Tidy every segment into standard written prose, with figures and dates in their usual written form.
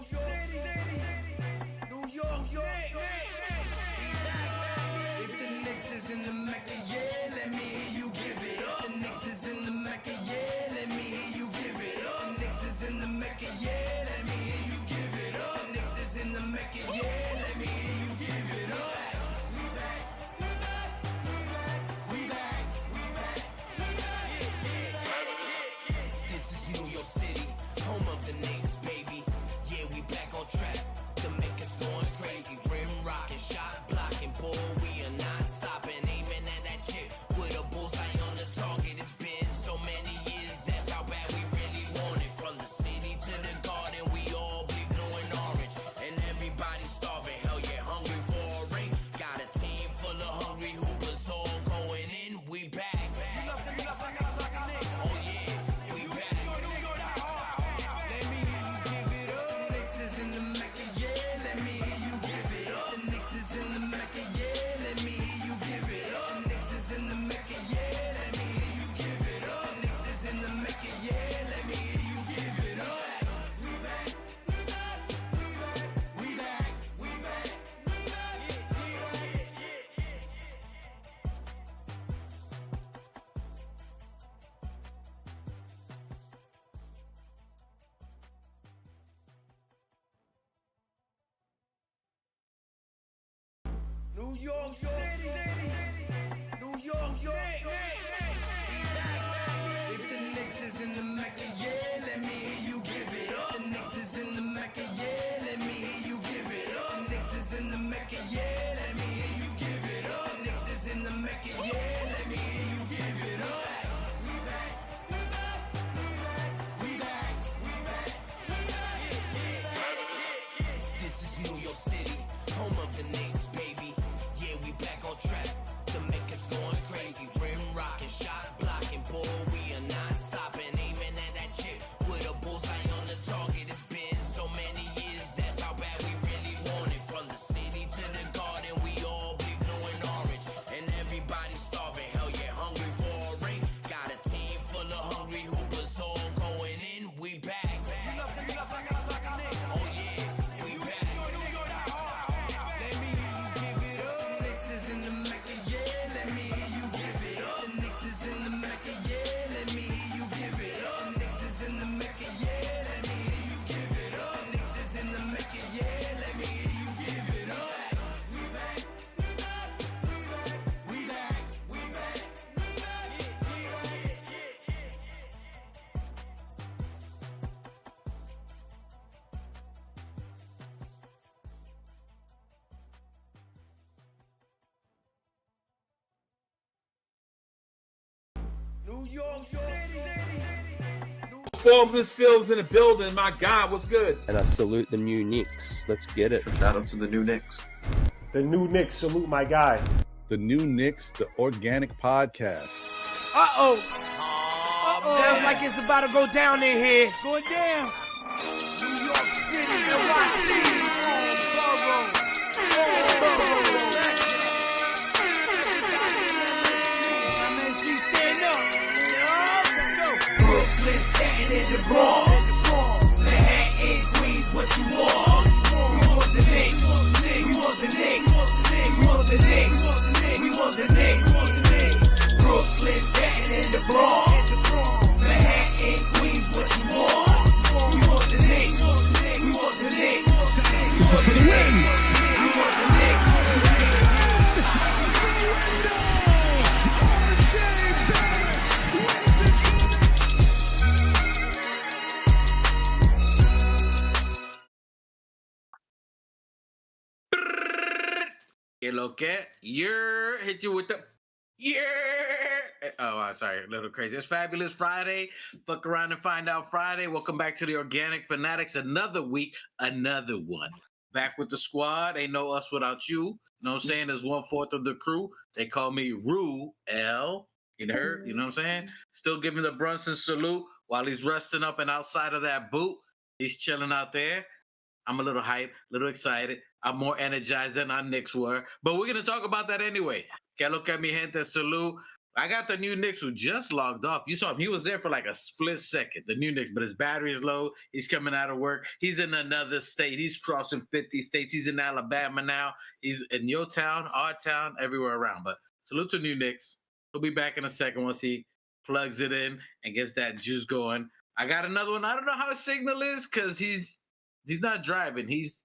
City, New York. If the Knicks is in the Mecca, yeah, let me hear you give it. If the Knicks is in the Mecca, yeah, let me hear you give it. If the Knicks is in the Mecca, yeah, let me hear you give it. If the Knicks is in the Mecca, yeah, let me hear you give it. We back. This is New York City, home of the Knicks, baby. Yeah, we back on track. The Mecca's going crazy. Rim rocking, shot blocking, boy, we are not stopping. Aiming at that chip with a bullseye on the target. It's been so many years, that's how bad we really want it. From the city to the garden, we all bleed blue and orange. And everybody's starving, hell yeah, hungry for a ring. Got a team full of hungry hoopers all going in. We back. Oh yeah, we back. Let me hear you give it up. The Knicks is in the Mecca, yeah, let me hear you give it up. The Knicks is in the Mecca, yeah, let me hear you give it up. The Knicks is in the Mecca, yeah, let me hear you give it up. The Knicks is in the Mecca, yeah, let me hear you give it up. We back. New York City, New York. If the Knicks is in the Mecca, yeah, let me hear you give it up. The Knicks is in the Mecca, yeah, let me hear you give it up. The Knicks is in the Mecca, yeah, let me hear you give it up. The Knicks is in the Mecca, yeah, let me hear you give it up. We back. This is New York City, home of the Knicks, baby. Yeah, we back on track. The Mecca's going crazy. Rim rocking, shot blocking, boy, we are not stopping. Aiming at that chip with a bullseye on the target. It's been so many years, that's how bad we really want it. From the city to the garden, we all bleed blue and orange. And everybody's starving, hell yeah, hungry for a ring. Got a team full of hungry hoopers all going in. We back. Oh yeah, we back. Let me hear you give it up. The Knicks is in the Mecca, yeah, let me hear you give it up. The Knicks is in the Mecca, yeah, let me hear you give it up. The Knicks is in the Mecca, yeah, let me hear you give it up. The Knicks is in the Mecca, yeah, let me hear you give it up. We back. New York City. Forbes and Films in the building. My God, what's good? And I salute the new Knicks. Let's get it. Shout out to the new Knicks. The new Knicks, salute my guy. The new Knicks, the organic podcast. Uh-oh. Sounds like it's about to go down in here. Going down. New York City, NYC. MSG stand up. Brooklyn, Staten in the Bronx. Manhattan, Queens, what you want? We want the Knicks. We want the Knicks. We want the Knicks. We want the Knicks. Brooklyn, Staten in the Bronx. Manhattan, Queens, what you want? We want the Knicks. We want the Knicks. We want the Knicks. We want the Knicks. You look at hit you with the sorry, a little crazy. It's Fabulous Friday. Fuck around and find out Friday. Welcome back to the Organic Fanatics. Another week, another one. Back with the squad. Ain't no us without you. You know what I'm saying? There's 1/4 of the crew. They call me Rue L. You know what I'm saying? Still giving the Brunson salute while he's resting up and outside of that boot. He's chilling out there. I'm a little hyped, a little excited. I'm more energized than our Knicks were. But we're going to talk about that anyway. Que lo que mi gente, salute. I got the new Knicks who just logged off. You saw him. He was there for like a split second, the new Knicks, but his battery is low. He's coming out of work. He's in another state. He's crossing 50 states. He's in Alabama now. He's in your town, our town, everywhere around. But salute to new Knicks. He'll be back in a second once he plugs it in and gets that juice going. I got another one. I don't know how his signal is because he's not driving. He's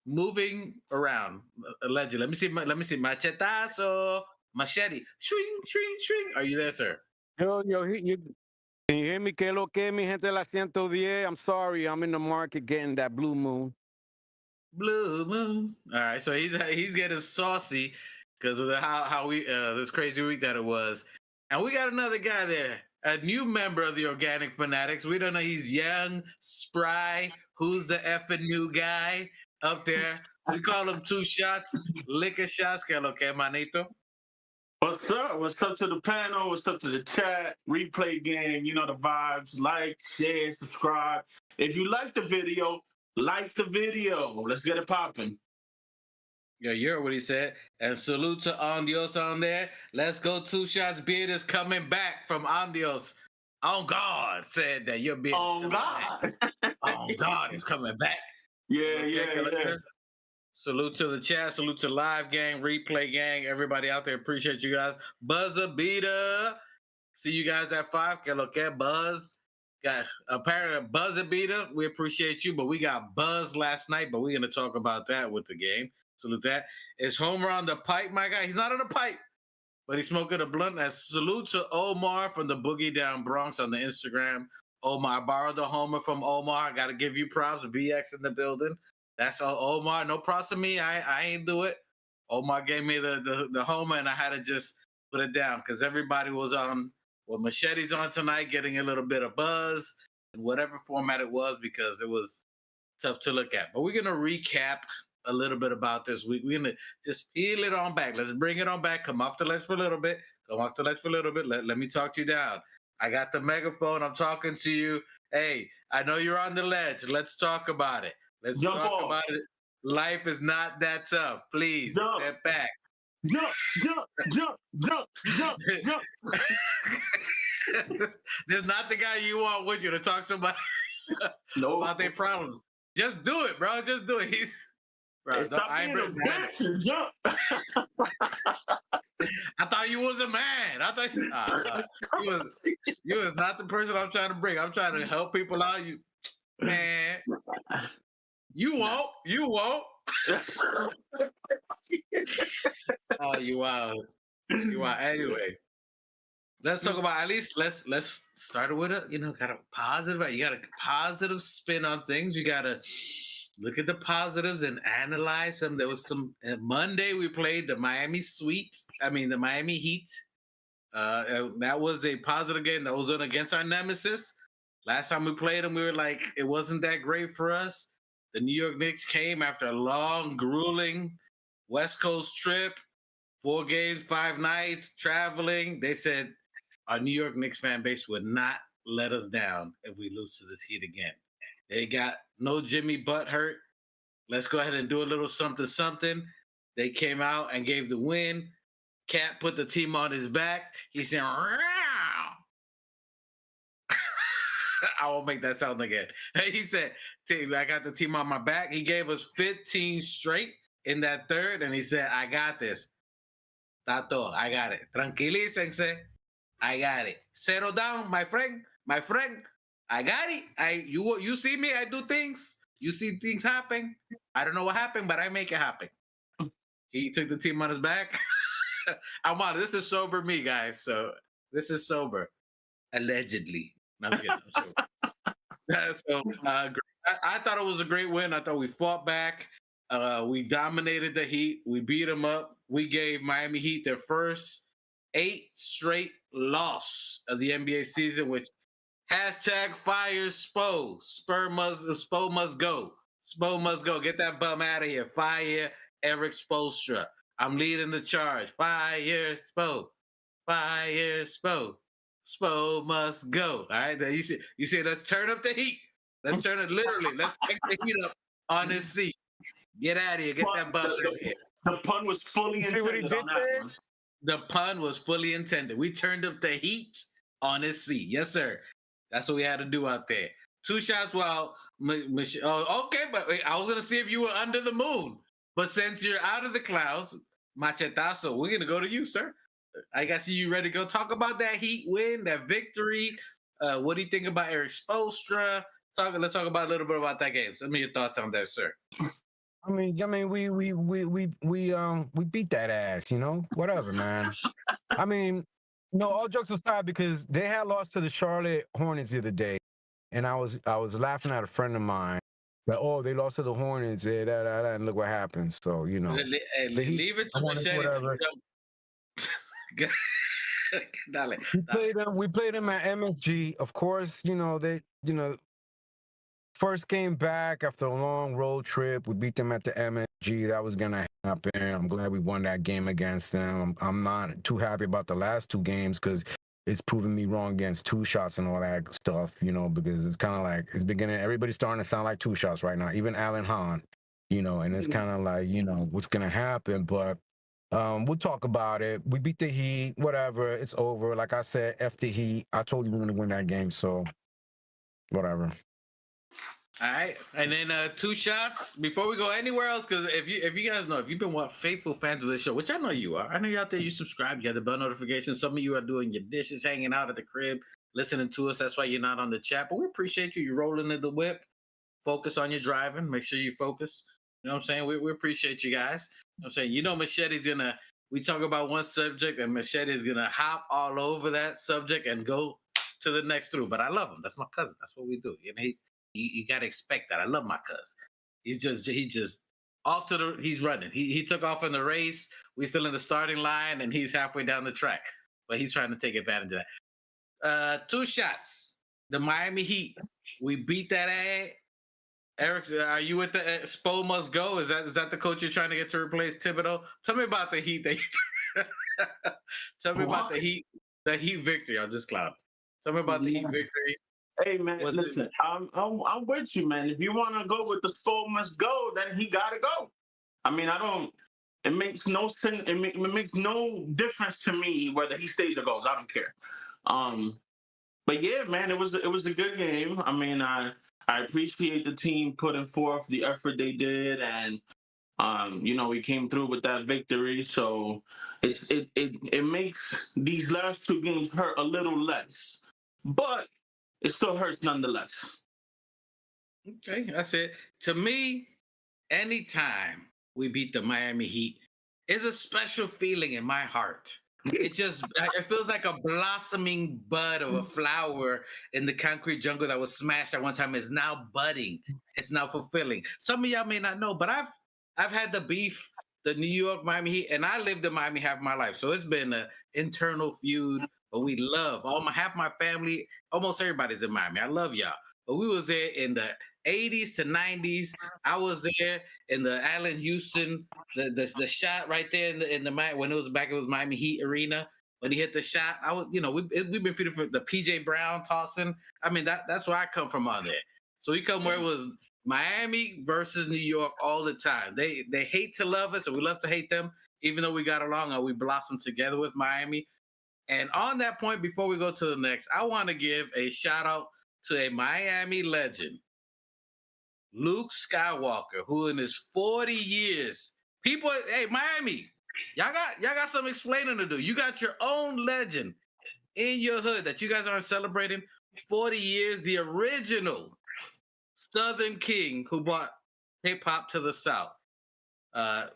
moving around, allegedly. Let me see. Machetazo. Machete. Swing, swing, swing. Are you there, sir? Yo, can you hear me? Que lo que, mi gente la 110? I'm sorry, I'm in the market getting that blue moon. Blue moon. All right, so he's getting saucy because of how we this crazy week that it was, and we got another guy there, a new member of the Organic Fanatics. We don't know, he's young, spry. Who's the effing new guy up there? We call him Two Shots, liquor shots. Que lo que, manito? What's up? What's up to the panel? What's up to the chat? Replay game, you know the vibes. Like, share, subscribe. If you like the video, like the video. Let's get it popping. Yeah, you heard what he said. And salute to Andios on there. Let's go. Two Shots Beard is coming back from Andios. On God said that your beard. Oh, God. Oh, God is coming back. Yeah. Salute to the chat. Salute to live gang, replay gang, everybody out there. Appreciate you guys. Buzzer beater. See you guys at 5. Que lo que, Buzz. Got apparently a buzzer beater. We appreciate you, but we got Buzz last night, but we're going to talk about that with the game. Salute that. Is Homer on the pipe, my guy? He's not on the pipe, but he's smoking a blunt. And salute to Omar from the Boogie Down Bronx on the Instagram. Omar, I borrowed the Homer from Omar. I got to give you props. BX in the building. That's all, Omar. No props to me. I ain't do it. Omar gave me the Homer, and I had to just put it down because everybody was on Machete's on tonight, getting a little bit of buzz in whatever format it was because it was tough to look at. But we're going to recap a little bit about this week. We're going to just peel it on back. Let's bring it on back. Come off the ledge for a little bit. Let me talk you down. I got the megaphone. I'm talking to you. Hey, I know you're on the ledge. Let's talk about it. Let's talk about it. Life is not that tough. Please step back. Jump. There's not the guy you want with you to talk to somebody about their problems. Just do it, bro. Just do it. Jump. I thought you was a man. I thought you was not the person I'm trying to bring. I'm trying to help people out. Man. You won't. Oh, you wild. Anyway, let's talk about, at least let's start with got a positive. You got a positive spin on things. You got to look at the positives and analyze them. There was some Monday we played the Miami Heat. That was a positive game. That was against our nemesis. Last time we played them, we were like, it wasn't that great for us. The New York Knicks came after a long, grueling West Coast trip, 4 games, 5 nights, traveling. They said our New York Knicks fan base would not let us down if we lose to this Heat again. They got no Jimmy Butthurt. Let's go ahead and do a little something. They came out and gave the win. Cat put the team on his back. He said, "Row." I won't make that sound again. He said, I got the team on my back. He gave us 15 straight in that third, and he said, I got this. Tato, I got it. Tranquilícense. I got it. Settle down, my friend. I got it. You see me, I do things. You see things happen. I don't know what happened, but I make it happen. He took the team on his back. I'm on. This is sober me, guys. So this is sober. Allegedly. No, I'm kidding. I'm sober. I thought it was a great win. I thought we fought back. We dominated the Heat. We beat them up. We gave Miami Heat their first 8 straight loss of the NBA season, which #fire Spo. Spo must go. Spo must go. Get that bum out of here. Fire Eric Spoelstra. I'm leading the charge. Fire Spo. Fire Spo. Spo must go. All right. You see, let's turn up the heat. Let's turn it literally. Let's take the heat up on this seat. Get out of here. Get that bum out of here. The pun was fully intended. See what he did on that there? one. The pun was fully intended. We turned up the heat on his seat. Yes, sir. That's what we had to do out there. 2 shots while okay, but wait, I was gonna see if you were under the moon. But since you're out of the clouds, Machetazo, we're gonna go to you, sir. I got you ready to go talk about that Heat win, that victory. What do you think about Eric Spoelstra? Let's talk about a little bit about that game. Send me your thoughts on that, sir. I mean, we beat that ass, you know. Whatever, man. I mean, no, all jokes aside, because they had lost to the Charlotte Hornets the other day, and I was laughing at a friend of mine that, oh, they lost to the Hornets, and look what happened. So you know, Leave it to Machete. Dale. We played them at MSG. Of course, first game back after a long road trip. We beat them at the MSG. That was gonna happen. I'm glad we won that game against them. I'm not too happy about the last 2 games because it's proven me wrong against 2 shots and all that stuff, because it's kind of like it's beginning. Everybody's starting to sound like 2 shots right now, even Alan Hahn, and it's kind of like, what's gonna happen. But we'll talk about it. We beat the Heat, whatever. It's over. Like I said, F the Heat. I told you we're gonna win that game, so whatever. All right, and then 2 shots before we go anywhere else, because if you guys know, if you've been faithful fans of this show, which I know you are, I know you're out there, you subscribe, you have the bell notifications. Some of you are doing your dishes, hanging out at the crib, listening to us. That's why you're not on the chat, but we appreciate you. You're rolling in the whip. Focus on your driving. Make sure you focus. You know what I'm saying? We appreciate you guys. You know what I'm saying? Machete's gonna. We talk about one subject, and Machete's gonna hop all over that subject and go to the next through. But I love him. That's my cousin. That's what we do. You got to expect that. I love my cousin. He's just off to he's running. He took off in the race. We're still in the starting line, and he's halfway down the track. But he's trying to take advantage of that. 2 shots. The Miami Heat. We beat that ass. Eric, are you with the Spo must go? Is that the coach you're trying to get to replace Thibodeau? Tell me about the Heat. Tell me about the Heat victory. I'm just clouding. Tell me about the Heat victory. Hey man, listen, I'm with you, man. If you want to go with the Spurs must go, then he gotta go. I mean, it makes no sense. It makes no difference to me whether he stays or goes. I don't care. But yeah, man, it was a good game. I mean, I appreciate the team putting forth the effort they did, and we came through with that victory. So it makes these last 2 games hurt a little less, but it still hurts nonetheless. Okay, that's it. To me, anytime we beat the Miami Heat is a special feeling in my heart. It feels like a blossoming bud of a flower in the concrete jungle that was smashed at one time is now budding. It's now fulfilling. Some of y'all may not know, but I've had the beef, the New York Miami Heat, and I lived in Miami half my life. So it's been an internal feud, but we love half my family, almost everybody's in Miami. I love y'all. But we was there in the 80s to 90s. I was there in the Allen Houston, the shot right there in the when it was Miami Heat Arena. When he hit the shot, I was, we've been feeding for the PJ Brown tossing. I mean, that's where I come from on there. So we come where it was Miami versus New York all the time. They hate to love us, and we love to hate them, even though we got along and we blossomed together with Miami. And on that point, before we go to the next, I want to give a shout out to a Miami legend, Luke Skywalker, who in his 40 years, people, hey, Miami, y'all got some explaining to do. You got your own legend in your hood that you guys aren't celebrating. 40 years, the original Southern King who brought hip hop to the South.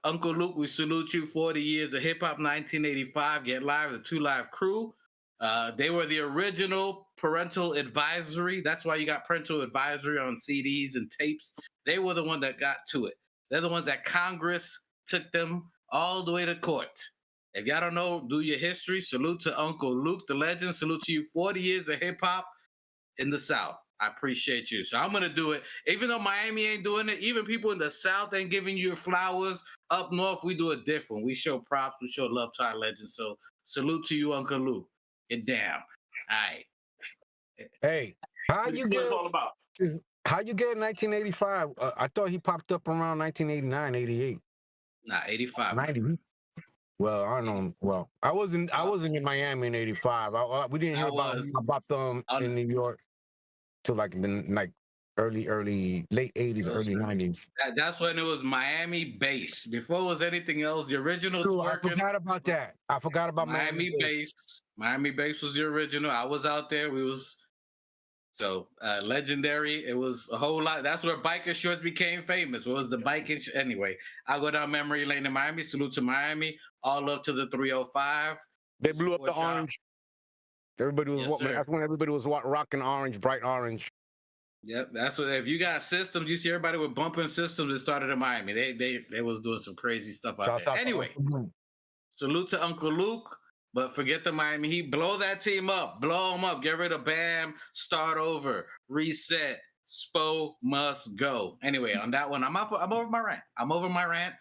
Uncle Luke, we salute you. 40 years of hip hop, 1985. Get Live, the 2 Live crew. They were the original parental advisory. That's why you got parental advisory on CDs and tapes. They were the one that got to it. They're the ones that Congress took them all the way to court. If y'all don't know, do your history. Salute to Uncle Luke, the legend. Salute to you. 40 years of hip hop in the South. I appreciate you. So I'm going to do it. Even though Miami ain't doing it, even people in the South ain't giving you flowers. Up north, we do it different. We show props. We show love to our legends. So salute to you, Uncle Luke. Get down. All right. Hey, how you get 1985? I thought he popped up around 1989, 88. Nah, 85. 90. Well, I don't know. Well, I wasn't in Miami in '85. We didn't I hear was about them on. in New York till like early late '80s, It was, early '90s. that's when it was Miami base. Before it was anything else, the original True, I twerking. forgot about that. I forgot about Miami base. Miami base was the original. I was out there. We was so legendary. It was a whole lot. That's where biker shorts became famous. What was the biking? Anyway, I go down memory lane in Miami. Salute to Miami. All love to the 305. They blew up the Support y'all. orange. Everybody was Yes, sir. that's when everybody was rocking orange, bright orange. Yep, that's what. If you got systems, you see everybody with bumping systems. It started in Miami. They was doing some crazy stuff out Shouts there. out to Anyway, Uncle Luke. salute to Uncle Luke. But forget the Miami Heat. Blow that team up. Blow them up. Get rid of Bam. Start over. Reset. Spo must go. Anyway, on that one, I'm over my rant. I'm over my rant.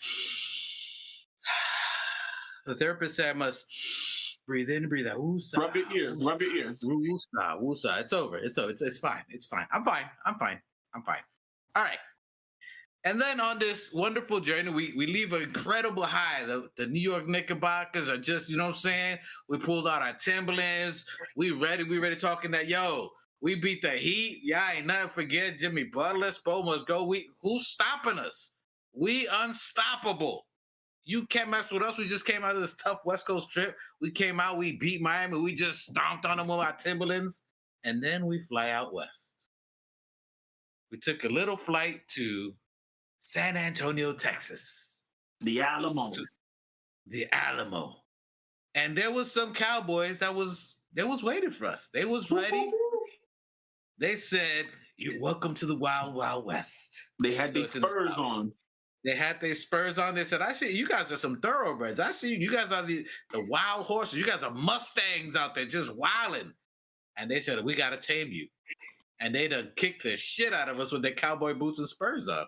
The therapist said I must breathe in, breathe out. Woosah, Rub your ears. Rub your ears. woosah, woosah. It's over. It's over. It's fine. It's fine. I'm fine. All right. And then on this wonderful journey, we leave an incredible high. The New York Knickerbockers are just, you know what I'm saying? We pulled out our Timberlands. We ready talking that, yo, we beat the Heat. Yeah, I ain't nothing forget. Jimmy Butler, Spo must go. Who's stopping us? We unstoppable. You can't mess with us. We just came out of this tough West Coast trip. We came out, we beat Miami. We just stomped on them with our Timberlands. And then we fly out west. We took a little flight to San Antonio, Texas. The Alamo. The Alamo. And there was some Cowboys that was waiting for us. They was ready. They said, "You're welcome to the Wild Wild West." They had their Spurs on. They had their Spurs on. They said, "I see you guys are some thoroughbreds. I see you guys are the wild horses. You guys are Mustangs out there just wilding." And they said, "We got to tame you." And they done kicked the shit out of us with their cowboy boots and Spurs on.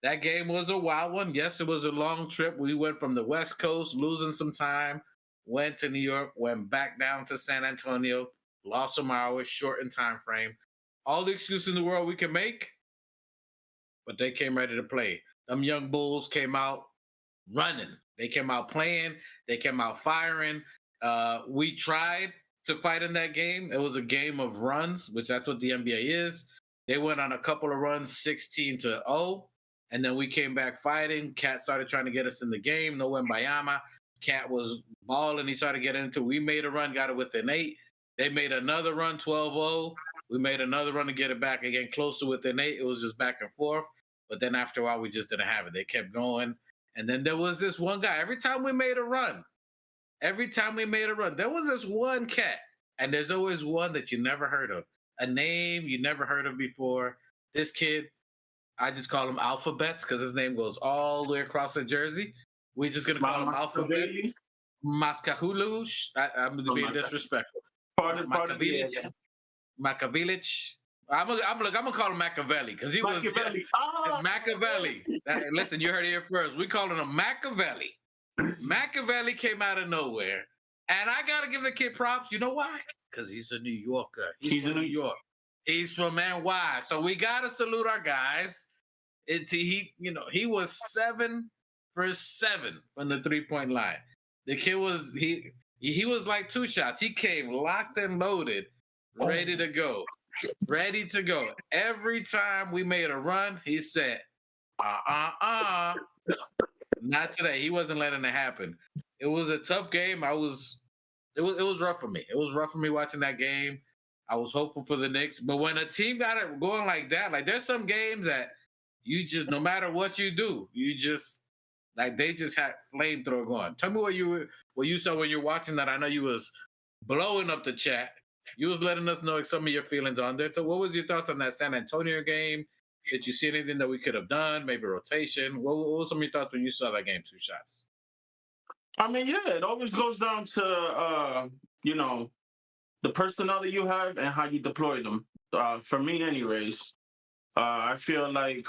That game was a wild one. Yes, it was a long trip. We went from the West Coast, losing some time, went to New York, went back down to San Antonio, lost some hours, shortened time frame. All the excuses in the world we can make, but they came ready to play. Them young bulls came out running. They came out playing. They came out firing. We tried to fight in that game. It was a game of runs, which that's what the NBA is. They went on a couple of runs, 16-0. And then we came back fighting. Cat started trying to get us in the game. No Wembayama. Cat was balling. He started getting into it. We made a run, got it within 8. They made another run, 12-0. We made another run to get it back again, close to within 8. It was just back and forth. But then after a while, we just didn't have it. They kept going. And then there was this one guy. Every time we made a run, there was this one cat. And there's always one that you never heard of. A name you never heard of before. This kid, I just call him Alphabets because his name goes all the way across the jersey. We're just going to call him Alphabets. Maskahulush. I'm being disrespectful. Pardon me. Machiavelli. I'm gonna call him Machiavelli because he was Machiavelli. Listen, you heard it here first. We calling him Machiavelli. Machiavelli came out of nowhere, and I gotta give the kid props. You know why? Because he's a New Yorker. He's from New York. He's from NY, so we gotta salute our guys. He was 7 for 7 from the 3-point line. The kid was he was like 2 shots. He came locked and loaded, ready to go. Every time we made a run, he said, not today. He wasn't letting it happen. It was a tough game. It was rough for me. It was rough for me watching that game. I was hopeful for the Knicks. But when a team got it going like that, like there's some games that you just, no matter what you do, you just, like they just had flamethrower going. Tell me what you saw when you're watching that. I know you was blowing up the chat. You was letting us know some of your feelings on there. So what was your thoughts on that San Antonio game? Did you see anything that we could have done? Maybe rotation? What was some of your thoughts when you saw that game, 2 shots? I mean, yeah, it always goes down to, the personnel that you have and how you deploy them. For me, anyways, I feel like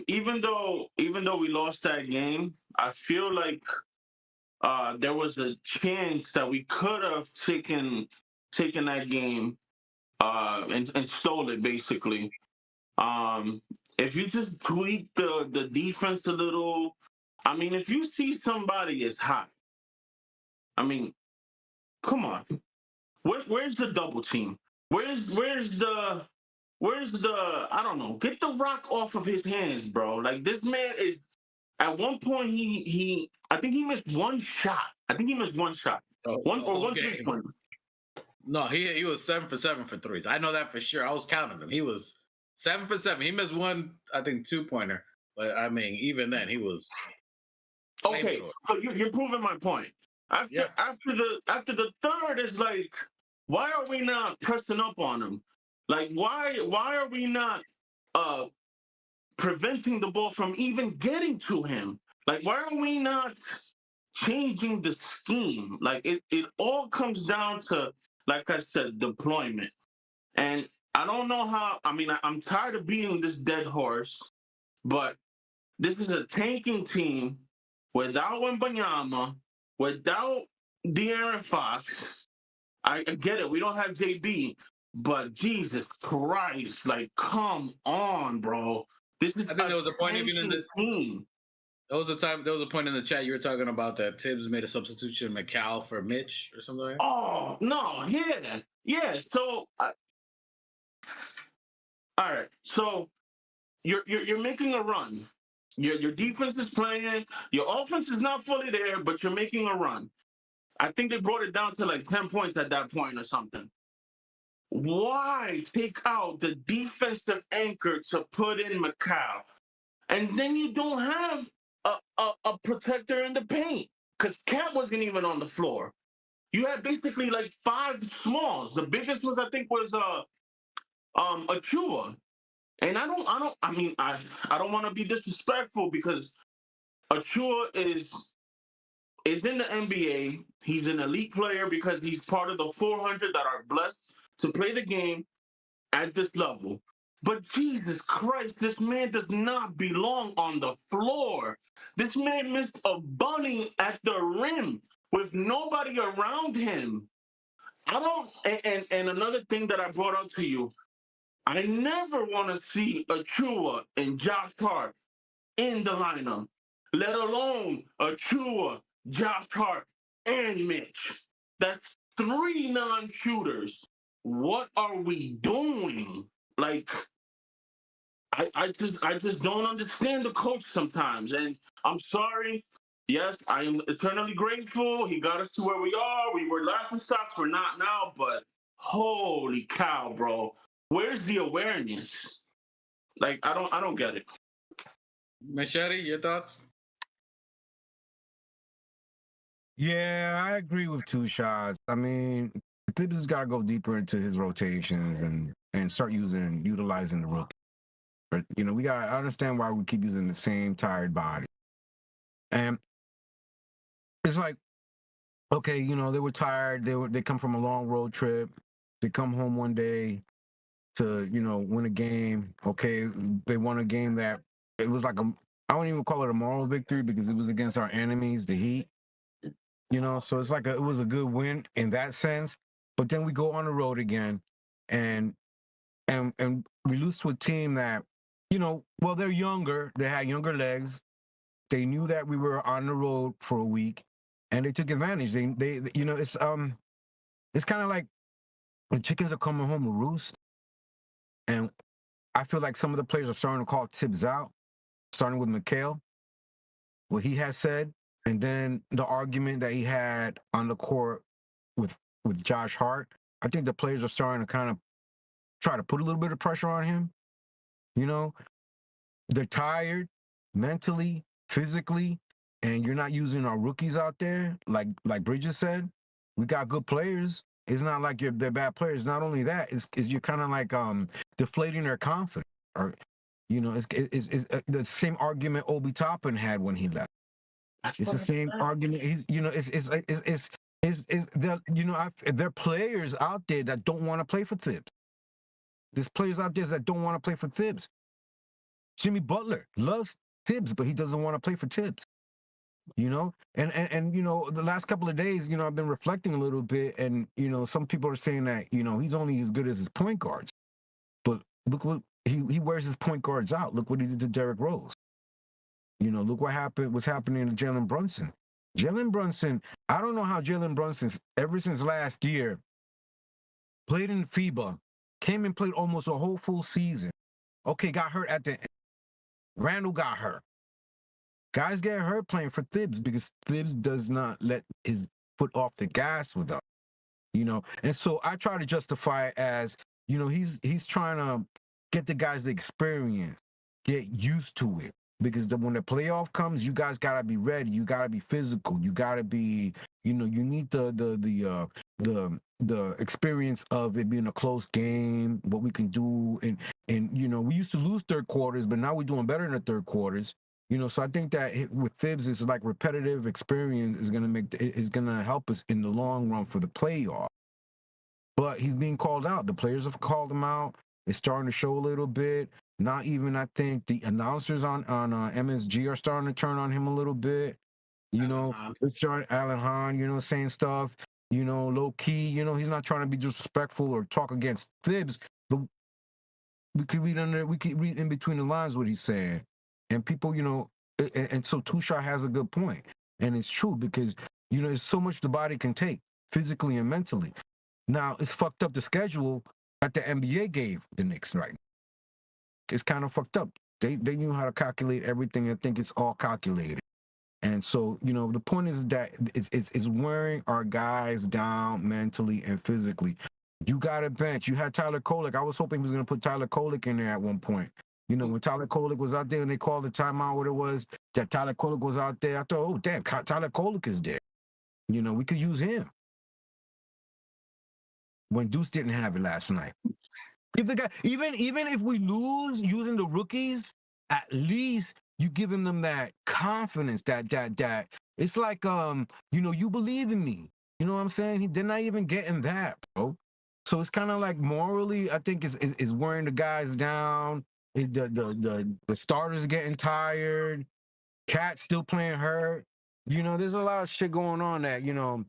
even though we lost that game, I feel like there was a chance that we could have taken that game and stole it, basically. If you just tweak the defense a little, I mean, if you see somebody is hot, I mean, come on. Where's the double team? Where's the I don't know. Get the rock off of his hands, bro. Like this man is at one point he I think he missed one shot. I think he missed one shot. The whole One game. 3-point. No, he was 7 for 7 for threes. I know that for sure. I was counting him. He was 7 for 7. He missed one, I think, 2-pointer. But I mean, even then, he was. Okay, so you're proving my point. After the third, it's like, why are we not pressing up on him? Like, why are we not preventing the ball from even getting to him? Like, why are we not changing the scheme? Like, it all comes down to, like I said, deployment. And I don't know how. I mean, I'm tired of beating this dead horse, but this is a tanking team without Wembanyama, without De'Aaron Fox. I get it. We don't have JB, but Jesus Christ, like, come on, bro. This is I think there was a point even in the team. There was a point in the chat you were talking about that Tibbs made a substitution McCall for Mitch or something like that. Oh no, yeah. So, all right. So you're making a run. Your defense is playing. Your offense is not fully there, but you're making a run. I think they brought it down to like 10 points at that point or something. Why take out the defensive anchor to put in McCall? And then you don't have a protector in the paint because Cat wasn't even on the floor. You had basically like 5 smalls. The biggest was, I think, was Achua. And I don't want to be disrespectful because Achua is in the NBA. He's an elite player because he's part of the 400 that are blessed to play the game at this level. But Jesus Christ, this man does not belong on the floor. This man missed a bunny at the rim with nobody around him. I don't, and another thing that I brought up to you, I never want to see Achua and Josh Hart in the lineup, let alone Achua, Josh Hart, and Mitch. That's 3 non-shooters. What are we doing? Like, I just don't understand the coach sometimes. And I'm sorry. Yes, I am eternally grateful. He got us to where we are. We were laughing stocks. We're not now, but holy cow, bro. Where's the awareness? Like, I don't get it. Machete, your thoughts? Yeah, I agree with 2 shots. I mean, Thibs has got to go deeper into his rotations and start utilizing the rotation. But we got to understand why we keep using the same tired body. And it's like, okay, they were tired. They come from a long road trip. They come home one day to win a game. Okay, they won a game that it was like I wouldn't even call it a moral victory because it was against our enemies, the Heat. So it's like it was a good win in that sense. But then we go on the road again, and we lose to a team that, well, they're younger. They had younger legs. They knew that we were on the road for a week, and they took advantage. They it's kind of like the chickens are coming home to roost, and I feel like some of the players are starting to call Tibbs out, starting with McHale, what he has said, and then the argument that he had on the court with Josh Hart. I think the players are starting to kind of try to put a little bit of pressure on him. They're tired mentally, physically, and you're not using our rookies out there. Like Bridges said, we got good players. It's not like they're bad players. Not only that, it's you're kind of like deflating their confidence. Or it's the same argument Obi Toppin had when he left. It's the same argument. He's there are players out there that don't want to play for Thibs. There's players out there that don't want to play for Thibs. Jimmy Butler loves Thibs, but he doesn't want to play for Thibs. And the last couple of days, I've been reflecting a little bit, and some people are saying that he's only as good as his point guards. But look what he wears his point guards out. Look what he did to Derrick Rose. You know, look what's happening to Jalen Brunson. Jalen Brunson, I don't know how Jalen Brunson, ever since last year, played in FIBA, came and played almost a whole full season. Okay, got hurt at the end. Randall got hurt. Guys get hurt playing for Thibs because Thibs does not let his foot off the gas with us. You know, and so I try to justify it as, you know, he's trying to get the guys the experience, get used to it. Because when the playoff comes, you guys gotta be ready. You gotta be physical. You gotta be, you know, you need the experience of it being a close game, what we can do, and you know, we used to lose third quarters, but now we're doing better in the third quarters. You know, so I think that with Thibs, it's like repetitive experience is gonna help us in the long run for the playoff. But he's being called out. The players have called him out. It's starting to show a little bit. Not even, I think, the announcers on MSG are starting to turn on him a little bit. You know, it's starting Alan Hahn, you know, saying stuff, you know, low key. You know, he's not trying to be disrespectful or talk against Thibs, but we could read in between the lines what he's saying. And people, you know, and so Tushar has a good point. And it's true because, you know, there's so much the body can take physically and mentally. Now, it's fucked up the schedule that the NBA gave the Knicks right now. It's kind of fucked up. They knew how to calculate everything. I think it's all calculated. And so, you know, the point is that it's wearing our guys down mentally and physically. You got a bench. You had Tyler Kolek. I was hoping he was going to put Tyler Kolek in there at one point. You know, when Tyler Kolek was out there and they called the timeout, what it was, that Tyler Kolek was out there, I thought, oh, damn, Tyler Kolek is there. You know, we could use him. When Deuce didn't have it last night. If the guy, even if we lose using the rookies, at least you giving them that confidence that it's like, you know, you believe in me. You know what I'm saying? They're not even getting that, bro. So it's kind of like morally, I think is wearing the guys down. The starters getting tired. Cat still playing hurt. You know, there's a lot of shit going on that, you know,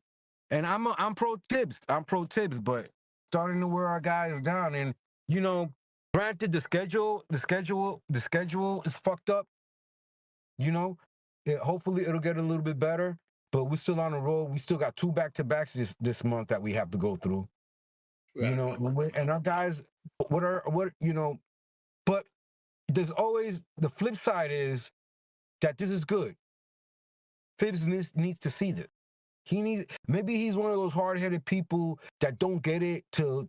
and I'm pro Tibbs. I'm pro Tibbs, but starting to wear our guys down. And, you know, granted the schedule is fucked up. You know, hopefully it'll get a little bit better, but we're still on the road. We still got 2 back-to-backs this month that we have to go through. Right. You know, and our guys, you know, but there's always the flip side is that this is good. Phibbs needs to see this. Maybe he's one of those hard-headed people that don't get it till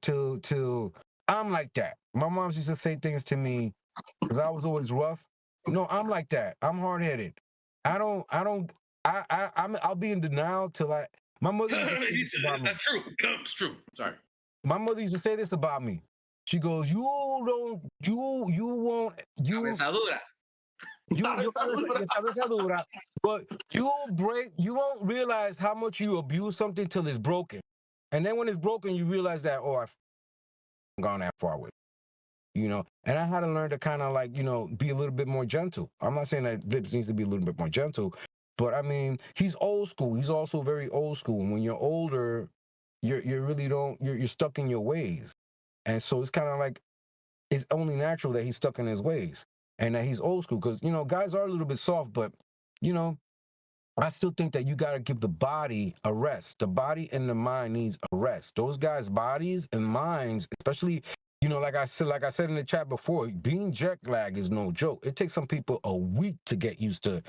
I'm like that. My mom used to say things to me because I was always rough. No, I'm like that. I'm hard-headed. I'll be in denial till my mother used to say this about me. That's true. It's true. Sorry. My mother used to say this about me. She goes, you won't. But you won't realize how much you abuse something till it's broken. And then when it's broken, you realize that, oh, I've gone that far with it. You know, and I had to learn to kind of like, you know, be a little bit more gentle. I'm not saying that Vips needs to be a little bit more gentle, but I mean, he's old school. He's also very old school. And when you're older, you're stuck in your ways. And so it's kind of like, it's only natural that he's stuck in his ways and that he's old school. Because, you know, guys are a little bit soft, but, you know, I still think that you got to give the body a rest. The body and the mind needs a rest. Those guys' bodies and minds, especially, you know, like I said in the chat before, being jet lag is no joke. It takes some people a week to get used to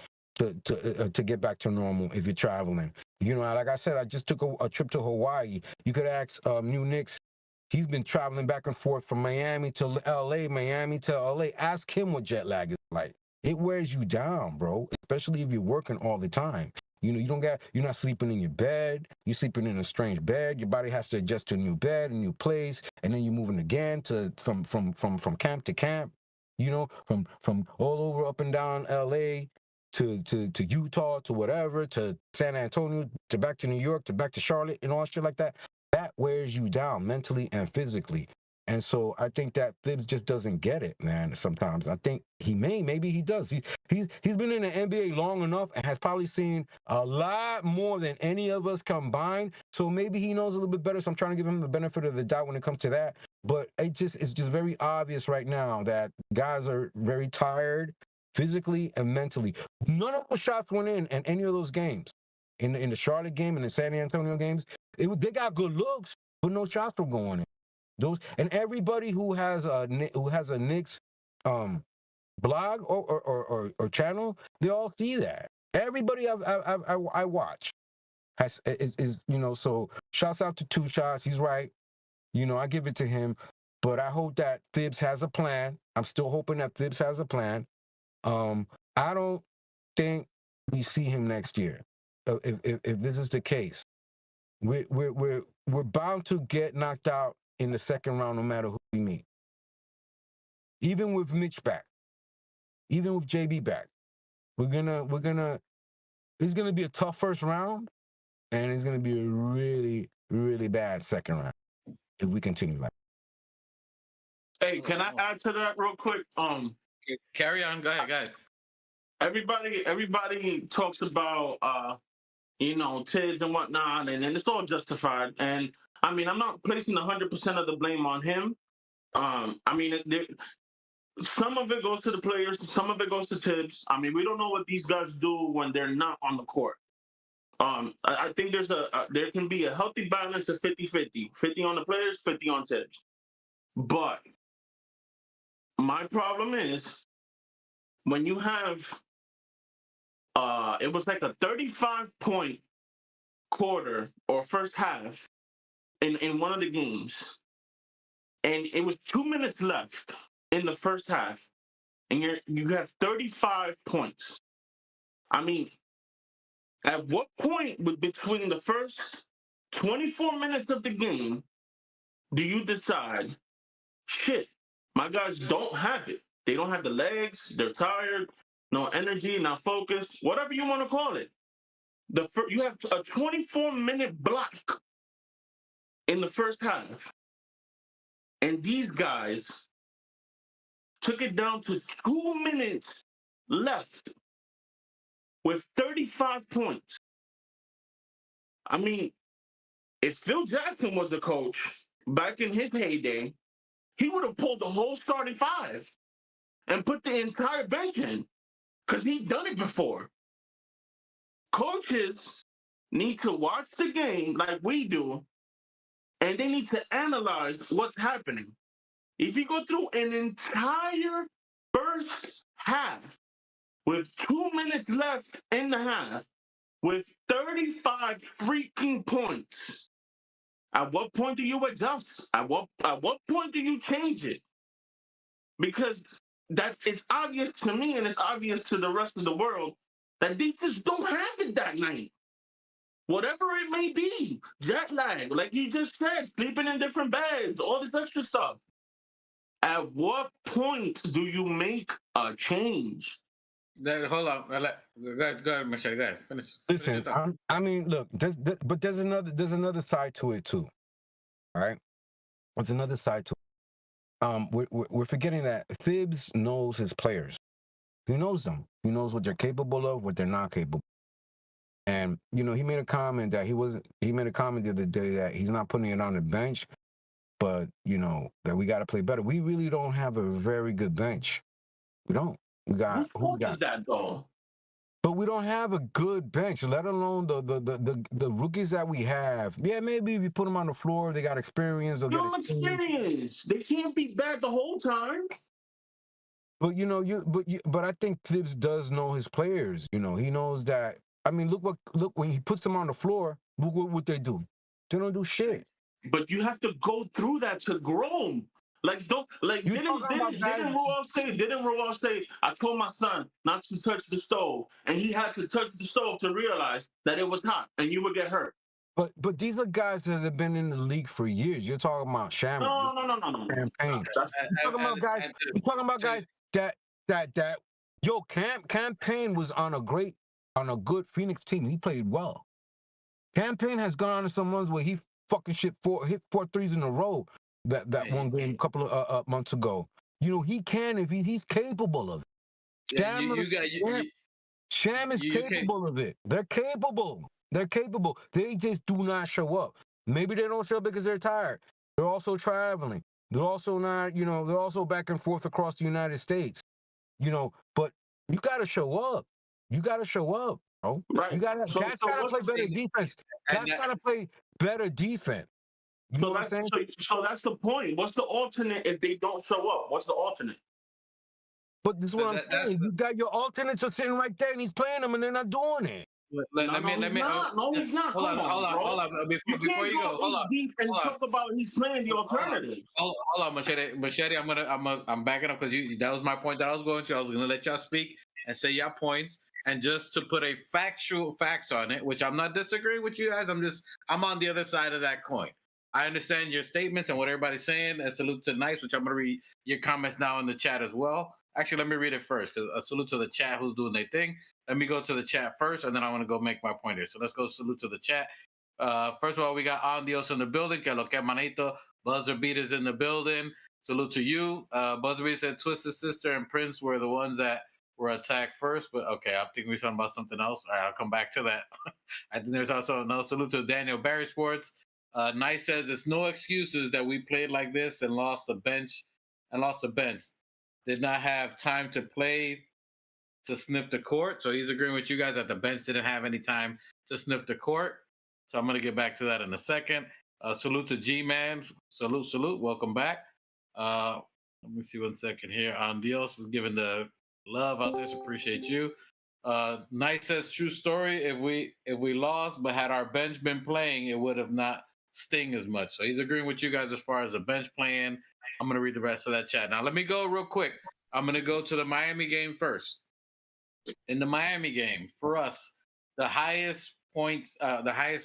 get back to normal if you're traveling. You know, like I said, I just took a trip to Hawaii. You could ask New Knicks. He's been traveling back and forth from Miami to LA, Miami to LA. Ask him what jet lag is like. It wears you down, bro, especially if you're working all the time. You know, you're not sleeping in your bed. You're sleeping in a strange bed. Your body has to adjust to a new bed, a new place, and then you're moving again from camp to camp. You know, from all over up and down LA to Utah to whatever, to San Antonio, to back to New York, to back to Charlotte, and all shit like that. That wears you down mentally and physically. And so I think that Thibs just doesn't get it, man, sometimes. I think maybe he does. He's been in the NBA long enough and has probably seen a lot more than any of us combined. So maybe he knows a little bit better. So I'm trying to give him the benefit of the doubt when it comes to that. But it's just very obvious right now that guys are very tired. physically and mentally. None of those shots went in any of those games. In the Charlotte game and the San Antonio games, they got good looks, but no shots were going in. Those and everybody who has a Knicks blog or channel, they all see that. Everybody I watch is so shouts out to Two Shots. He's right. I give it to him, but I hope that Thibs has a plan. I'm still hoping that Thibs has a plan. I don't think we see him next year. If this is the case, we're bound to get knocked out in the second round, no matter who we meet. Even with Mitch back, even with JB back, it's gonna be a tough first round, and it's gonna be a really, really bad second round if we continue like. Hey, can I add to that real quick? Carry on. Go ahead. Everybody talks about Tids and whatnot, and it's all justified. And I mean, I'm not placing 100% of the blame on him. I mean, some of it goes to the players, some of it goes to Tibbs. I mean, we don't know what these guys do when they're not on the court. I think there can be a healthy balance of 50-50. 50 on the players, 50 on Tibbs. But my problem is when you have it was like a 35-point quarter or first half in one of the games, and it was 2 minutes left in the first half, and you have 35 points. I mean, at what point between the first 24 minutes of the game do you decide, shit, my guys don't have it? They don't have the legs, they're tired, no energy, not focused, whatever you want to call it. You have a 24-minute block in the first half, and these guys took it down to 2 minutes left with 35 points. I mean, if Phil Jackson was the coach back in his heyday, he would have pulled the whole starting five and put the entire bench in, because he'd done it before. Coaches need to watch the game like we do, and they need to analyze what's happening. If you go through an entire first half with 2 minutes left in the half with 35 freaking points, at what point do you adjust? At what point do you change it? Because it's obvious to me, and it's obvious to the rest of the world, that they just don't have it that night. Whatever it may be, jet lag, like you just said, sleeping in different beds, all this extra stuff. At what point do you make a change? Hold on. Go ahead, Michelle. Go ahead. Finish. Listen, I mean, look, but there's another side to it too. All right, there's another side to it. We're forgetting that Thibs knows his players. He knows them. He knows what they're capable of, what they're not capable. And he made a comment that he made a comment the other day that he's not putting it on the bench, but that we got to play better. We really don't have a very good bench. We don't. We got who is that though? But we don't have a good bench, let alone the rookies that we have. Yeah, maybe if you put them on the floor, they got experience. No experience. They can't be bad the whole time. But but I think Thibs does know his players. He knows that. I mean, look when he puts them on the floor. Look what they do. They don't do shit. But you have to go through that to grow. Like didn't Ruel say, I told my son not to touch the stove, and he had to touch the stove to realize that it was hot and you would get hurt. But these are guys that have been in the league for years. You're talking about Shamrock. No. Campaign. You're talking about guys that Campaign was on a good Phoenix team. He played well. Campaign has gone on to some runs where he fucking hit four threes in a row. That one game a couple of months ago. He can if he's capable of it. Sham is capable of it. They're capable. They just do not show up. Maybe they don't show up because they're tired. They're also traveling. They're also not, they're also back and forth across the United States. But You gotta show up. You gotta show up, bro. Right. You gotta So Cats gotta what's play better defense. Cats that- gotta play better defense. You know so what I'm saying? that's the point. What's the alternate if they don't show up? What's the alternate? But this is So what I'm that's saying. You got your alternates are sitting right there, and he's playing them, and they're not doing it. let me. No, he's not. Hold Come on, on, bro. hold on. You Before can't you go, go hold on. deep and Hold on. talk about he's playing the alternative. Hold on, Machete. I'm backing up because that was my point that I was going to. I was gonna let y'all speak and say your points, and just to put a facts on it, which I'm not disagreeing with you guys. I'm on the other side of that coin. I understand your statements and what everybody's saying. And salute to Nice, which I'm gonna read your comments now in the chat as well. Actually, let me read it first because a salute to the chat who's doing their thing. Let me go to the chat first, and then I want to go make my point here. So let's go salute to the chat. First of all, we got Andios in the building. Que lo que manito. Buzzer Beater's in the building. Salute to you. Buzzer Beater said Twisted Sister and Prince were the ones that were attacked first, but okay, I think we're talking about something else. All right, I'll come back to that. I think there's also another salute to Daniel Barry Sports. Nice says it's no excuses that we played like this and lost the bench. Did not have time to play to sniff the court. So he's agreeing with you guys that the bench didn't have any time to sniff the court. So I'm going to get back to that in a second. Salute to G-Man. Salute. Welcome back. Let me see 1 second here. Dios is giving the love out there. So appreciate you. Knight says, true story. If we lost, but had our bench been playing, it would have not sting as much. So he's agreeing with you guys as far as the bench playing. I'm going to read the rest of that chat. Now, let me go real quick. I'm going to go to the Miami game first. In the Miami game, for us, the highest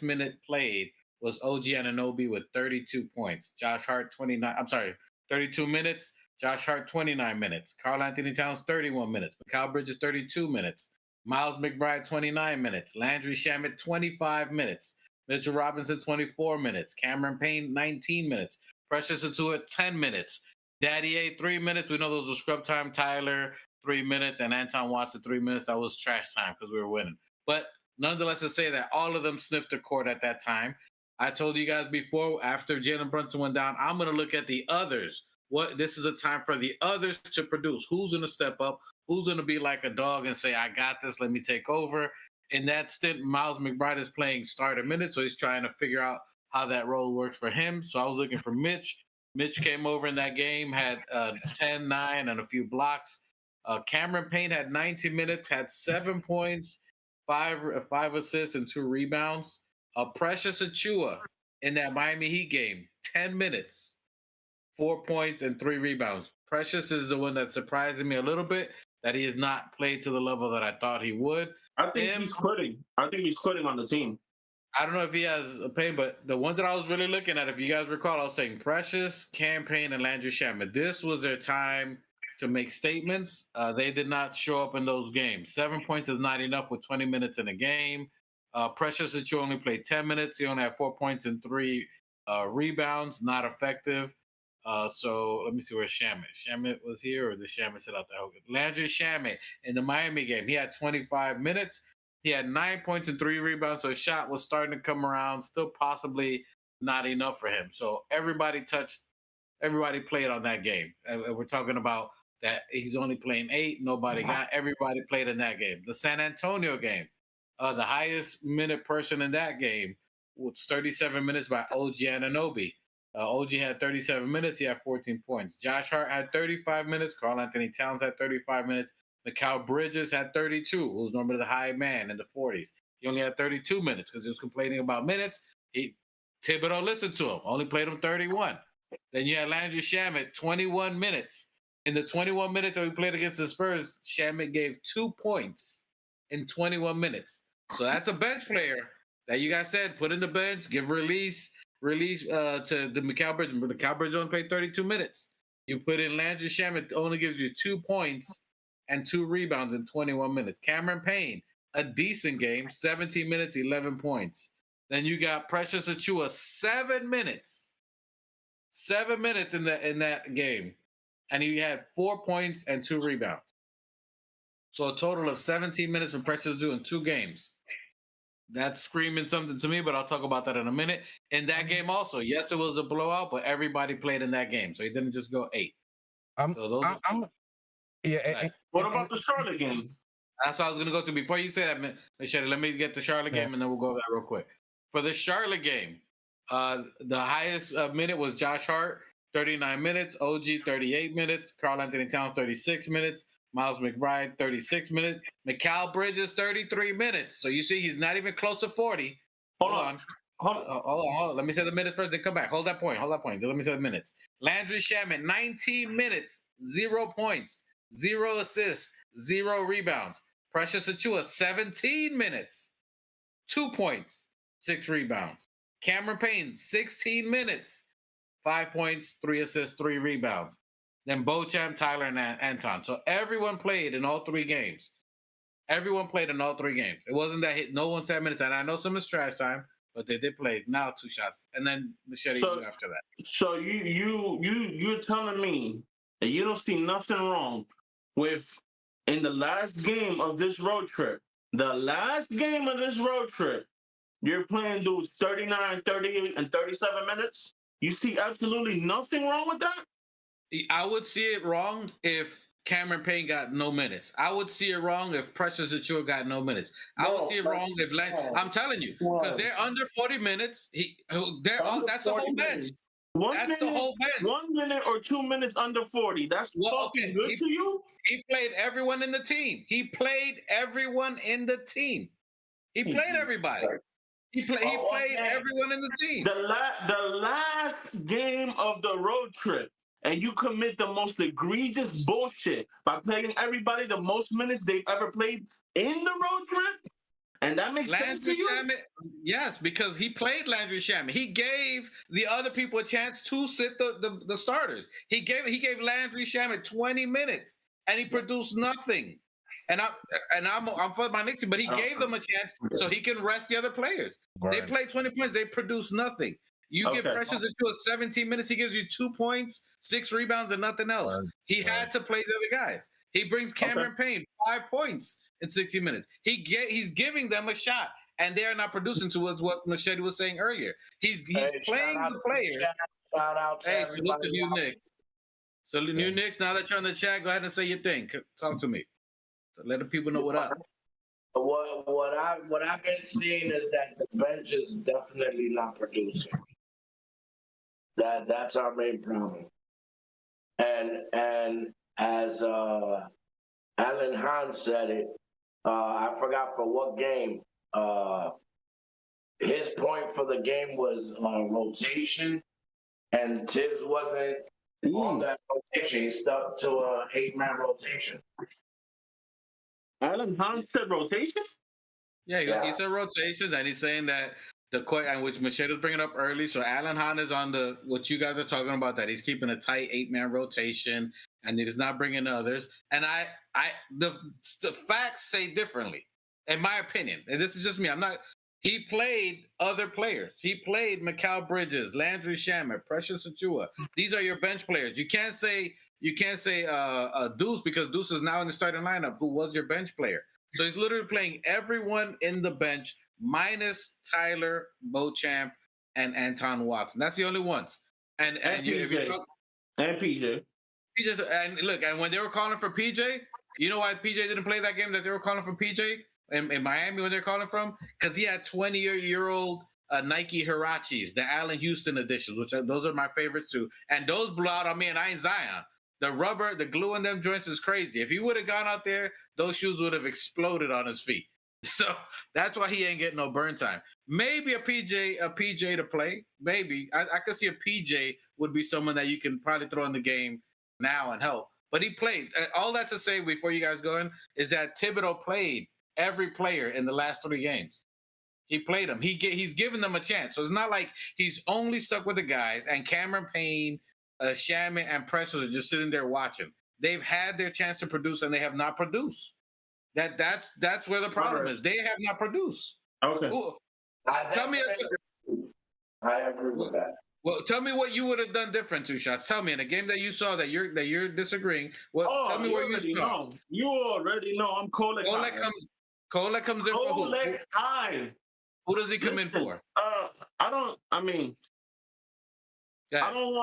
minute played was OG Anunoby with 32 points. Josh Hart, 32 minutes. Josh Hart, 29 minutes. Karl Anthony Towns, 31 minutes. Mikal Bridges, 32 minutes. Miles McBride, 29 minutes. Landry Shamet, 25 minutes. Mitchell Robinson, 24 minutes. Cameron Payne, 19 minutes. Precious Atua, 10 minutes. Daddy A, 3 minutes. We know those were scrub time. Tyler, 3 minutes. And Anton Watson, 3 minutes. That was trash time because we were winning. But nonetheless, to say that all of them sniffed the court at that time. I told you guys before, after Jalen Brunson went down, I'm going to look at the others. This is a time for the others to produce. Who's going to step up? Who's going to be like a dog and say, I got this, let me take over? In that stint, Miles McBride is playing starter minutes, so he's trying to figure out how that role works for him. So I was looking for Mitch. Mitch came over in that game, had 10, 9, and a few blocks. Cameron Payne had 19 minutes, had 7 points, 5 assists, and 2 rebounds. Precious Achiuwa in that Miami Heat game, 10 minutes, 4 points, and 3 rebounds. Precious is the one that's surprising me a little bit that he has not played to the level that I thought he would. I think he's quitting. I think he's quitting on the team. I don't know if he has a pain, but the ones that I was really looking at, if you guys recall, I was saying Precious, Campaign, and Landry Shamet. This was their time to make statements. They did not show up in those games. 7 points is not enough with 20 minutes in a game. Precious that you only played 10 minutes. He only had 4 points and 3 rebounds. Not effective. So let me see where Shamet. Shamet was here, or did Shamet sit out there? Okay. Landry Shamet in the Miami game. He had 25 minutes. He had 9 points and 3 rebounds. So his shot was starting to come around. Still possibly not enough for him. So everybody played on that game. We're talking about that he's only playing 8. Nobody got. Everybody played in that game. The San Antonio game. The highest minute person in that game was 37 minutes by OG Anunoby. OG had 37 minutes. He had 14 points. Josh Hart had 35 minutes. Karl Anthony Towns had 35 minutes. Mikal Bridges had 32, who was normally the high man in the 40s. He only had 32 minutes because he was complaining about minutes. Thibodeau listened to him, only played him 31. Then you had Landry Shamet, 21 minutes. In the 21 minutes that we played against the Spurs, Shamet gave 2 points in 21 minutes. So that's a bench player that you guys said, put in the bench, give release to the Mikal Bridges. Mikal Bridges only played 32 minutes. You put in Landry Shamet, only gives you 2 points and 2 rebounds in 21 minutes. Cameron Payne, a decent game, 17 minutes, 11 points. Then you got Precious Achiuwa, 7 minutes. 7 minutes in that game. And he had 4 points and 2 rebounds. So a total of 17 minutes for Precious Achiuwa in 2 games. That's screaming something to me, but I'll talk about that in a minute. In that game also, yes, it was a blowout, but everybody played in that game. So he didn't just go 8. Yeah. Right. What about the Charlotte game? That's what I was going to go to. Before you say that, Michelle, let me get the Charlotte game, and then we'll go over that real quick. For the Charlotte game, the highest minute was Josh Hart, 39 minutes. OG, 38 minutes. Karl Anthony Towns, 36 minutes. Miles McBride, 36 minutes. Mikal Bridges, 33 minutes. So you see, he's not even close to 40. Hold on. Hold on. Let me say the minutes first, then come back. Hold that point. Let me say the minutes. Landry Shamet, 19 minutes, 0 points, 0 assists, 0 rebounds. Precious Achiuwa, 17 minutes, 2 points, 6 rebounds. Cameron Payne, 16 minutes, 5 points, 3 assists, 3 rebounds. Then Beauchamp, Tyler, and Anton. So everyone played in all 3 games. It wasn't that no one 7 minutes. And I know some is trash time, but they did play. Now 2 shots. And then Machete after that. So you're telling me that you don't see nothing wrong with in the last game of this road trip, you're playing dudes 39, 38, and 37 minutes? You see absolutely nothing wrong with that? I would see it wrong if Cameron Payne got no minutes. I would see it wrong if Precious Achiuwa got no minutes. I would see it wrong if I'm telling you, because they're under 40 minutes. That's the whole bench. The whole bench. 1 minute or 2 minutes under 40. That's fucking good to you? He played everyone in the team. He played everybody. He played everyone in the team. The last game of the road trip, and you commit the most egregious bullshit by playing everybody the most minutes they've ever played in the road trip? And that makes sense to you? Yes, because he played Landry Shamet. He gave the other people a chance to sit the starters. He gave Landry Shamet 20 minutes, and he produced nothing. And I'm for my Knicks, but he gave them a chance so he can rest the other players. Right. They played 20 points. They produced nothing. You give Precious Achiuwa 17 minutes, he gives you 2 points, 6 rebounds, and nothing else. Right. He had to play the other guys. He brings Cameron Payne 5 points in 60 minutes. He's giving them a shot, and they're not producing towards what Machete was saying earlier. He's playing the player. Shout out to salute the new Knicks. So the new Knicks, now that you're on the chat, go ahead and say your thing. Talk to me. So let the people know what up. What I've been seeing is that the bench is definitely not producing. That's our main problem. And as Alan Hahn said it, I forgot for what game. His point for the game was rotation, and Tibbs wasn't on that rotation. He stuck to a 8-man rotation. Alan Hahn said rotation? Yeah, he said rotations, and he's saying that and which Michelle was bringing up early. So Alan Hahn is on what you guys are talking about, that he's keeping a tight 8-man rotation, and he's not bringing others. And the facts say differently, in my opinion. And this is just me. He played other players. He played Mikal Bridges, Landry Shamet, Precious Achiuwa. These are your bench players. You can't say Deuce, because Deuce is now in the starting lineup, who was your bench player. So he's literally playing everyone in the bench minus Tyler, Beauchamp, and Anton Watson. That's the only ones. And PJ. And look, and when they were calling for PJ, you know why PJ didn't play that game that they were calling for PJ in Miami when they're calling from? Because he had 20-year-old Nike Hirachis, the Allen Houston editions, those are my favorites too. And those blew out on me, and I ain't Zion. The rubber, the glue in them joints is crazy. If he would have gone out there, those shoes would have exploded on his feet. So that's why he ain't getting no burn time. Maybe a PJ to play. Maybe I could see a PJ would be someone that you can probably throw in the game now and help. But he played. All that to say before you guys go in is that Thibodeau played every player in the last 3 games. He played them. He's given them a chance. So it's not like he's only stuck with the guys, and Cameron Payne, Shamet, and Precious are just sitting there watching. They've had their chance to produce, and they have not produced. That's where the problem is. They have not produced. Okay. I agree with that. Well, tell me what you would have done different, 2 shots. Tell me in a game that you saw that you're disagreeing. Tell me what you saw. You already know. I'm Kolek comes in for who? High. Who does he come in for? I don't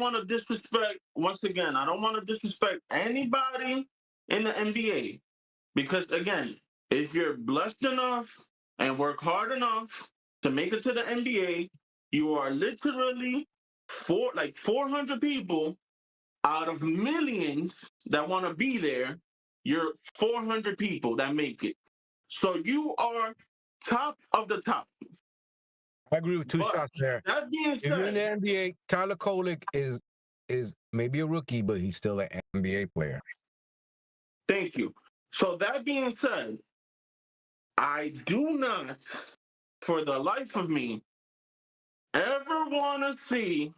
want to disrespect. Once again, I don't want to disrespect anybody in the NBA because, again, if you're blessed enough and work hard enough to make it to the NBA, you are literally 400 people out of millions that want to be there. You're 400 people that make it. So you are top of the top. I agree with two But shots there. that being If you're in the said, NBA, Tyler Kolek is maybe a rookie, but he's still an NBA player. thank you. So that being said, I do not, for the life of me, ever want to see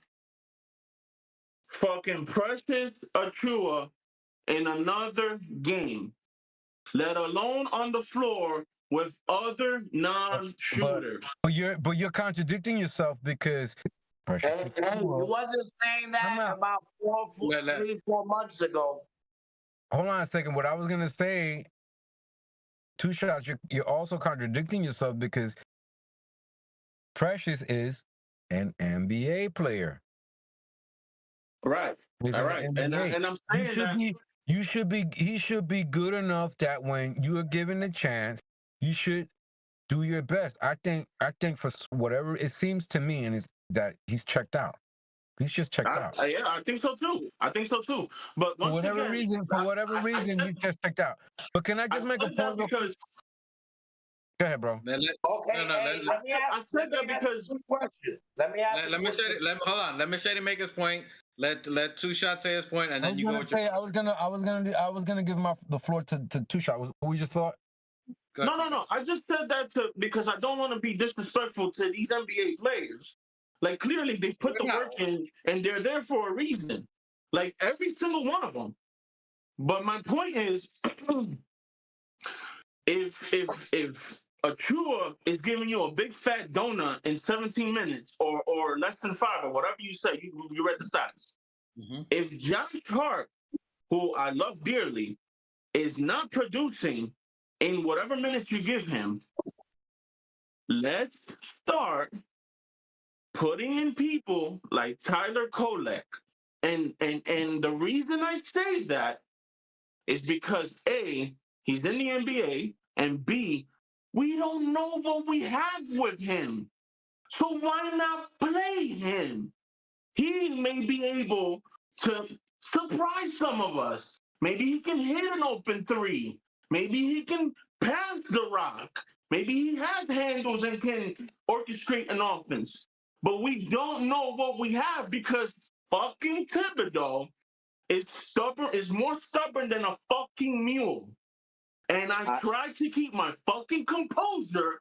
fucking Precious Achua in another game, let alone on the floor with other non-shooters. But you're contradicting yourself because Hey, he wasn't saying that about 3-4 months ago. Hold on a second. What I was gonna say, two shots. You're also contradicting yourself because Precious is an NBA player. Right. He's All an right. NBA. And I'm saying that. He should be good enough that when you are given a chance, you should do your best. I think for whatever it seems to me, and it's that he's checked out. He's just checked out. Yeah, I think so too. But For once whatever again, reason, he's just checked out. But can I just make a point? Because go ahead, bro. Okay, let me ask you a question. Let me ask. Let me say it. Hold on. Let me say to make his point. Let two shots say his point, and then you go. I was gonna give the floor to two shot. What was your thought? No. I just said that because I don't want to be disrespectful to these NBA players. Like clearly they put the work in, and they're there for a reason. Like every single one of them. But my point is, if Achua is giving you a big fat donut in 17 minutes or less than 5 or whatever you say, you read the stats. Mm-hmm. If Josh Hart, who I love dearly, is not producing in whatever minutes you give him, let's start putting in people like Tyler Kolek. And the reason I say that is because A, he's in the NBA, and B, we don't know what we have with him. So why not play him? He may be able to surprise some of us. Maybe he can hit an open three. Maybe he can pass the rock. Maybe he has handles and can orchestrate an offense. But we don't know what we have because fucking Thibodeau is more stubborn than a fucking mule. And I try to keep my fucking composure,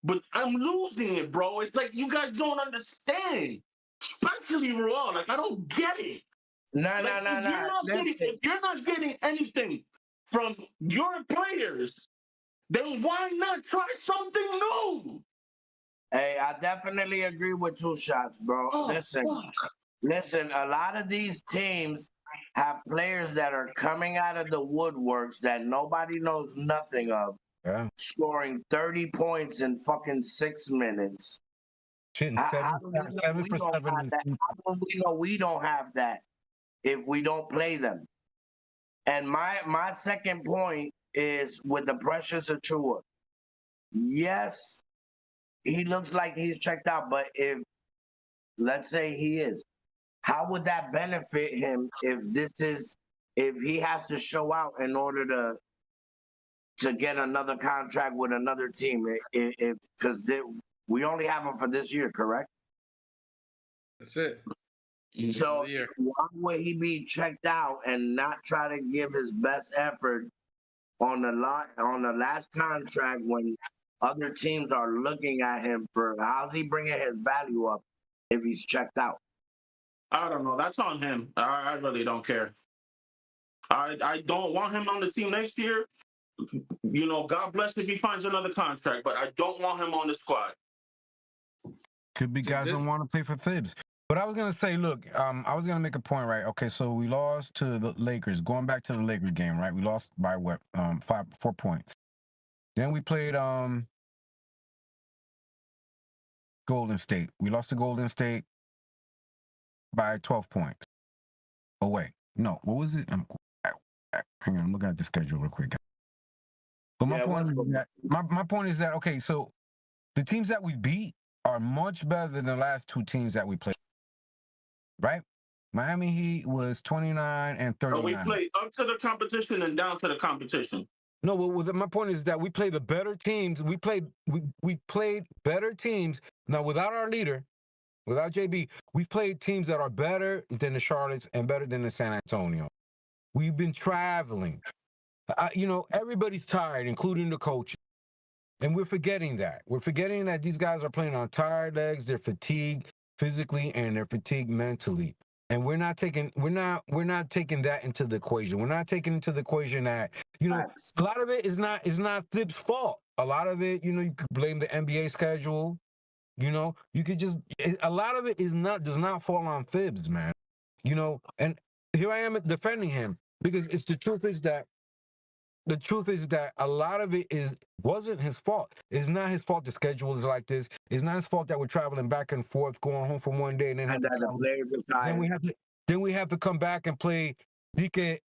but I'm losing it, bro. It's like you guys don't understand. Especially Raw. Like, I don't get it. No. If you're not getting anything from your players, then why not try something new? Hey, I definitely agree with two shots, bro. Listen, a lot of these teams have players that are coming out of the woodworks that nobody knows nothing of, scoring 30 points in fucking 6 minutes. How do we know we don't have that if we don't play them? And my second point is with the Precious Achua. Yes, he looks like he's checked out, but let's say he is, how would that benefit him if he has to show out in order to get another contract with another team? Because we only have him for this year, correct? That's it. So why would he be checked out and not try to give his best effort on the last contract when other teams are looking at him for how's he bringing his value up if he's checked out? I don't know. That's on him. I really don't care. I don't want him on the team next year. You know, God bless if he finds another contract, but I don't want him on the squad. Could be guys don't want to play for Thibs. But I was going to say, look, I was going to make a point, right? Okay, so we lost to the Lakers. Going back to the Lakers game, right? We lost by what? 4 points. Then we played Golden State. We lost to Golden State. by 12 points. Oh wait, no, what was it? Hang on, I'm looking at the schedule real quick. But my point is that my point is that okay, so the teams that we beat are much better than the last two teams that we played. Right? Miami Heat was 29 and 39. We played up to the competition and down to the competition. No, well, my point is that we play the better teams. We played better teams. Now, without our leader, without JB, we've played teams that are better than the Charlottes and better than the San Antonio. We've been traveling. Everybody's tired, including the coaches. And we're forgetting that. We're forgetting that these guys are playing on tired legs. They're fatigued physically and they're fatigued mentally. And we're not taking that into the equation. We're not taking into the equation that, a lot of it is not Thibs' fault. A lot of it, you could blame the NBA schedule. You could a lot of it does not fall on Thibs, man. And here I am defending him because the truth is that a lot of it wasn't his fault. It's not his fault the schedule is like this. It's not his fault that we're traveling back and forth, going home from one day and then we have to come back and play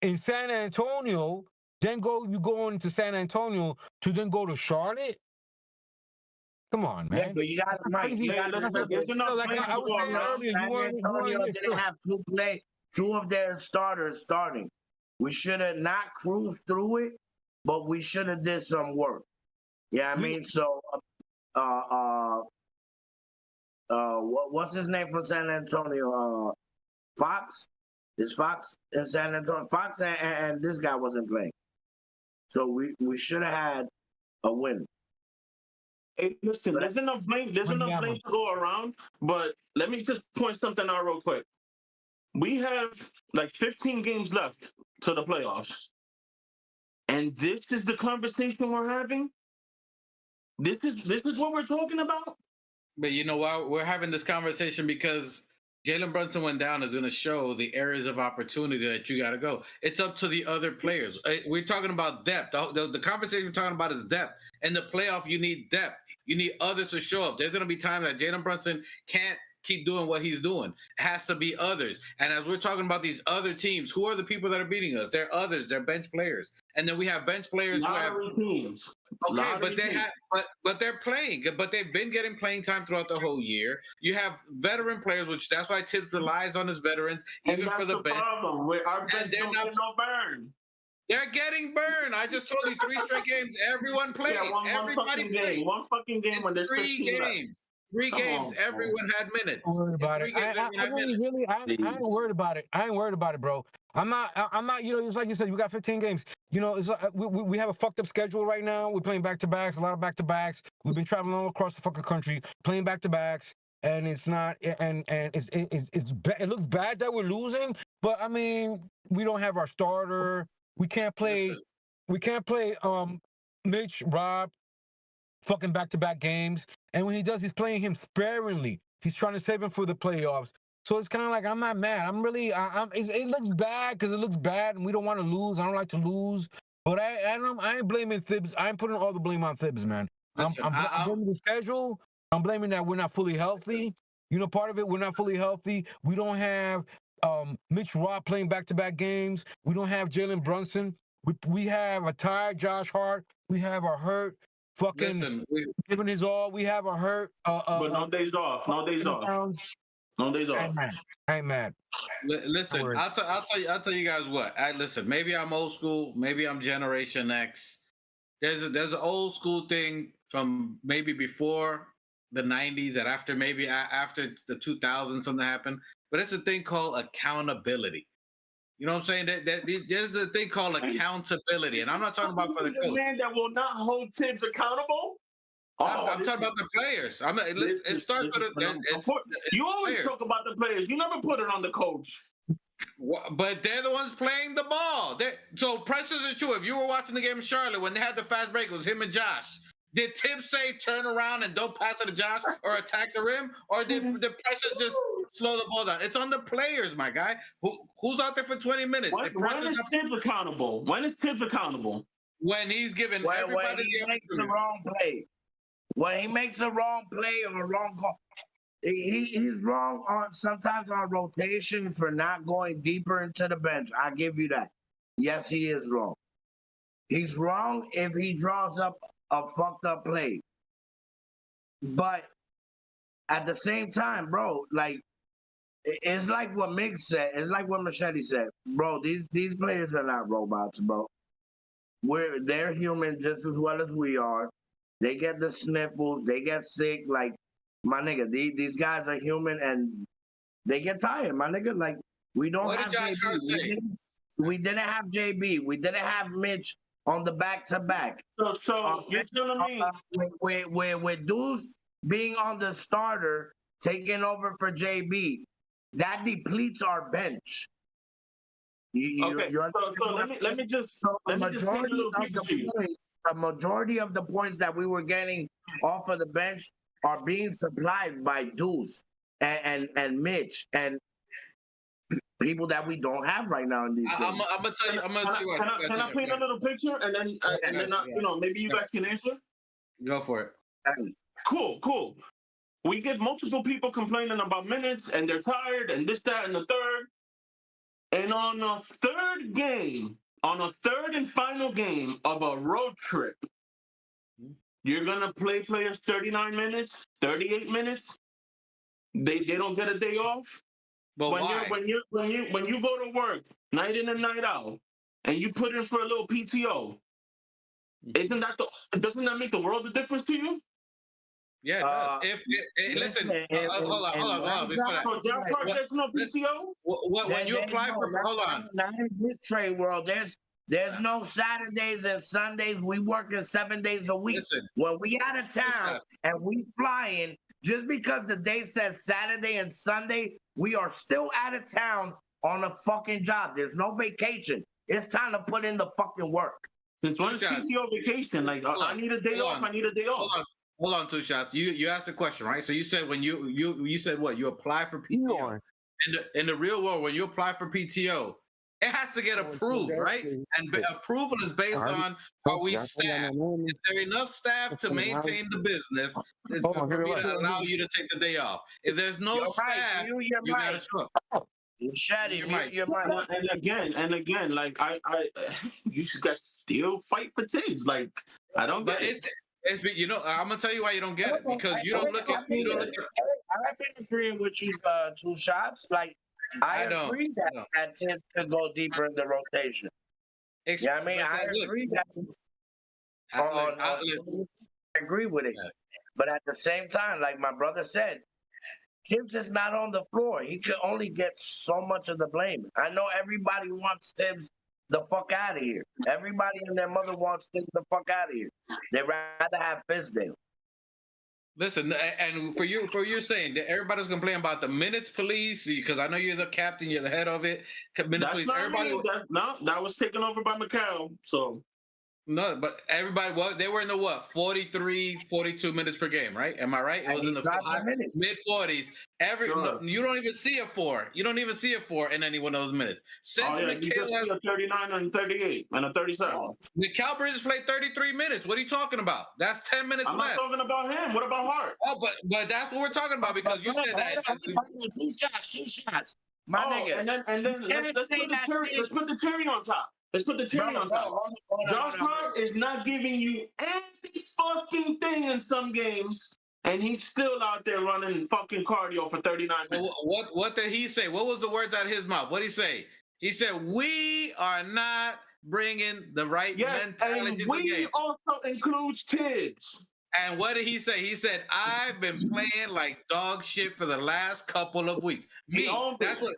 in San Antonio. Then you go into San Antonio to then go to Charlotte. Come on, man. Yeah, but you got I was saying earlier, San Antonio didn't have two of their starters starting. We should have not cruised through it, but we should have did some work. Yeah, I mean, so what's his name from San Antonio? Fox? Is Fox in San Antonio? Fox and this guy wasn't playing. So we should have had a win. Hey, listen, there's enough blame to go around, but let me just point something out real quick. We have like 15 games left to the playoffs. And this is the conversation we're having? This is what we're talking about? But you know why we're having this conversation? Because Jalen Brunson went down is going to show the areas of opportunity that you got to go. It's up to the other players. We're talking about depth. The conversation we're talking about is depth. In the playoff, you need depth. You need others to show up. There's going to be times that Jalen Brunson can't keep doing what he's doing. It has to be others. And as we're talking about these other teams, who are the people that are beating us? They're others. They're bench players. And then we have bench players who have teams. Okay, but they're playing. But they've been getting playing time throughout the whole year. You have veteran players, which that's why Tibbs relies on his veterans, even for the bench. Problem. Our bench don't get no burn. They're getting burned. I just told you 3 straight games. Everyone played. Yeah, Everybody played. One fucking game when there's 15 left. 3 games. Everyone had minutes. Don't worry about it. I ain't worried about it. I ain't worried about it, bro. I'm not. It's like you said. We got 15 games. It's like we have a fucked up schedule right now. We're playing back to backs. A lot of back to backs. We've been traveling all across the fucking country playing back to backs, and it's not. And it looks bad that we're losing. But I mean, we don't have our starter. We can't play. We can't play. Mitch, Rob, fucking back-to-back games. And when he does, he's playing him sparingly. He's trying to save him for the playoffs. So it's kind of like I'm not mad. It looks bad because it looks bad, and we don't want to lose. I don't like to lose. But I ain't blaming Thibs. I ain't putting all the blame on Thibs, man. Listen, I'm blaming the schedule. I'm blaming that we're not fully healthy. Part of it, we're not fully healthy. We don't have Mitch Rob playing back-to-back games. We don't have Jalen Brunson. We have a tired Josh Hart. We have a hurt fucking giving his all. We have a hurt. But no days off. No days off. No days off. I ain't mad. Listen, I'll tell you guys what. Listen, maybe I'm old school. Maybe I'm Generation X. There's an old school thing from maybe before the 90s and after the 2000s something happened. But it's a thing called accountability. You know what I'm saying? There's a thing called accountability, and I'm not talking about for the coach. Man that will not hold Tibbs accountable. I'm talking about the players. It starts with you always talk about the players. You never put it on the coach. But they're the ones playing the ball. So pressures are true. If you were watching the game in Charlotte when they had the fast break, it was him and Josh. Did Tibbs say turn around and don't pass it to Josh or attack the rim? Or did the pressure just slow the ball down? It's on the players, my guy. Who's out there for 20 minutes? When is Tibbs accountable? When is Tibbs accountable? When he's giving everybody the wrong play. When he makes a wrong play or a wrong call. He's wrong on sometimes on rotation for not going deeper into the bench. I give you that. Yes, he is wrong. He's wrong if he draws up a fucked up play. But at the same time, bro, like it's like what Mick said. It's like what Machete said, bro. These players are not robots, bro. They're human just as well as we are. They get the sniffles. They get sick. Like my nigga, these guys are human and they get tired, my nigga. Like we don't What have did Josh Hart JB. say? We didn't have JB. We didn't have Mitch on the back-to-back. So you're telling me with Deuce being on the starter, taking over for JB, that depletes our bench. okay? So let me just send a little picture to you. A majority of the points that we were getting off of the bench are being supplied by Deuce and Mitch and people that we don't have right now in these games. I'm gonna tell you. Can I paint a little picture and then you know, maybe you guys can answer? Go for it. Cool. We get multiple people complaining about minutes and they're tired and this, that, and the third. And on a third and final game of a road trip, you're gonna play players 39 minutes, 38 minutes. They don't get a day off. But when why? When you go to work night in and night out, and you put in for a little PTO, doesn't that make the world of difference to you? Yeah, it does. Listen, hold on. Before that, So Josh Hart gets no PTO. When you apply for, hold on. Not in this trade world. There's no Saturdays and Sundays. We working 7 days a week. Listen, when we out of town and we flying, just because the day says Saturday and Sunday, we are still out of town on a fucking job. There's no vacation. It's time to put in the fucking work. Since when is PTO vacation? Like I need a day off. I need a day off. Hold on, two shots. You asked a question, right? So you said when you said what? You apply for PTO. In the real world, when you apply for PTO, it has to get approved, right? And approval is based on are we staffed? Is there enough staff to maintain the business for me to allow you to take the day off? If there's no staff, you gotta show up. You're right. And again, like I you guys still fight for Tibbs. Like I don't get it. You know, I'm gonna tell you why you don't get it, because you don't look at. I've been agreeing with you, two shots. Like I agree that Tibbs could go deeper in the rotation. Yeah, I mean, I agree that. I agree with it, but at the same time, like my brother said, Tibbs is not on the floor. He could only get so much of the blame. I know everybody wants Tibbs the fuck out of here. Everybody and their mother wants Tibbs the fuck out of here. They'd rather have Fizdale. Listen, and for you saying that everybody's complaining about the minutes police, because I know you're the captain, you're the head of it. Minutes police, everybody. That was taken over by Mikal. So no, but everybody, they were in the 43, 42 minutes per game, right? Am I right? It was in the mid 40s. You don't even see a 4. You don't even see a 4 in any one of those minutes. Since Mikal has a 39 and 38 and a 37. Mikal Bridges played 33 minutes. What are you talking about? That's 10 minutes less. I'm not talking about him. What about Hart? Oh, but that's what we're talking about, because you said that. Two shots. My nigga. And then let's put the cherry on top. Let's put the cherry on top. Josh Hart is not giving you any fucking thing in some games, and he's still out there running fucking cardio for 39 minutes. What did he say? What was the words out of his mouth? What did he say? He said, "We are not bringing the right mentality to the game." We also includes Tibbs. And what did he say? He said, "I've been playing like dog shit for the last couple of weeks." That's what.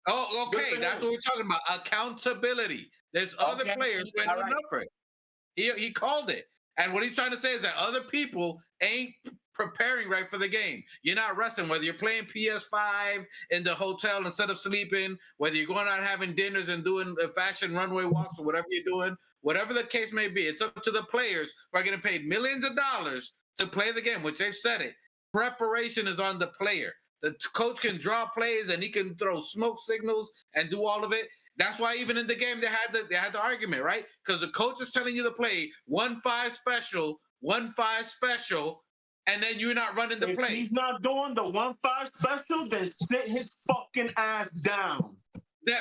Oh, okay. That's what we're talking about. Accountability. There's other players who ain't doing enough for it. He called it. And what he's trying to say is that other people ain't preparing right for the game. You're not resting, whether you're playing PS5 in the hotel instead of sleeping, whether you're going out having dinners and doing fashion runway walks or whatever you're doing, whatever the case may be, it's up to the players who are getting paid millions of dollars to play the game, which they've said it. Preparation is on the player. The coach can draw plays and he can throw smoke signals and do all of it. That's why even in the game they had the argument, right? Because the coach is telling you to play 1-5 special, 1-5 special, and then you're not running the If play. he's not doing the 1-5 special, then sit his fucking ass down.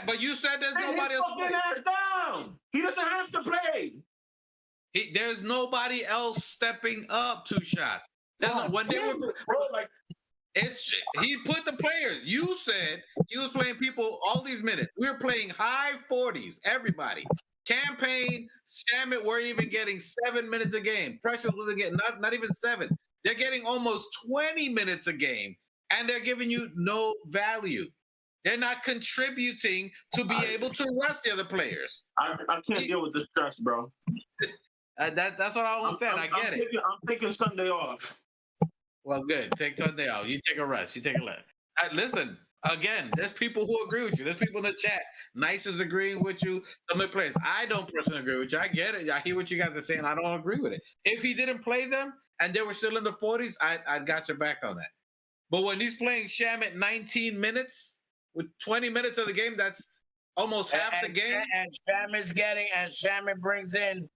But you said there's Sit nobody his else. fucking ass down. He doesn't have to play. There's nobody else stepping up 2 shots. When they were, bro, like he put the players. You said he was playing people all these minutes. We were playing high 40s. Everybody. Campaign, Shamit weren't even getting 7 minutes a game. Precious wasn't getting not even 7. They're getting almost 20 minutes a game, and they're giving you no value. They're not contributing to be able to rest the other players. I can't deal with the stress, bro. That's what I was saying. I get it. I'm taking Sunday off. Well, good. Take Sunday out. You take a rest. You take a rest. Listen, again, there's people who agree with you. There's people in the chat. Nice is agreeing with you. Some of the players. I don't personally agree with you. I get it. I hear what you guys are saying. I don't agree with it. If he didn't play them and they were still in the 40s, I got your back on that. But when he's playing Shamit 19 minutes with 20 minutes of the game, that's almost half the game. And Shamit brings in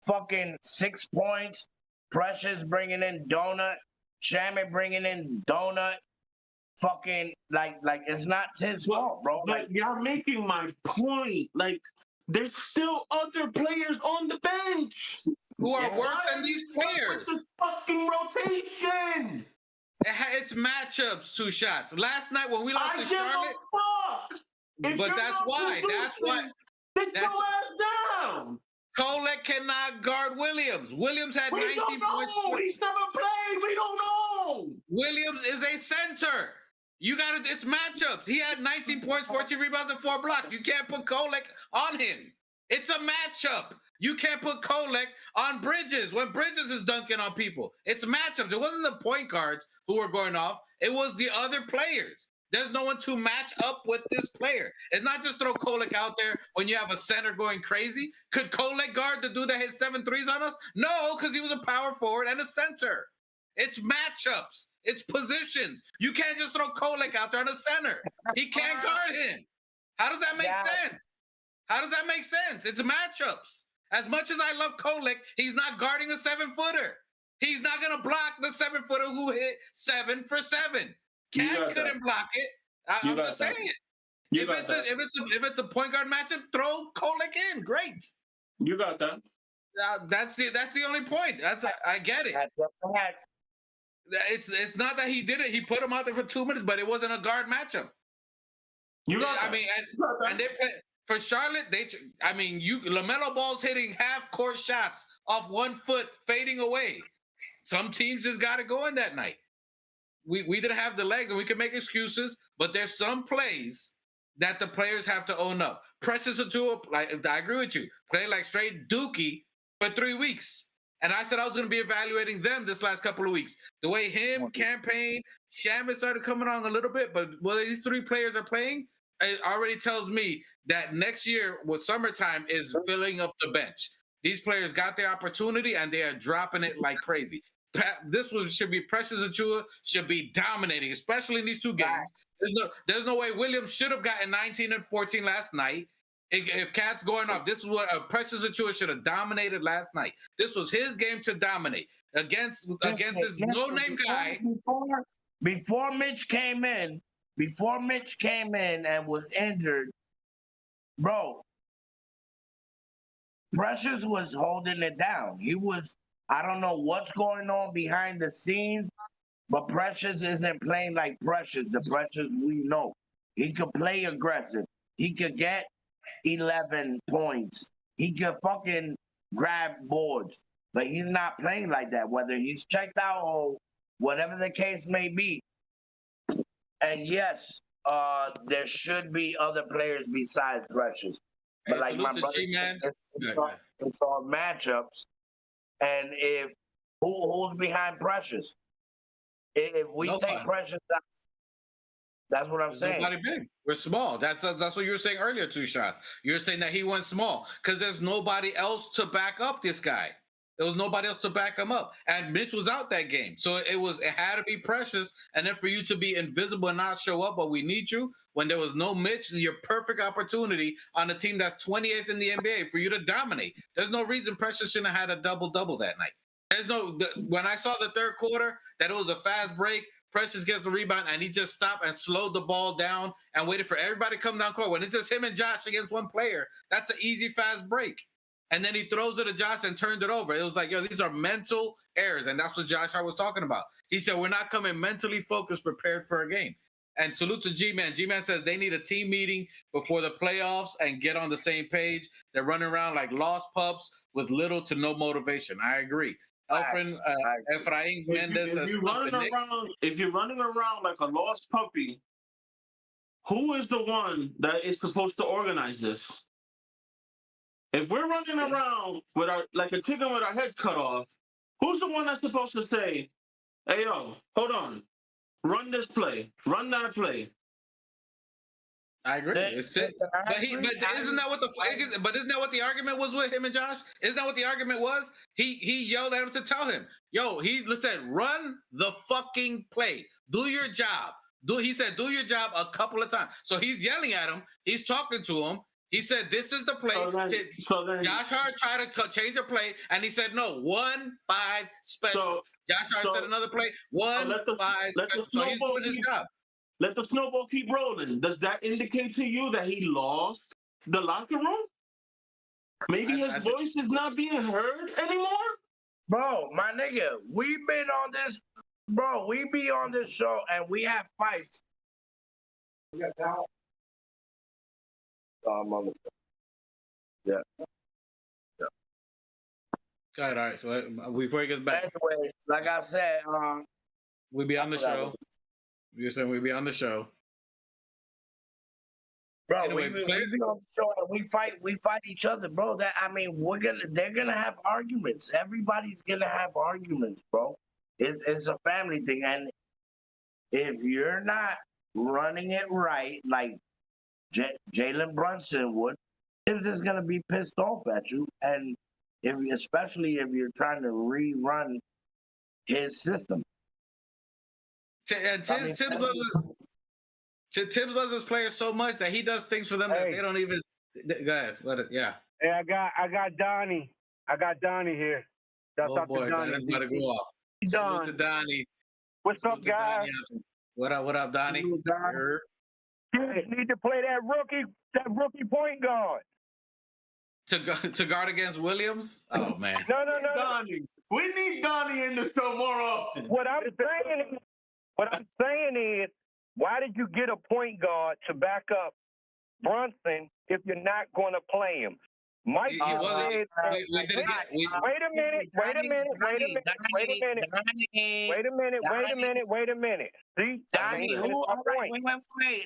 fucking 6 points. Precious bringing in donut. Shamit bringing in donut. Fucking like it's not his fault, bro. Like y'all making my point. Like there's still other players on the bench who are worse than these players. With this fucking rotation. It's matchups, 2 shots. Last night when we lost to Charlotte. Fuck. But that's why. Sit your ass down. Kolek cannot guard Williams. Williams had 19 points. He's never played. We don't know. Williams is a center. It's matchups. He had 19 points, 14 rebounds, and 4 blocks. You can't put Kolek on him. It's a matchup. You can't put Kolek on Bridges when Bridges is dunking on people. It's matchups. It wasn't the point guards who were going off. It was the other players. There's no one to match up with this player. It's not just throw Kolek out there when you have a center going crazy. Could Kolek guard the dude that hit 7 threes on us? No, because he was a power forward and a center. It's matchups. It's positions. You can't just throw Kolek out there on a center. He can't guard him. How does that make sense? How does that make sense? It's matchups. As much as I love Kolek, he's not guarding a 7-footer. He's not going to block the 7-footer who hit 7 for 7. Cat couldn't block it. I'm just saying it. If it's a point guard matchup, throw Kolek in. Great. You got that. That's the only point. I get it. It's not that he did it. He put him out there for 2 minutes, but it wasn't a guard matchup. And they play for Charlotte. LaMelo Ball's hitting half-court shots off 1 foot, fading away. Some teams just got to go in that night. We didn't have the legs, and we can make excuses, but there's some plays that the players have to own up. Precious Atua, I agree with you, play like straight dookie for 3 weeks. And I said I was going to be evaluating them this last couple of weeks. The way Campaign, Shamit started coming on a little bit, but whether these 3 players are playing, it already tells me that next year, with summertime, is filling up the bench. These players got their opportunity, and they are dropping it like crazy. Should be Precious Achiuwa should be dominating, especially in these 2 games. There's no way Williams should have gotten 19 and 14 last night. If Cat's going off, this is what Precious Achiuwa should have dominated last night. This was his game to dominate against this no-name guy. Before Mitch came in and was injured, bro, Precious was holding it down. I don't know what's going on behind the scenes, but Precious isn't playing like Precious, the Precious we know. He could play aggressive. He could get 11 points. He could fucking grab boards, but he's not playing like that, whether he's checked out or whatever the case may be. And yes, there should be other players besides Precious. But like my brother said, it's all matchups. And if who's behind Precious? If we take Precious out, that's what I'm saying. Nobody big. We're small. That's what you were saying earlier, 2 shots. You're saying that he went small because there's nobody else to back up this guy. There was nobody else to back him up. And Mitch was out that game. So it had to be Precious. And then for you to be invisible and not show up, but we need you, when there was no Mitch, your perfect opportunity on a team that's 28th in the NBA for you to dominate. There's no reason Precious shouldn't have had a double-double that night. There's no. When I saw the third quarter, that it was a fast break. Precious gets the rebound, and he just stopped and slowed the ball down and waited for everybody to come down court. When it's just him and Josh against one player, that's an easy fast break. And then he throws it to Josh and turned it over. It was like, yo, these are mental errors, and that's what Josh Hart was talking about. He said we're not coming mentally focused, prepared for a game. And salute to G-Man. G-Man says they need a team meeting before the playoffs and get on the same page. They're running around like lost pups with little to no motivation. I agree. Efrain Mendez says, if you're running around like a lost puppy, who is the one that is supposed to organize this? If we're running around with like a chicken with our heads cut off, who's the one that's supposed to say, hey, yo, hold on, run this play, run that play? I agree. But isn't that what the argument was with him and Josh? Isn't that what the argument was? He yelled at him to tell him, yo, he said, run the fucking play. Do your job. He said, do your job a couple of times. So he's yelling at him. He's talking to him. He said, this is the play. Josh Hart tried to change the play, and he said, no, 1-5 special. Josh Hart said another play, 1-5 special. So he's doing his job. Let the snowball keep rolling. Does that indicate to you that he lost the locker room? Maybe his voice is not being heard anymore? Bro, my nigga, we've been on this, bro, we be on this show and we have fights. We got down. I'm on the show. Yeah. All right. So before he gets back. Anyway, like I said, we'll be on the show. You're saying we'll be on the show. Bro, anyway, we be on the show and we fight each other, bro. They're gonna have arguments. Everybody's gonna have arguments, bro. It's a family thing, and if you're not running it right, like Jalen Brunson would, Tibbs is gonna be pissed off at you, and especially if you're trying to rerun his system. And Tibbs loves his players so much that he does things for them that they don't even. Go ahead. Yeah. Hey, I got Donnie. I got Donnie here. That's oh boy, Donnie's about to go off. Salute to Donnie. What's up, guys? What up, Donnie? You need to play that rookie point guard. To guard against Williams? Oh man. No. Donnie. We need Donnie in the show more often. What I'm saying is, why did you get a point guard to back up Brunson if you're not going to play him? Mike said, wait a minute. See, Donnie, wait.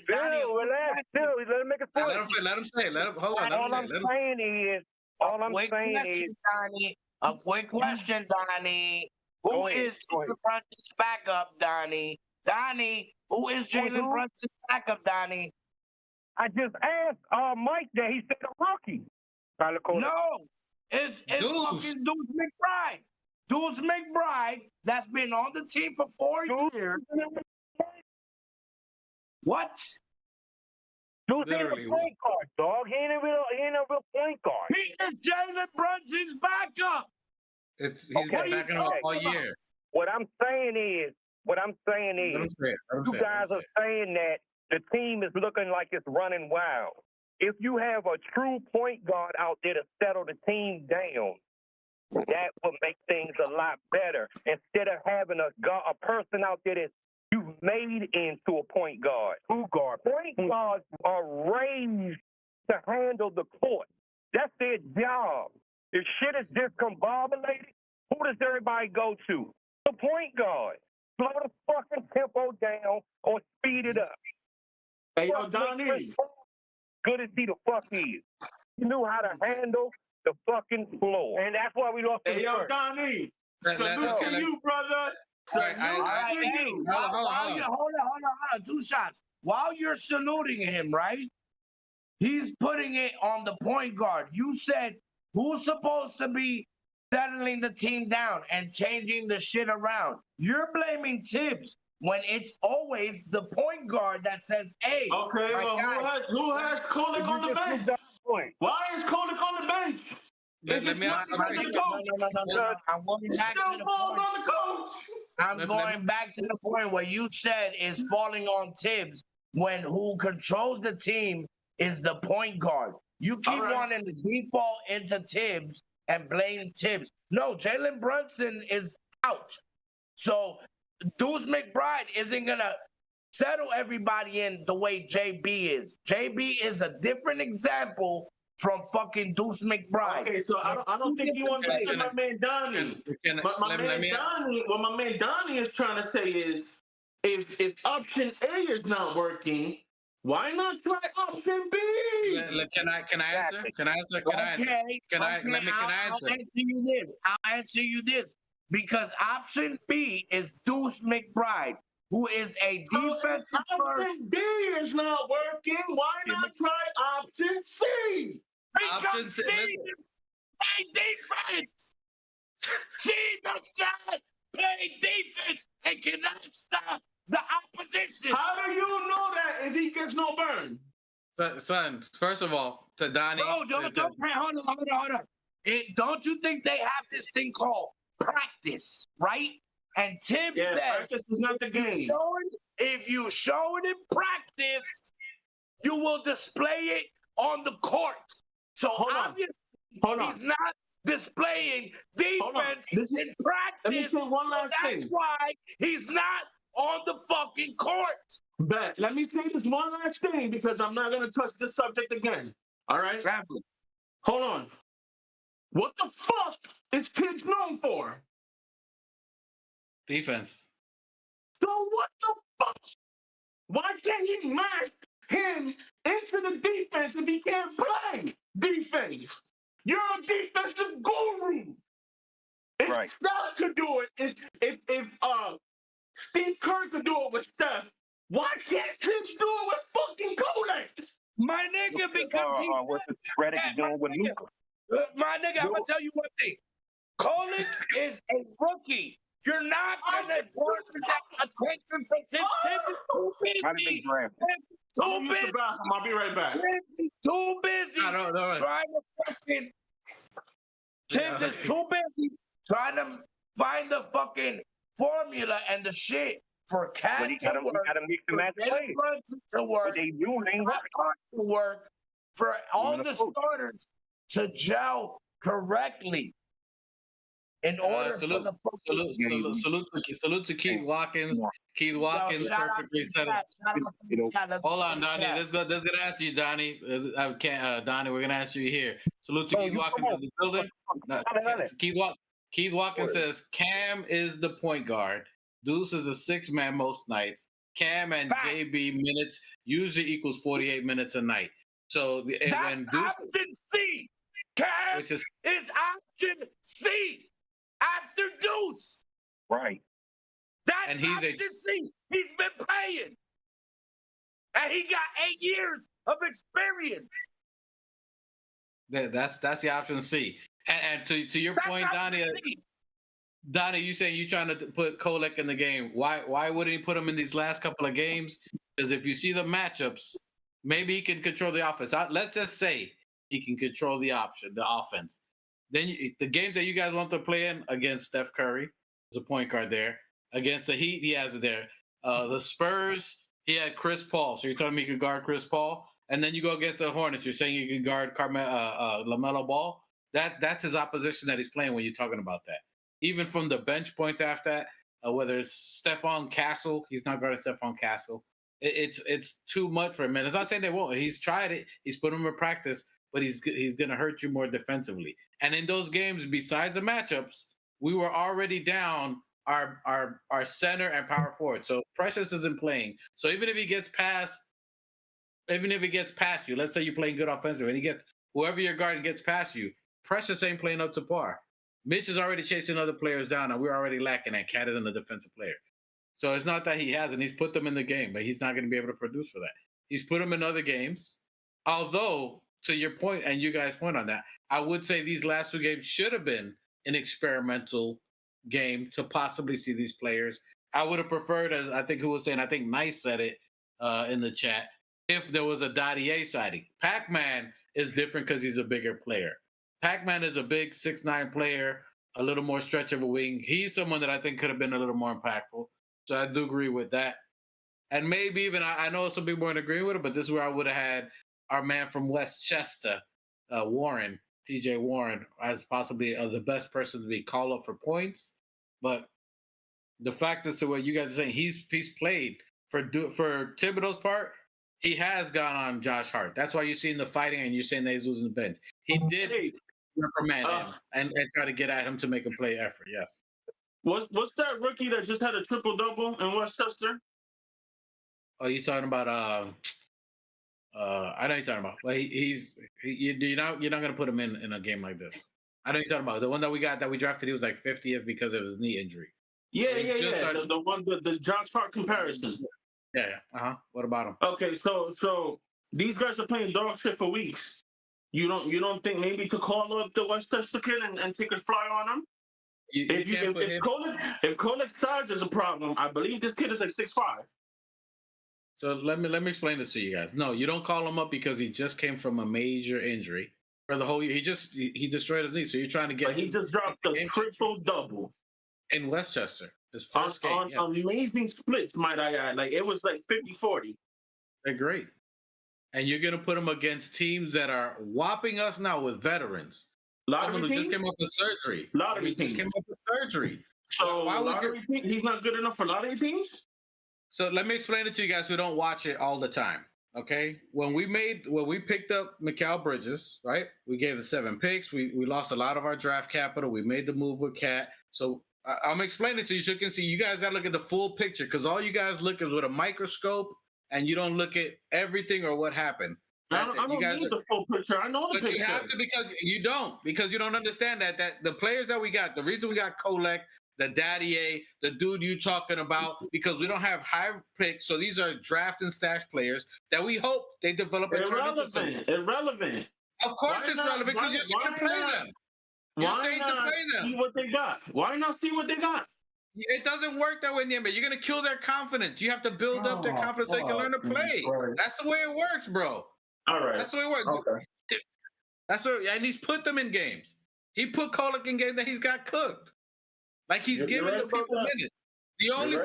Donnie, let him make a point. Let him say. All I'm saying is, Donnie, a quick question, Donnie. Who is Jalen Brunson's backup, Donnie? Donnie, who is Jalen Brunson's backup, Donnie? I just asked Mike that. He said a rookie. No, it's fucking Deuce McBride. Deuce McBride, that's been on the team for 4 years. What? Deuce ain't a point guard, dog. He ain't a real point guard. He is Jalen Brunson's backup. He's been backing up all year. What I'm saying is, you guys are saying that the team is looking like it's running wild. If you have a true point guard out there to settle the team down, that will make things a lot better. Instead of having a person out there that you've made into a point guard. Point guards are raised to handle the court. That's their job. If shit is discombobulated, who does everybody go to? The point guard. Slow the fucking tempo down or speed it up. Hey, yo, Donnie. Good as he the fuck is. He knew how to handle the fucking floor. And that's why we lost. Hey, yo, Donnie. Salute to you, brother. Hold on. 2 shots. While you're saluting him, right? He's putting it on the point guard. You said, who's supposed to be settling the team down and changing the shit around? You're blaming Tibbs when it's always the point guard that says, hey. Okay, well, who has Kolik on the bench? Why is Kolik on the bench? If it's not because of the coach, No. I'm going it back still to the falls point. on the coach. I'm going back to the point where you said is falling on Tibbs when who controls the team is the point guard. You keep wanting to default into Tibbs and blame Tibbs. No, Jalen Brunson is out. So Deuce McBride isn't going to settle everybody in the way JB is. JB is a different example from fucking Deuce McBride. Okay, so I don't think you understand my man Donnie. What my man Donnie is trying to say is, if option A is not working, why not try option B? Can I answer? Can I answer? Can I answer? I'll answer you this because option B is Deuce McBride, who is a defensive option B is not working. Why not try option C? Because C play defense. She does not play defense and cannot stop the opposition. How do you know that if he gets no burn? Son, first of all, to Donnie. Bro, don't hold on. Don't you think they have this thing called practice, right? And Tim says practice is not the game. If you show it in practice, you will display it on the court. So obviously, he's not displaying defense in practice. Let me say one last thing. That's why he's not on the fucking court. But let me say this one last thing because I'm not going to touch this subject again. All right? Hold on. What the fuck is Tibbs known for? Defense. So what the fuck? Why can't he mask him into the defense if he can't play defense? You're a defensive guru. If Steph could do it, if Steve Kerr could do it with Steph, why can't Tibbs do it with fucking Kodak? My nigga, because what's the Redick doing with Luka? My nigga, I'm gonna tell you one thing. Kolick is a rookie. You're not gonna garner that attention from Tibbs. Tibbs is too busy. I'll be right back. Too busy trying to fucking. Tibbs is too busy trying to find the fucking formula and the shit for Cat to work, for all the starters to gel correctly. In order salute to Keith Watkins. Keith Watkins perfectly set up. Hold on, Donnie. Let's gonna ask you, Donnie. I can't, Donnie. We're gonna ask you here. Salute to Keith Watkins in the building. Keith Watkins says Cam is the point guard. Deuce is a six-man most nights. Cam and JB minutes usually equals 48 minutes a night. So when Deuce option C, Cam is option C. After Deuce. Right. That's option C. He's been playing. And he got 8 years of experience. That's the option C. And to your point, Donnie, you saying you trying to put Kolek in the game. Why wouldn't he put him in these last couple of games? Because if you see the matchups, maybe he can control the offense. Let's just say he can control the offense. Then the games that you guys want to play in against Steph Curry, there's a point guard there. Against the Heat, he has it there. The Spurs, he had Chris Paul. So you're telling me you can guard Chris Paul? And then you go against the Hornets, you're saying you can guard LaMelo Ball? That's his opposition that he's playing when you're talking about that. Even from the bench points after that, whether it's Stephon Castle, he's not guarding Stephon Castle. It's too much for him. And it's not saying they won't. He's tried it. He's put him in practice, but he's going to hurt you more defensively. And in those games, besides the matchups, we were already down our center and power forward. So Precious isn't playing. So even if he gets past you, let's say you're playing good offensive, and whoever you're guarding gets past you, Precious ain't playing up to par. Mitch is already chasing other players down, and we're already lacking that. Cat isn't a defensive player. So it's not that he hasn't. He's put them in the game, but he's not going to be able to produce for that. He's put them in other games. Although, to your point, and you guys' point on that, I would say these last two games should have been an experimental game to possibly see these players. I would have preferred, as I think who was saying, I think Nice said it in the chat, if there was a Dottie sighting. Pac-Man is different because he's a bigger player. Pac-Man is a big 6'9" player, a little more stretch of a wing. He's someone that I think could have been a little more impactful. So I do agree with that. And maybe even, I know some people weren't agreeing with it, but this is where I would have had our man from Westchester, Warren, TJ Warren, as possibly the best person to be called up for points. But the fact is, to what you guys are saying, he's played for Thibodeau's part. He has gone on Josh Hart. That's why you're seeing the fighting and you're saying that he's losing the bench. He did reprimand him and try to get at him to make a play effort. Yes. What's that rookie that just had a triple-double in Westchester? Oh, you talking about I know you're talking about. But you're not gonna put him in a game like this. I know you're talking about the one that we drafted. He was like 50th because of his knee injury. Yeah. The one, the Josh Hart comparison. Yeah. What about him? Okay, so these guys are playing dog shit for weeks. You don't think maybe to call up the Westchester kid and take a fly on him? If Kolik's size is a problem, I believe this kid is like 6'5". So let me explain this to you guys. No, you don't call him up because he just came from a major injury for the whole year. He destroyed his knee. So you're trying to get. But he just dropped a triple-double in Westchester. His first game. On amazing splits, might I add. Like it was like 50-40. They're great. And you're gonna put him against teams that are whopping us now with veterans. Lottery teams? Just came up with surgery. Lottery teams. Just came up with surgery. So he's not good enough for lottery teams? So let me explain it to you guys who don't watch it all the time. Okay, when we picked up Mikal Bridges, right? We gave the 7 picks. We lost a lot of our draft capital. We made the move with Cat. So I'm explaining it to you so you can see. You guys got to look at the full picture because all you guys look is with a microscope and you don't look at everything or what happened. I don't need the full picture. I know the picture. But you have to because you don't understand that the players that we got, the reason we got Kolek, the Daddy A, the dude you talking about, because we don't have high picks. So these are draft and stash players that we hope they develop and turn into something. Irrelevant. Of course it's relevant because you're saying to play them. You're saying to play them. See what they got. Why not see what they got? It doesn't work that way in the NBA. You're going to kill their confidence. You have to build up their confidence so they can learn to play. Right. That's the way it works, bro. All right. That's the way it works. Okay. And he's put them in games. He put Kolek in games that he's got cooked. Like he's giving the people minutes. The only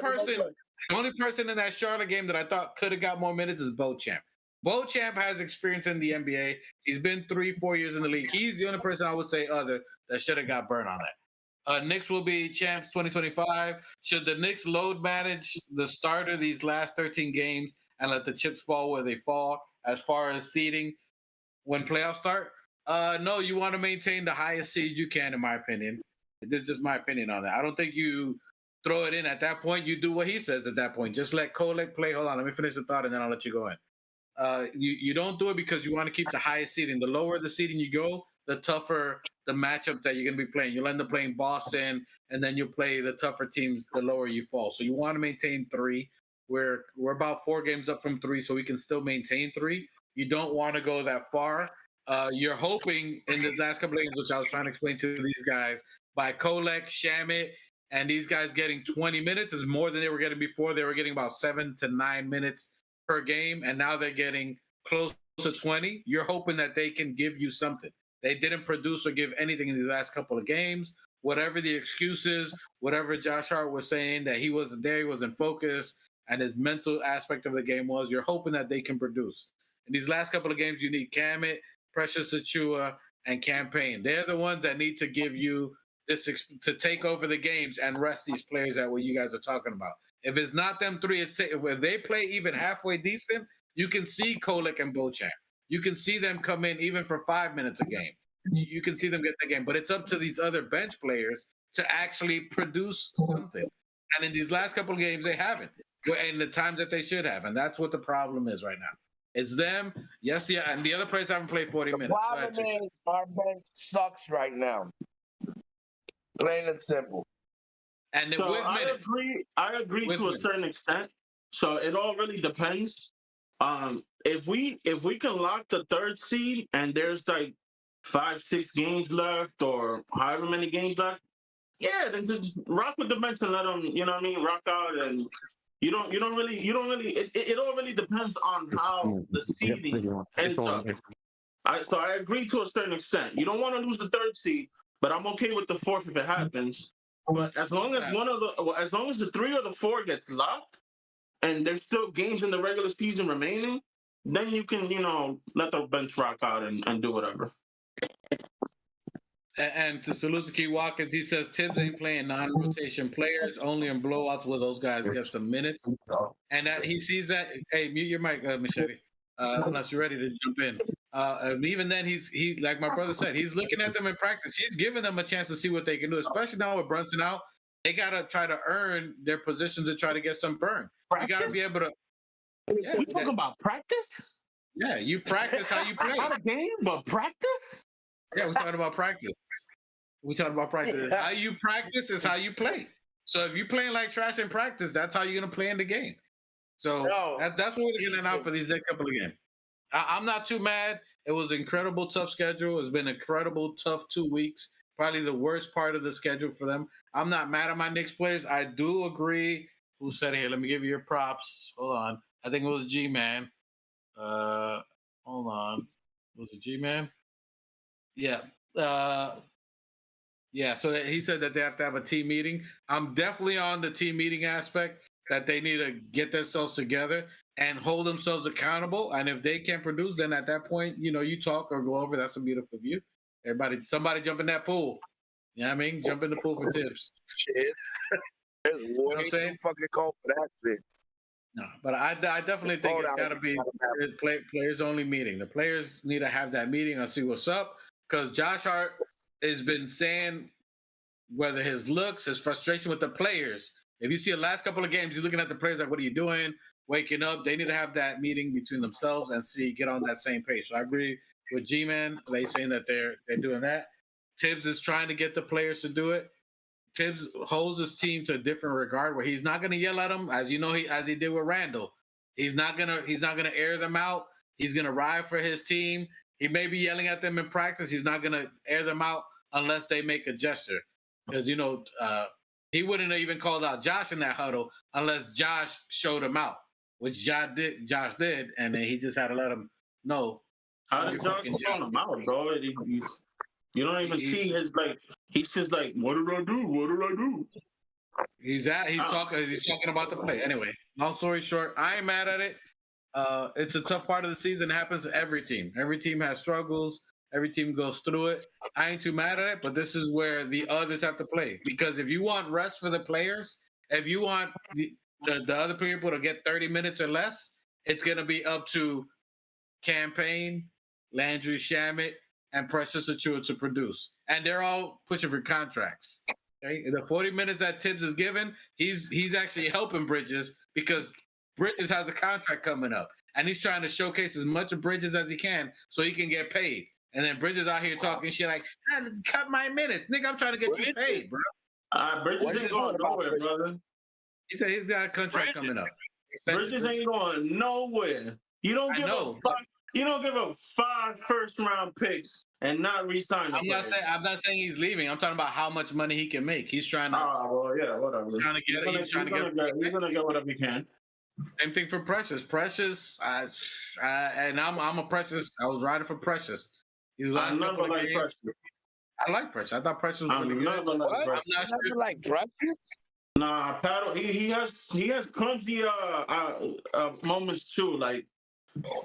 person in that Charlotte game that I thought could have got more minutes is Beauchamp. Beauchamp has experience in the NBA. He's been 3-4 years in the league. He's the only person I would say that should have got burned on that. Knicks will be champs 2025. Should the Knicks load manage the starter these last 13 games and let the chips fall where they fall as far as seeding when playoffs start? No, you want to maintain the highest seed you can, in my opinion. This is just my opinion on that. I don't think you throw it in at that point. You do what he says at that point. Just let Kolek play. Hold on, let me finish the thought, and then I'll let you go in. You don't do it because you want to keep the highest seeding. The lower the seeding you go, the tougher the matchups that you're going to be playing. You'll end up playing Boston, and then you'll play the tougher teams the lower you fall. So you want to maintain 3. We're about 4 games up from 3, so we can still maintain 3. You don't want to go that far. You're hoping in the last couple of games, which I was trying to explain to these guys, by Kolek, Shamit, and these guys getting 20 minutes is more than they were getting before. They were getting about 7 to 9 minutes per game, and now they're getting close to 20. You're hoping that they can give you something. They didn't produce or give anything in these last couple of games. Whatever the excuses, whatever Josh Hart was saying, that he wasn't there, he wasn't focused, and his mental aspect of the game was, you're hoping that they can produce. In these last couple of games, you need Kamit, Precious Achua, and Campaign. They're the ones that need to give you this to take over the games and rest these players at what you guys are talking about. If it's not them 3, if they play even halfway decent, you can see Kolek and Beauchamp. You can see them come in even for 5 minutes a game. You can see them get the game. But it's up to these other bench players to actually produce something. And in these last couple of games, they haven't. In the times that they should have. And that's what the problem is right now. It's them. Yes, yeah. And the other players haven't played 40 minutes. The problem is our bench sucks right now. Plain and simple. And so I agree to a certain extent. So it all really depends. If we can lock the 3rd seed and there's like 5-6 games left or however many games left, yeah, then just rock with the bench and let them, you know what I mean, rock out. And you don't really it all really depends on how the seeding ends up. So I agree to a certain extent. You don't want to lose the 3rd seed, but I'm okay with the 4th if it happens. But as long as as long as the 3 or the 4 gets locked, and there's still games in the regular season remaining, then you can, let the bench rock out and do whatever. And to salute to Key Watkins, he says Tibbs ain't playing non-rotation players, only in blowouts where those guys get some minutes. And that he sees that. Hey, mute your mic, Machete, unless you're ready to jump in. And even then, he's like my brother said, he's looking at them in practice. He's giving them a chance to see what they can do, especially now with Brunson out. They gotta try to earn their positions and try to get some burn. Practice? You gotta be able to. Yeah, we talking about practice? Yeah, you practice how you play. Not a game, but practice? Yeah, we're talking about practice. We're talking about practice. How you practice is how you play. So if you're playing like trash in practice, that's how you're gonna play in the game. So that's what we're getting out for these next couple of games. I'm not too mad. It was an incredible tough schedule. It's been an incredible tough 2 weeks. Probably the worst part of the schedule for them. I'm not mad at my Knicks players. I do agree. Who said it here? Let me give you your props. Hold on. I think it was G-Man. Hold on. Was it G-Man? Yeah. Yeah, so he said that they have to have a team meeting. I'm definitely on the team meeting aspect, that they need to get themselves together and hold themselves accountable. And if they can't produce, then at that point, you talk or go over. That's a beautiful view. Somebody jump in that pool. You know what I mean? Jump in the pool for tips. Shit. It's way too fucking cold for that shit. No, but I definitely think it's got to be players only meeting. The players need to have that meeting and see what's up, because Josh Hart has been saying whether his looks, his frustration with the players. If you see the last couple of games, he's looking at the players like, what are you doing? Waking up. They need to have that meeting between themselves and get on that same page. So I agree with G-Man. They saying that they're doing that. Tibbs is trying to get the players to do it. Tibbs holds his team to a different regard, where he's not going to yell at them, as he did with Randall. He's not gonna air them out. He's gonna ride for his team. He may be yelling at them in practice. He's not gonna air them out unless they make a gesture, because he wouldn't have even called out Josh in that huddle unless Josh showed him out, which Josh did, and then he just had to let him know. How did Josh call him out, bro? You don't even see his He's just like, what did I do? What did I do? He's talking about the play. Anyway, long story short, I ain't mad at it. It's a tough part of the season. It happens to every team. Every team has struggles. Every team goes through it. I ain't too mad at it, but this is where the others have to play. Because if you want rest for the players, if you want the other people to get 30 minutes or less, it's going to be up to Campaign, Landry Shamet, and Precious Achiuwa to produce. And they're all pushing for contracts. Okay? The 40 minutes that Tibbs is given, he's actually helping Bridges, because Bridges has a contract coming up. And he's trying to showcase as much of Bridges as he can so he can get paid. And then Bridges out here talking shit like, cut my minutes. Nigga, I'm trying to get you paid, bro. Bridges ain't going nowhere, brother. He said he's got a contract coming up. Bridges ain't going nowhere. You don't give up 5 first-round picks and not re-sign him. I'm not saying he's leaving. I'm talking about how much money he can make. He's trying to. Oh, well, yeah, whatever. He's gonna get whatever he can. Same thing for Precious. Precious, and I'm a Precious. I was riding for Precious. He's last couple of games. Precious. I like Precious. I thought Precious was really good. I'm not sure. Like Precious? Nah, Paddle. He has clumsy moments too. Like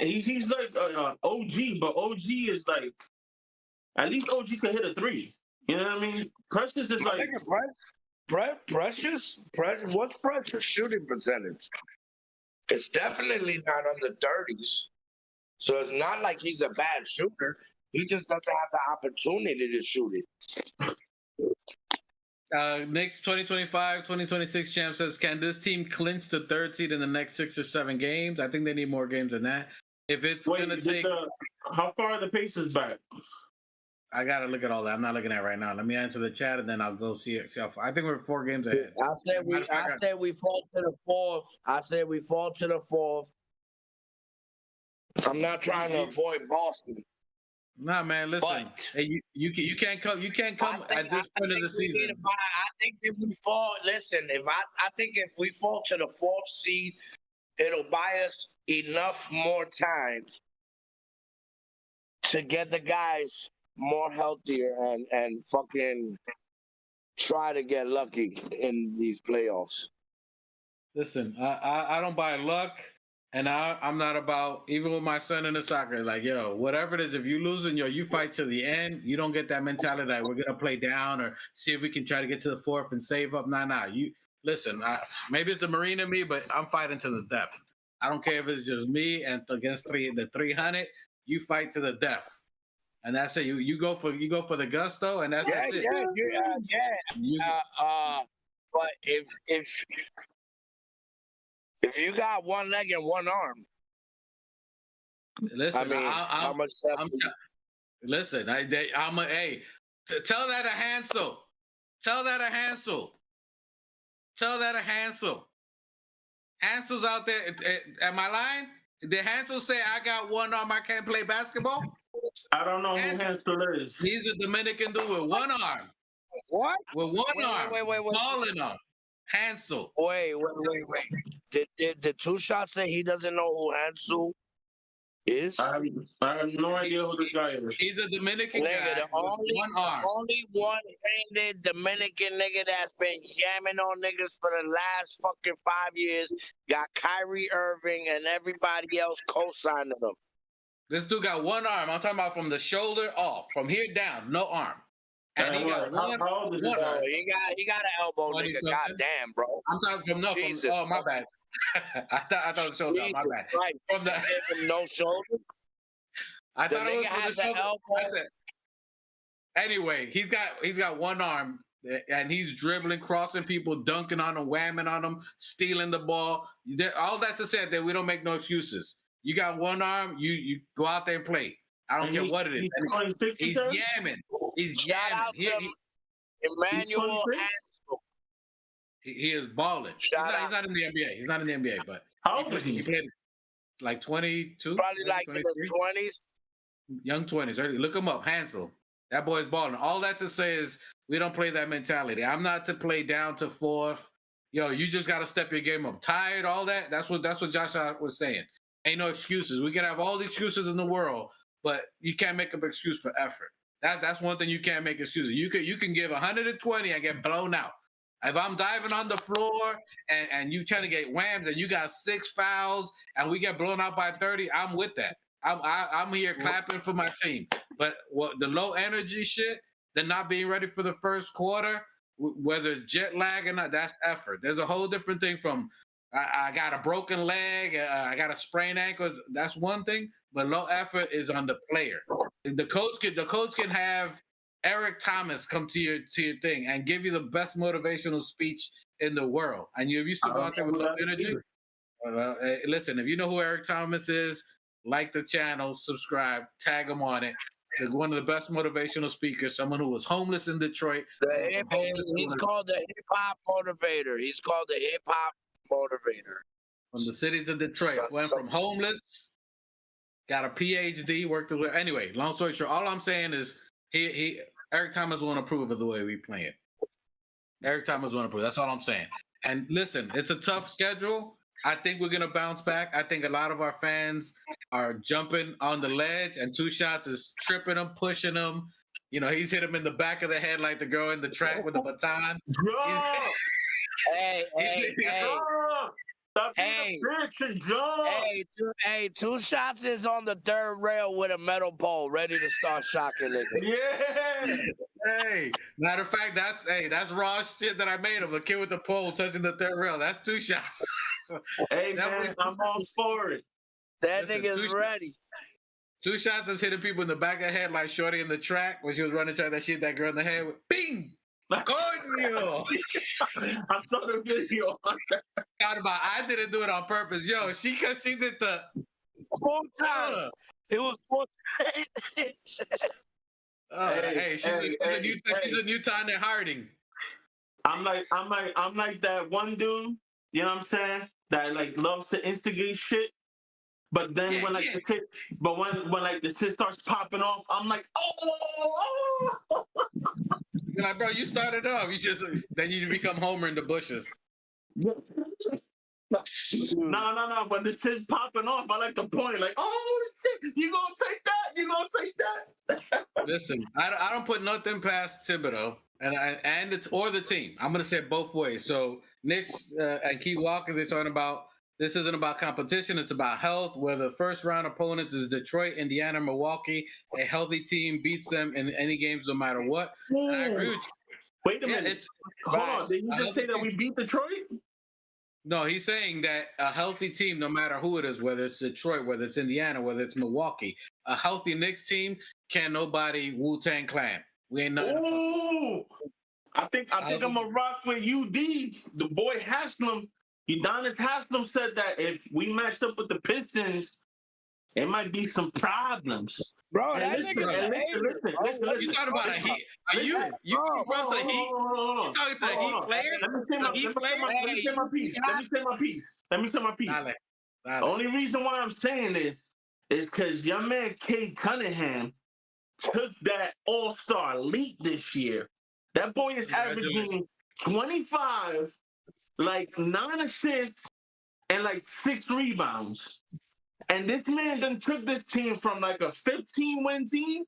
he's like OG, but OG is like, at least OG could hit a 3. You know what I mean? Precious is like Precious. What's Precious shooting percentage? It's definitely not on the 30s. So it's not like he's a bad shooter. He just doesn't have the opportunity to shoot it. Knicks 2025-2026 champ says, can this team clinch the 3rd seed in the next 6 or 7 games? I think they need more games than that. If it's gonna take, how far are the Pacers back? I gotta look at all that. I'm not looking at it right now. Let me answer the chat and then I'll go see how far. I think we're 4 games ahead. I said we fall to the 4th. I said we fall to the 4th. I'm not trying to avoid Boston. Nah, man, listen. Hey, you can't come at this point of the season. I think if we fall, I think if we fall to the 4th seed, it'll buy us enough more time to get the guys more healthier and fucking try to get lucky in these playoffs. Listen, I don't buy luck, and I'm not about, even with my son in the soccer, like, yo, whatever it is, if you losing, yo, you fight to the end. You don't get that mentality that we're gonna play down or see if we can try to get to the fourth and save up. Nah. You listen. Maybe it's the Marine in me, but I'm fighting to the death. I don't care if it's just me and against the 300. You fight to the death, and that's it. You go for the gusto, and that's it. But if you got one leg and one arm, listen, I mean, how much listen, tell that to Hansel. Tell that to Hansel. Tell that to Hansel. Hansel's out there. Am I lying? Did Hansel say I got one arm, I can't play basketball? I don't know who Hansel is. He's a Dominican dude with one arm. What? With one arm. Wait. Balling arm. Hansel. Wait. Did the Two Shots say he doesn't know who Hansel is? I have no idea who this guy is. He's a Dominican guy The only one-handed Dominican nigga that's been jamming on niggas for the last fucking 5 years got Kyrie Irving and everybody else co-signing him. This dude got one arm. I'm talking about from the shoulder off, from here down, no arm. And he got one. He got an elbow, nigga. Goddamn, bro. I'm talking from my bad. I thought it was shoulder. My bad. Right. From the no shoulder. I thought it was from the shoulder. Anyway, he's got one arm and he's dribbling, crossing people, dunking on them, whamming on them, stealing the ball. All that to say that we don't make no excuses. You got one arm, you go out there and play. I don't care what it is. He's yamming. He's yamming. Emmanuel Hansel. He is balling. He's not in the NBA. He's not in the NBA, but how old is he? He played like 22. Probably like in the 20s. Young 20s. Look him up. Hansel. That boy's balling. All that to say is we don't play that mentality. I'm not to play down to fourth. Yo, you just got to step your game up. Tired, all that. That's what Josh was saying. Ain't no excuses. We can have all the excuses in the world, but you can't make an excuse for effort. That's one thing you can't make excuses. You can give 120 and get blown out. If I'm diving on the floor and you trying to get whams and you got 6 fouls and we get blown out by 30, I'm with that. I'm here clapping for my team. But the low energy shit, the not being ready for the first quarter, whether it's jet lag or not, that's effort. There's a whole different thing from I got a broken leg, I got a sprained ankle. That's one thing, but low effort is on the player. The coach can have Eric Thomas come to your thing and give you the best motivational speech in the world, and you used to go out there with low energy. Listen, if you know who Eric Thomas is, like the channel, subscribe, tag him on it. He's one of the best motivational speakers. Someone who was homeless in Detroit. He's called the hip hop motivator. He's called the hip hop motivator. From the cities of Detroit, went from homeless, got a PhD, worked his way. Anyway, long story short, all I'm saying is Eric Thomas won't approve of the way we play it. Eric Thomas won't approve. That's all I'm saying. And listen, it's a tough schedule. I think we're gonna bounce back. I think a lot of our fans are jumping on the ledge, and Two Shots is tripping them, pushing them. You know, he's hit him in the back of the head like the girl in the track with the baton. Hey, Two Shots is on the third rail with a metal pole, ready to start shocking niggas. Yeah. Hey, matter of fact, that's raw shit that I made him. A kid with the pole touching the third rail. That's Two Shots. Hey man, I'm all for it. That nigga's ready. Two Shots is hitting people in the back of the head like Shorty in the track when she was running track. That shit, that girl in the head with bing. Coño! I saw the video. I didn't do it on purpose. Yo, she did the 4 times. It was 4 times. She's a new Tanya Harding. I'm like that one dude, you know what I'm saying? That like loves to instigate shit. But then when the shit starts popping off, I'm like, oh. You're like, bro, you started off. Then you become Homer in the bushes. No. But this shit's popping off. I like the point. Like, oh shit, you gonna take that? You gonna take that? Listen, I don't put nothing past Thibodeau and it's or the team. I'm gonna say it both ways. So Knicks and Keith Walker, they're talking about this isn't about competition. It's about health. Where the first round opponents is Detroit, Indiana, Milwaukee. A healthy team beats them in any games, no matter what. And I agree with you. Wait a minute. Hold on. Did you just say that we beat Detroit? No, he's saying that a healthy team, no matter who it is, whether it's Detroit, whether it's Indiana, whether it's Milwaukee, a healthy Knicks team can nobody Wu-Tang Clan. We ain't nothing. Ooh. I think I'm gonna rock with UD. The boy Haslam, Udonis Haslam said that if we match up with the Pistons, it might be some problems. Bro, and that listen. You talking about a Heat? Are you reps a Heat? You talking to a Heat player? Let me say my piece. The only reason why I'm saying this is because your man Cade Cunningham took that All-Star leap this year. That boy is averaging 25, like 9 assists, and like 6 rebounds. And this man then took this team from like a 15-win team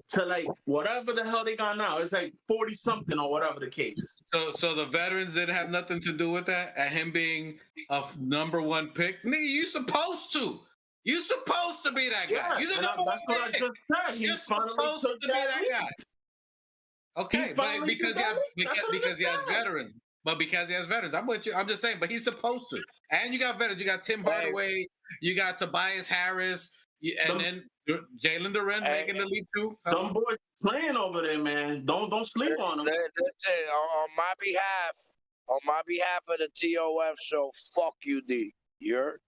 to like whatever the hell they got now. It's like 40-something or whatever the case. So the veterans didn't have nothing to do with that, and him being a number 1 pick. Nigga, you supposed to. You supposed to be that guy. You're the number 1 pick. What I just said. You're supposed to be that guy. Okay, but because he has veterans. But because he has veterans, I'm with you. I'm just saying, but he's supposed to. And you got veterans. You got Tim Hardaway. You got Tobias Harris. And then Jalen Duren making the leap too. Them boys playing over there, man. Don't sleep on them. Listen, on my behalf of the TOF show, fuck you, D. You're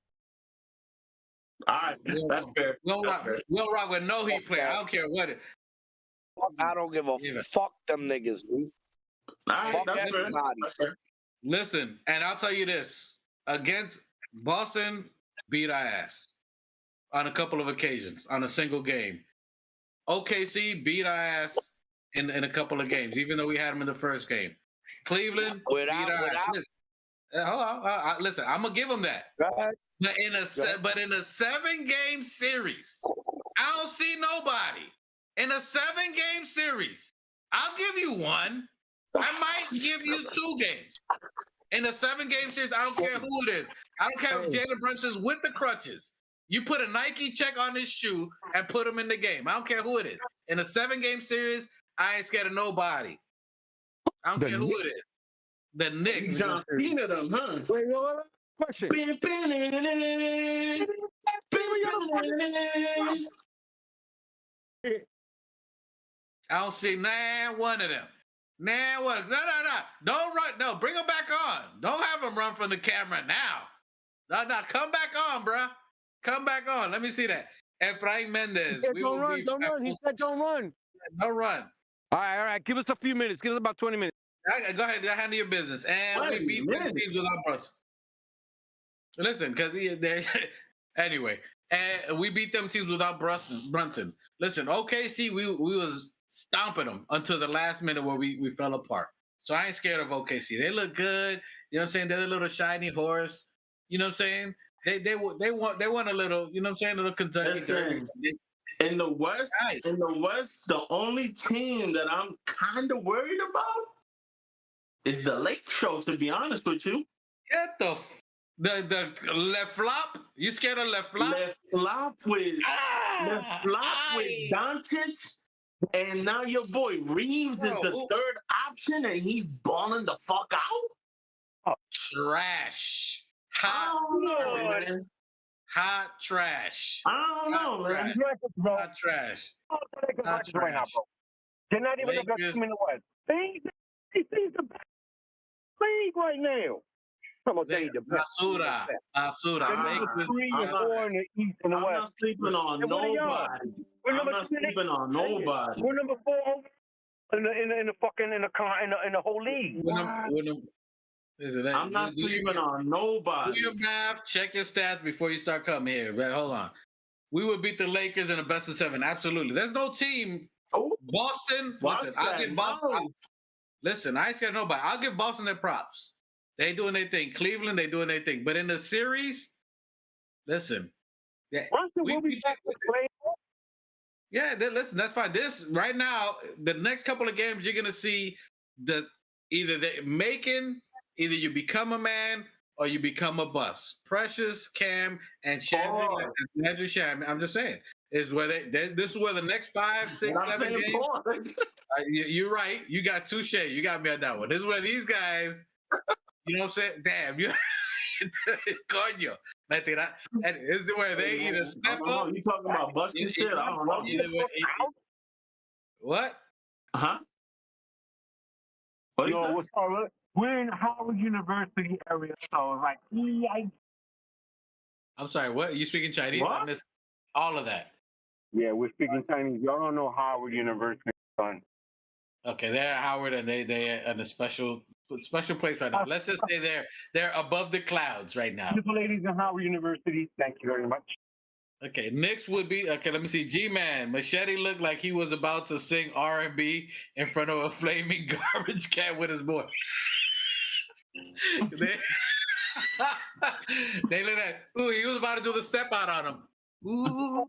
all right. That's fair. We'll rock with no Heat player. I don't care what it. I don't give a fuck them niggas, dude. All right, that's fair. Listen, and I'll tell you this: against Boston, beat our ass on a couple of occasions on a single game. OKC beat our ass in a couple of games, even though we had them in the first game. Cleveland beat our ass. Hold on, listen, I'm gonna give them that. But in a 7-game series, I don't see nobody. In a 7-game series, I'll give you one. I might give you 2 games. In a 7-game series, I don't care who it is. I don't care if Jalen Brunson's with the crutches. You put a Nike check on his shoe and put him in the game. I don't care who it is. In a 7-game series, I ain't scared of nobody. I don't care who it is. The Knicks. John Cena them, huh? Wait, question. I don't see one of them. Man, what? No. Don't run. No, bring him back on. Don't have him run from the camera now. No. Come back on, bruh. Come back on. Let me see that. Efrain Mendez. Don't run. He said don't run. Don't run. All right. Give us a few minutes. Give us about 20 minutes. Go ahead. Handle your business. And we beat the teams without Brunson. Listen, because anyway, and we beat them teams without Brunson. Listen, OKC, we was stomping them until the last minute where we fell apart. So I ain't scared of OKC. They look good. You know what I'm saying? They're a little shiny horse. You know what I'm saying? They want a little, you know what I'm saying? A little Kentucky Derby. In the West, the only team that I'm kind of worried about is the Lake Show, to be honest with you. Get the left flop? You scared of left flop? Left flop with Doncic, and now your boy Reeves is the third option, and he's balling the fuck out. Trash. Hot trash. I don't know, man. Hot trash. Right now, bro. They're not even the best team in the West. He's the best league right now. Asura. I'm not sleeping on nobody. We're number 4 in the whole league. I'm not sleeping on nobody. Do your math, check your stats before you start coming here. But hold on. We would beat the Lakers in a best of 7. Absolutely. There's no team. Boston. Listen, I'll give Boston. Listen, I ain't scared of nobody. I'll give Boston their props. They doing their thing. Cleveland, they doing their thing. But in the series, listen. Yeah, listen, that's fine. This right now, the next couple of games, you're gonna see either you become a man or you become a bust. Precious, Cam, and Chandler, Andrew Sham. I'm just saying, is where this is where the next 5, 6, 7 games. You're right. You got touche. You got me on that one. This is where these guys. You know what I'm saying? Damn, you. Coño. And is where they either step up. You talking about busting shit? I don't know. What? Huh? We're in Howard University area, so like, I'm sorry. What? You speaking Chinese? What? I missed all of that. Yeah, we're speaking Chinese. Y'all don't know Howard University, son. Okay, they're at Howard, and they in a special place right now. Let's just say they're above the clouds right now. Beautiful ladies in Howard University. Thank you very much. Okay, Knicks would be okay. Let me see. G-Man Machete looked like he was about to sing R&B in front of a flaming garbage can with his boy. They look at. Ooh, he was about to do the step out on him. Ooh,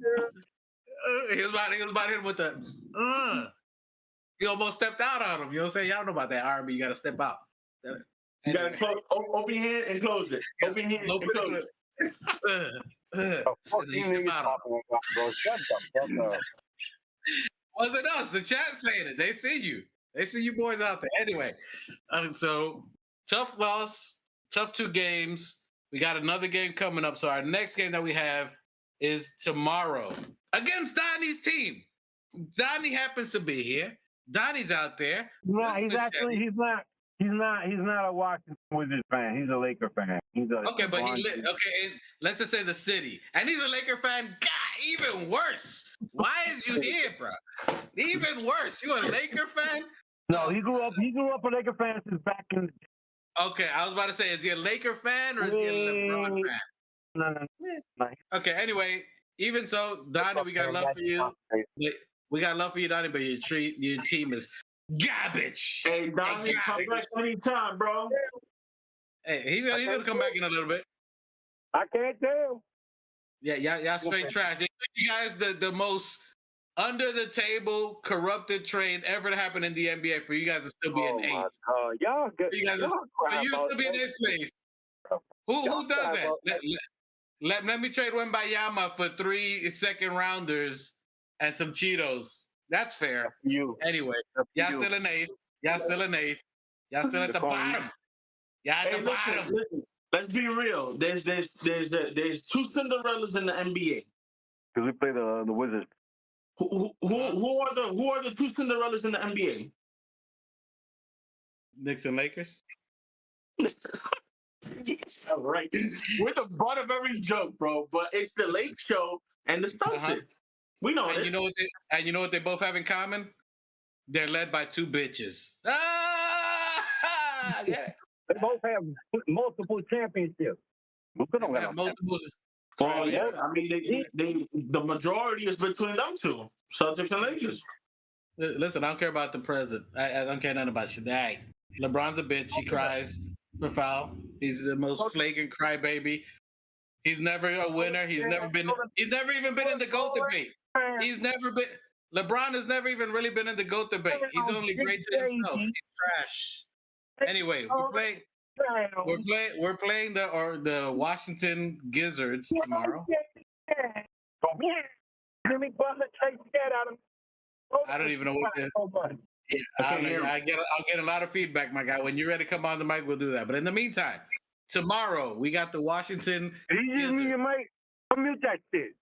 he was about to hit him with the. He almost stepped out on him. You know what I'm saying? Y'all know about that R&B. You got to step out. You got to open your hand and close it. Open your hand and close it. Wasn't us. The chat saying it. They see you. They see you boys out there. Anyway, so tough loss, tough 2 games. We got another game coming up. So our next game that we have is tomorrow against Donnie's team. Donnie happens to be here. Donnie's out there. No, he's not a Washington Wizards fan. He's a Laker fan. And let's just say the city. And he's a Laker fan. God, even worse. Why is you here, bro? Even worse. You a Laker fan? No, he grew up a Laker fan since back in. Okay, I was about to say, is he a Laker fan or is he a LeBron fan? No. Okay, anyway, even so, Donnie, we got love for you. We got love for you, Donnie, but your team is garbage. Hey, Donnie, come back anytime, bro. Hey, he's gonna come back in a little bit. I can't tell. Yeah, y'all straight trash. You guys, the most under the table corrupted trade ever to happen in the NBA for you guys to still be in 8th. Y'all good. You guys used to be in 8th place. Who does that? Let me trade Wembayama for 3 second rounders and some Cheetos. That's fair. Anyway, y'all still in 8th. Y'all still in 8th. Y'all still at the bottom. Y'all at the bottom. Listen. Let's be real. There's 2 Cinderellas in the NBA. Because we play the Wizards. Who are the 2 Cinderellas in the NBA? Knicks and Lakers. Yes, all right. We're the butt of every joke, bro. But it's the Lake Show and the Celtics. We know and this. You know what they both have in common? They're led by 2 bitches. Yeah. They both have multiple championships. They have multiple. Well, yeah. I mean, the majority is between them 2, Celtics and Lakers. Listen, I don't care about the present. I don't care nothing about shit. Hey, LeBron's a bitch. He cries for foul. He's the most flagrant crybaby. He's never a winner. He's never even been in the GOAT debate. LeBron has never even really been in the GOAT debate. He's only great to himself. He's trash. Anyway, we're playing the Washington Gizzards tomorrow. I don't even know what to. I'll get a lot of feedback, my guy. When you're ready to come on the mic, we'll do that. But in the meantime, tomorrow we got the Washington. Mute that shit.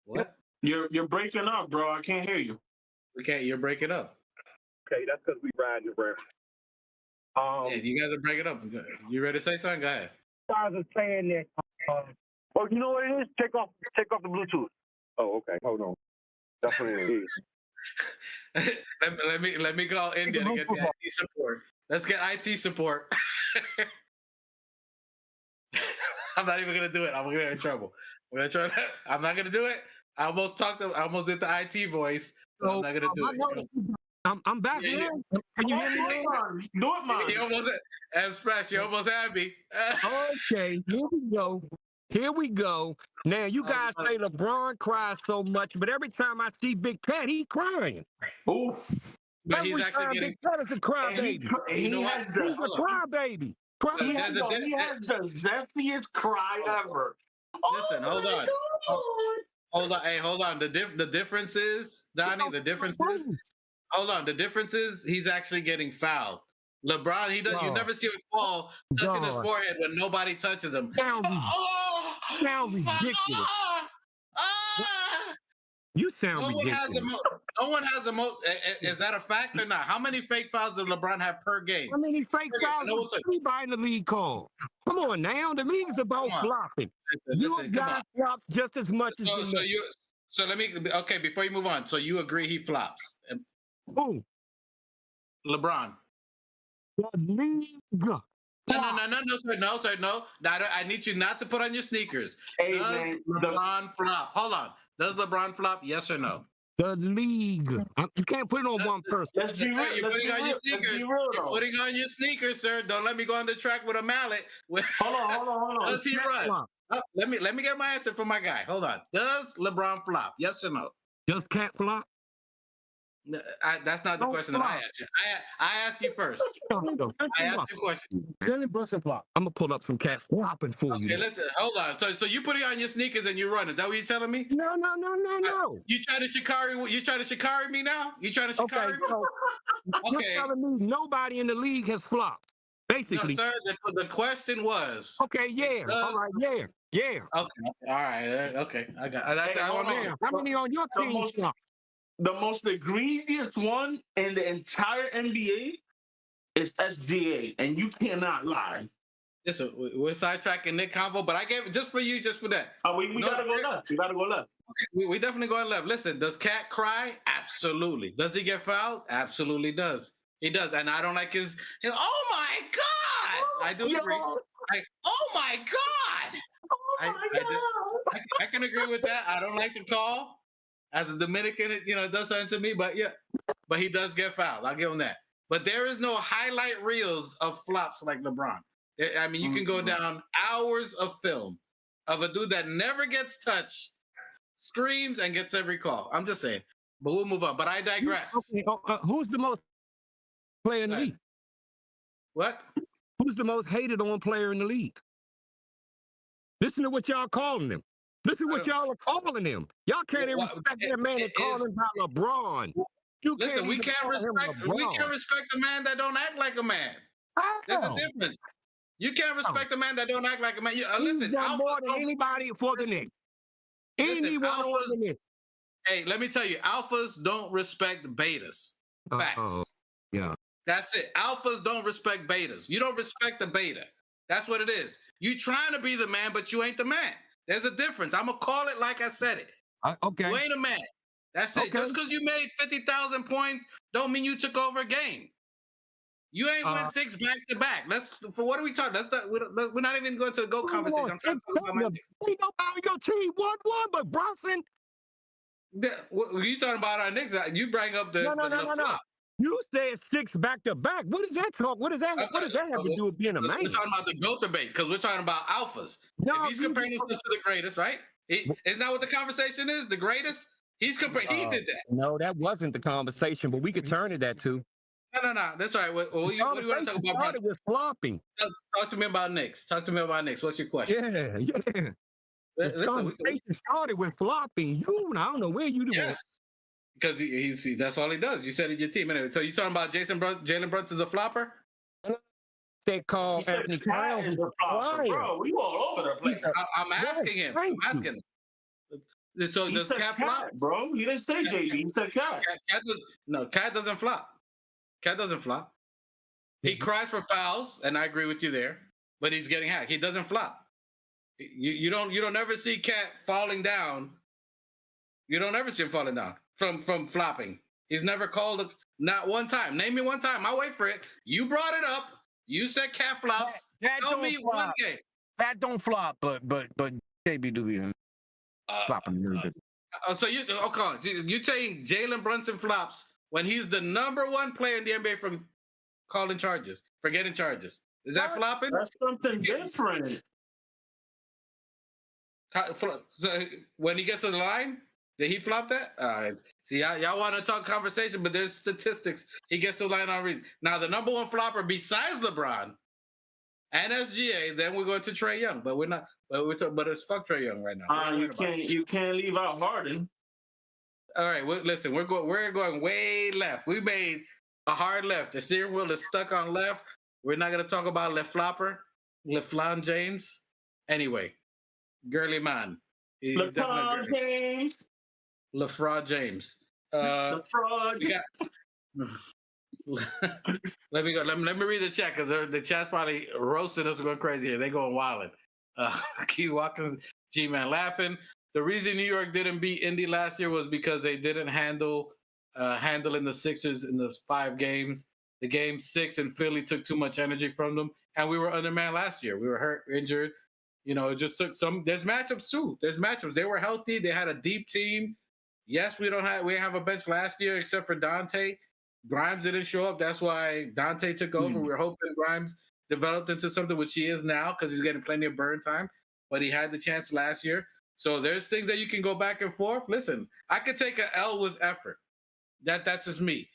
What? You're breaking up, bro. I can't hear you. Okay, you're breaking up. Okay, that's because we riding around. Yeah, you guys are breaking up. You ready to say something? Go ahead. Guys are saying that. Oh, you know what it is? Take off the Bluetooth. Oh, okay. Hold on. That's what it is. let me call India to get the IT support. Let's get IT support. I'm not even gonna do it. I'm gonna get in trouble. I'm not gonna do it. I almost did the IT voice. So I'm not gonna do it. I'm back Yeah, now. Can you hear me now? Do it, man. You almost Splash. You almost had me. Okay, here we go. Here we go. Now you guys say LeBron cries so much, but every time I see Big Cat, he crying. Oof. But Every he's actually time getting. Big Cat is a crybaby. He has He's a crybaby. he has the zestiest cry ever. Listen, hold on. Hold on. Hey, hold on. The difference is, Donnie, the difference is, hold on. The difference is he's actually getting fouled. LeBron, he does. You never see him fall touching his forehead when nobody touches him. Sounds ridiculous. You sound ridiculous. No one has a most. Is that a fact or not? How many fake fouls does LeBron have per game? How many fake fouls does anybody in the league call? Come on now, the league's about flopping. You guys flops just as much as So let me. Okay, before you move on, so you agree he flops? Who? LeBron. The league. No, sir. I need you not to put on your sneakers. Hey, Does man, LeBron flop? Hold on. Does LeBron flop? Yes or no? The league. You can't put it on one person. Let's be real. You're putting on your sneakers. You're putting on your sneakers, sir. Don't let me go on the track with a mallet. Hold on. Does he run? Let me get my answer from my guy. Hold on. Does LeBron flop? Yes or no? Does Cat flop? No, that's not the question that I asked you. I asked you first. I asked you a question. I'm gonna pull up some Cat flopping for you. Okay, listen. Hold on. So you put it on your sneakers and you run. Is that what you're telling me? No. You trying to Shikari me now? You trying to Shikari me? You're telling me nobody in the league has flopped. Basically. No, sir. The question was. Okay. Yeah. All right. Yeah. Okay. All right. Okay. I got. How many on your team flopped? The most egregious one in the entire NBA is SGA, and you cannot lie. Listen, we're sidetracking Nick Convo, but I gave it just for you, just for that. Oh, we gotta go left. We gotta go left. Okay, we definitely going left. Listen, does Cat cry? Absolutely. Does he get fouled? Absolutely does. He does, and I don't like his oh my God! I do agree. Oh my God! I can agree with that. I don't like the call. As a Dominican, it does something to me, but he does get fouled. I'll give him that. But there is no highlight reels of flops like LeBron. I mean, you can go down hours of film of a dude that never gets touched, screams, and gets every call. I'm just saying. But we'll move on. But I digress. Okay, who's the most player in the league? What? Who's the most hated on player in the league? Listen to what y'all calling him. Listen what y'all are calling him. Y'all can't even respect that man and call him about LeBron. Listen, we can't respect a man that don't act like a man. There's a difference. You can't respect a man that don't act like a man. Listen, done more than anybody for the Knicks. Anyone on the Knicks. Hey, let me tell you, alphas don't respect betas. Facts. Yeah. That's it. Alphas don't respect betas. You don't respect the beta. That's what it is. You trying to be the man, but you ain't the man. There's a difference. I'm going to call it like I said it. Okay. You ain't a man. That's it. Just because you made 50,000 points don't mean you took over a game. You ain't win 6 back-to-back. For what are we talking? We're not even going to the GOAT conversation. I'm trying to talk about my Knicks. Your team won, but Brunson. You talking about our Knicks? You bring up the flop. You said 6 back-to-back. What does that talk? What does that have to do with being a man? We're talking about the GOAT debate because we're talking about alphas. If he's comparing himself to the greatest, right? Isn't that what the conversation is? The greatest? He's comparing. He did that. No, that wasn't the conversation, but we could turn to that too. No. That's all right. What do you want to talk about? Started with flopping. Talk to me about Knicks. What's your question? Yeah. The conversation started with flopping. I don't know where you doing. Yes. Because that's all he does. You said it your team. Anyway, so you talking about Jalen Brunson's a flopper? They call Anthony Clyde is a flopper. Bro, we all over the place. I'm asking him. So does Cat flop? Bro, you didn't say JD. You said Cat. Cat doesn't flop. Cat doesn't flop. He cries for fouls, and I agree with you there. But he's getting hacked. He doesn't flop. You don't ever see Cat falling down. You don't ever see him falling down from flopping. He's never called not one time. Name me one time. I'll wait for it. You brought it up. You said Cat flops. Tell me one game. That don't flop, but KB do be flopping a little bit. So you're saying Jalen Brunson flops when he's the number one player in the NBA for calling charges, for getting charges. Is that flopping? That's something different. So when he gets to the line, did he flop that? See, y'all want to talk conversation, but there's statistics. He gets to the line on reason. Now, the number one flopper besides LeBron and SGA, then we're going to Trae Young, but we're not. But it's fuck Trae Young right now. You can't leave out Harden. All right, listen, we're going way left. We made a hard left. The steering wheel is stuck on left. We're not going to talk about LeFlon James. Anyway, girly man. LeFlon James. LeFraud James. LeFraud. Let me go. Let me read the chat because the chat's probably roasting us, going crazy here. They going wilding. Keith Watkins, G-Man laughing. The reason New York didn't beat Indy last year was because they didn't handling the Sixers in those 5 games. The game 6 in Philly took too much energy from them, and we were undermanned last year. We were hurt, injured. You know, it just took some. There's matchups too. There's matchups. They were healthy. They had a deep team. Yes, we have a bench last year except for Dante. Grimes didn't show up. That's why Dante took over. We were hoping Grimes developed into something which he is now because he's getting plenty of burn time. But he had the chance last year. So there's things that you can go back and forth. Listen, I could take an L with effort. That's just me.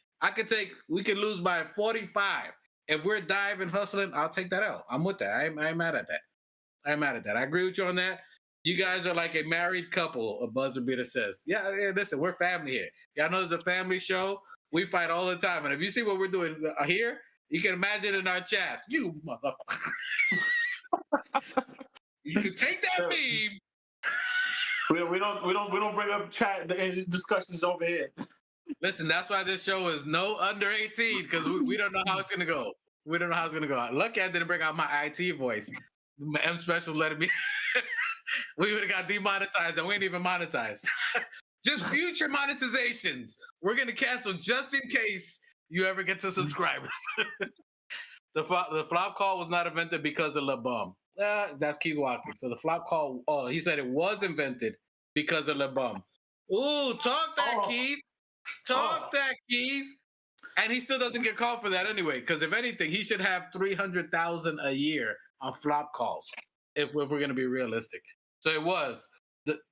We could lose by 45. If we're diving, hustling, I'll take that L. I'm with that. I ain't mad at that. I agree with you on that. You guys are like a married couple, a buzzer beater says. Yeah, listen, we're family here. Y'all know it's a family show. We fight all the time. And if you see what we're doing here, you can imagine in our chats. You motherfucker. You can take that meme. We don't bring up chat discussions over here. Listen, that's why this show is no under 18 because we don't know how it's gonna go. We don't know how it's gonna go. Lucky I didn't bring out my IT voice. My M special letting me. We would have got demonetized and we ain't even monetized. Just future monetizations. We're gonna cancel just in case you ever get to subscribers. The flop call was not invented because of LeBum. That's Keith Watkins. So the flop call, he said it was invented because of LeBum. Ooh, talk that, Keith. Talk that, Keith. And he still doesn't get called for that anyway, because if anything, he should have $300,000 a year on flop calls, if we're going to be realistic. So it was.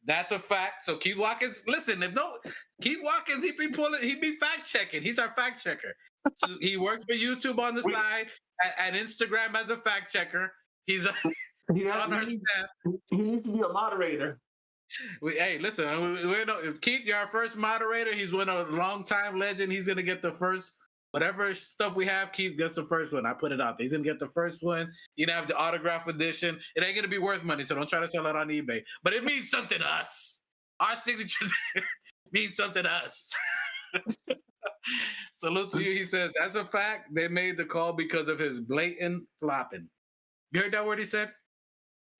That's a fact. So Keith Watkins, listen, Keith Watkins, he be fact checking. He's our fact checker. So he works for YouTube on the side and Instagram as a fact checker. He's on our staff. He needs to be a moderator. Hey, listen, Keith, you're our first moderator. He's been a long-time legend. He's going to get the first, whatever stuff we have, Keith gets the first one. I put it out there. He's going to get the first one. You have the autograph edition. It ain't going to be worth money, so don't try to sell it on eBay. But it means something to us. Our signature means something to us. Salute to you. He says, that's a fact. They made the call because of his blatant flopping. You heard that word he said?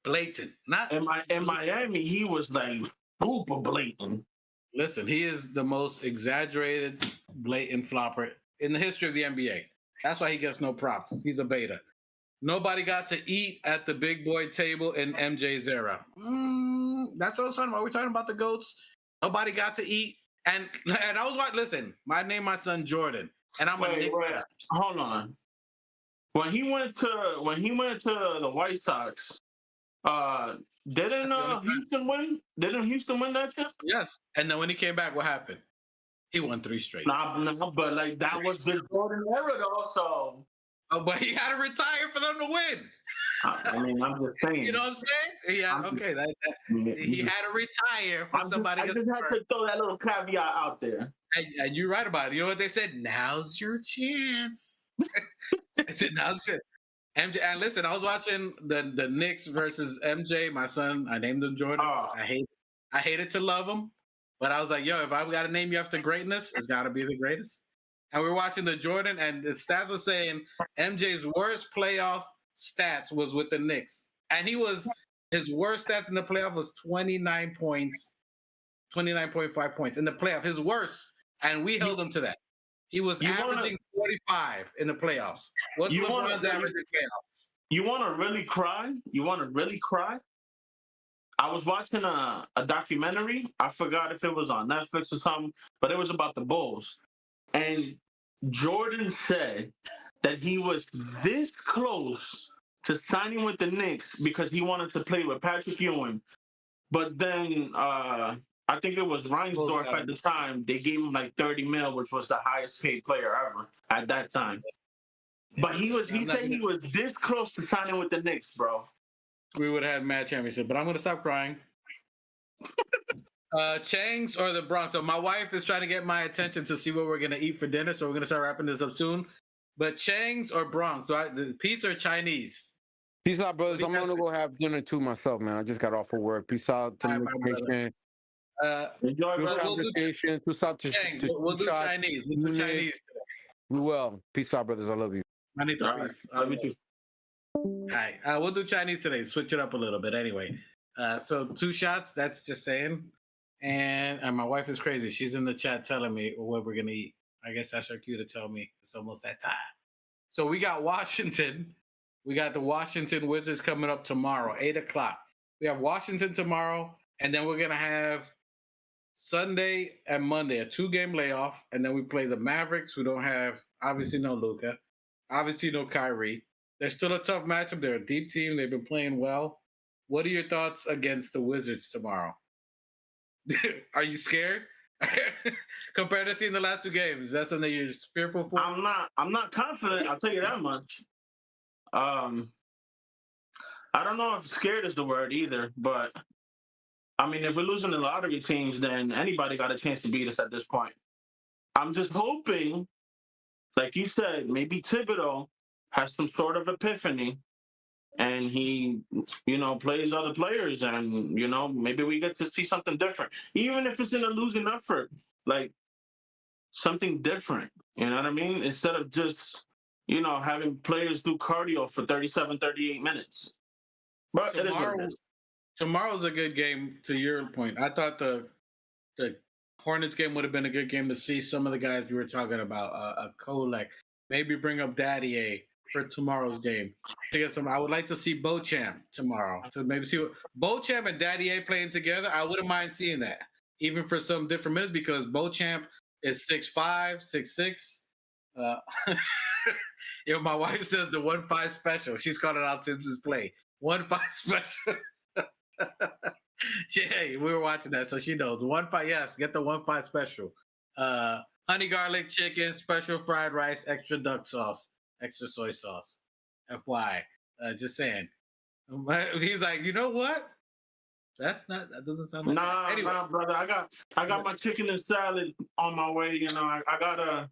Blatant. Not in Miami, he was like super blatant. Listen, he is the most exaggerated, blatant flopper in the history of the NBA. That's why he gets no props. He's a beta. Nobody got to eat at the big boy table in MJ's era. That's what I was talking about. We're talking about the GOATs. Nobody got to eat. And I was like, listen, I named my son Jordan. And I'm wait, hold on. When he went to the White Sox, didn't Houston win? Didn't Houston win that chip? Yes. And then when he came back, what happened? He won 3 straight. Nah, but like that was the Jordan era though, so. Oh, but he had to retire for them to win. I mean, I'm just saying. You know what I'm saying? Yeah, okay. He had to retire for somebody. I just had to throw that little caveat out there. And you're right about it. You know what they said? Now's your chance. I said, now's your MJ. And listen, I was watching the Knicks versus MJ. My son, I named him Jordan. I hated to love him, but I was like, yo, if I've got to name you after greatness, it's got to be the greatest. And we were watching the Jordan, and the stats were saying MJ's worst playoff stats was with the Knicks. And his worst stats in the playoff was 29 points, 29.5 points in the playoff. His worst. And we held him to that. He was averaging 45 in the playoffs. What's LeBron's average in playoffs? You want to really cry? I was watching a documentary. I forgot if it was on Netflix or something, but it was about the Bulls. And Jordan said that he was this close to signing with the Knicks because he wanted to play with Patrick Ewing. But then I think it was Reinsdorf at the time. They gave him like 30 mil, which was the highest paid player ever at that time. But he said he was this close to signing with the Knicks, bro. We would have had mad championship, but I'm gonna stop crying. Chang's or the Bronx. So my wife is trying to get my attention to see what we're gonna eat for dinner. So we're gonna start wrapping this up soon. But Chang's or Bronx? So the pizza or Chinese? Peace out, brothers. I'm gonna go have dinner too myself, man. I just got off of work. Peace out to the enjoy, good conversation. Peace out to we'll do Chinese. We'll do Chinese today. We will. Peace out, brothers. I love you. Love you too. All right, we'll do Chinese today. Switch it up a little bit, anyway. So 2 shots. That's just saying. And my wife is crazy. She's in the chat telling me what we're gonna eat. I guess that's her cue to tell me it's almost that time. So we got Washington. We got the Washington Wizards coming up tomorrow, 8:00. We have Washington tomorrow, and then we're gonna have Sunday and Monday a 2-game layoff, and then we play the Mavericks, who don't have obviously no Luka, obviously no Kyrie. They're still a tough matchup. They're a deep team. They've been playing well. What are your thoughts against the Wizards tomorrow? Are you scared? Compared to seeing the last 2 games, is that something you're fearful for? I'm not confident. I'll tell you that much. I don't know if scared is the word either, but I mean, if we're losing the lottery teams, then anybody got a chance to beat us at this point. I'm just hoping, like you said, maybe Thibodeau has some sort of epiphany and he, plays other players and, maybe we get to see something different. Even if it's in a losing effort, like something different, you know what I mean? Instead of just, having players do cardio for 37, 38 minutes. But it is what it is. Tomorrow's a good game, to your point. I thought the Hornets game would have been a good game to see some of the guys we were talking about. A Kolek, maybe bring up Daddy A for tomorrow's game. To get some, I would like to see Beauchamp tomorrow. To maybe see what Beauchamp and Daddy A playing together. I wouldn't mind seeing that, even for some different minutes, because Beauchamp is 6'5", 6'6". My wife says the 1-5 special. She's calling out Tibbs' play. 1-5 special. Yeah, we were watching that, so she knows. 1-5, yes, get the 1-5 special. Honey garlic chicken, special fried rice, extra duck sauce, extra soy sauce. FY, just saying. He's like, you know what? That doesn't sound like that. Anyway. Nah, brother. I got my chicken and salad on my way. I gotta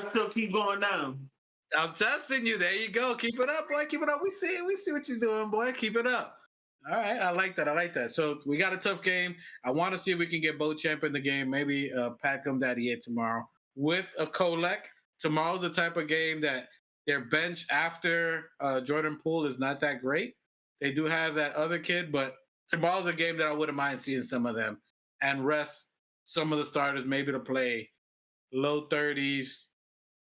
still keep going down. I'm testing you. There you go. Keep it up, boy. Keep it up. We see what you're doing, boy. Keep it up. All right. I like that. So we got a tough game. I want to see if we can get Beauchamp in the game. Maybe Pat come Daddy tomorrow with a Kolek. Tomorrow's the type of game that their bench after Jordan Poole is not that great. They do have that other kid, but tomorrow's a game that I wouldn't mind seeing some of them and rest some of the starters maybe to play low 30s,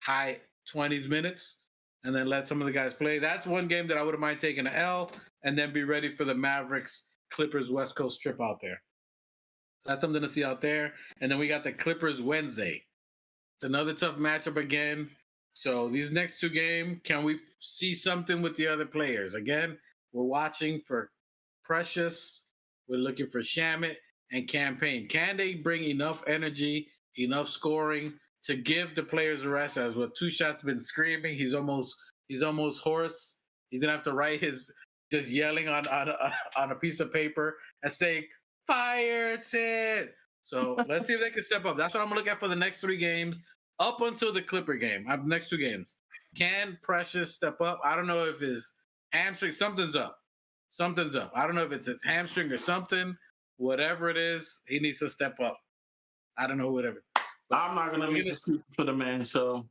high 20s minutes, and then let some of the guys play. That's one game that I wouldn't mind taking an L and then be ready for the Mavericks Clippers West Coast trip out there. So that's something to see out there. And then we got the Clippers Wednesday. It's another tough matchup again. So these next 2 games, can we see something with the other players? Again, we're watching for Precious. We're looking for Shamet and Campaign. Can they bring enough energy, enough scoring to give the players a rest? As what 2 shots been screaming, he's almost hoarse. He's gonna have to write his just yelling on a piece of paper and say fire it. So let's see if they can step up. That's what I'm gonna look at for the next 3 games up until the Clipper game. Next 2 games. Can Precious step up? I don't know if his hamstring, something's up. I don't know if it's his hamstring or something. Whatever it is, he needs to step up. I don't know, whatever. I'm not gonna make this for the man. So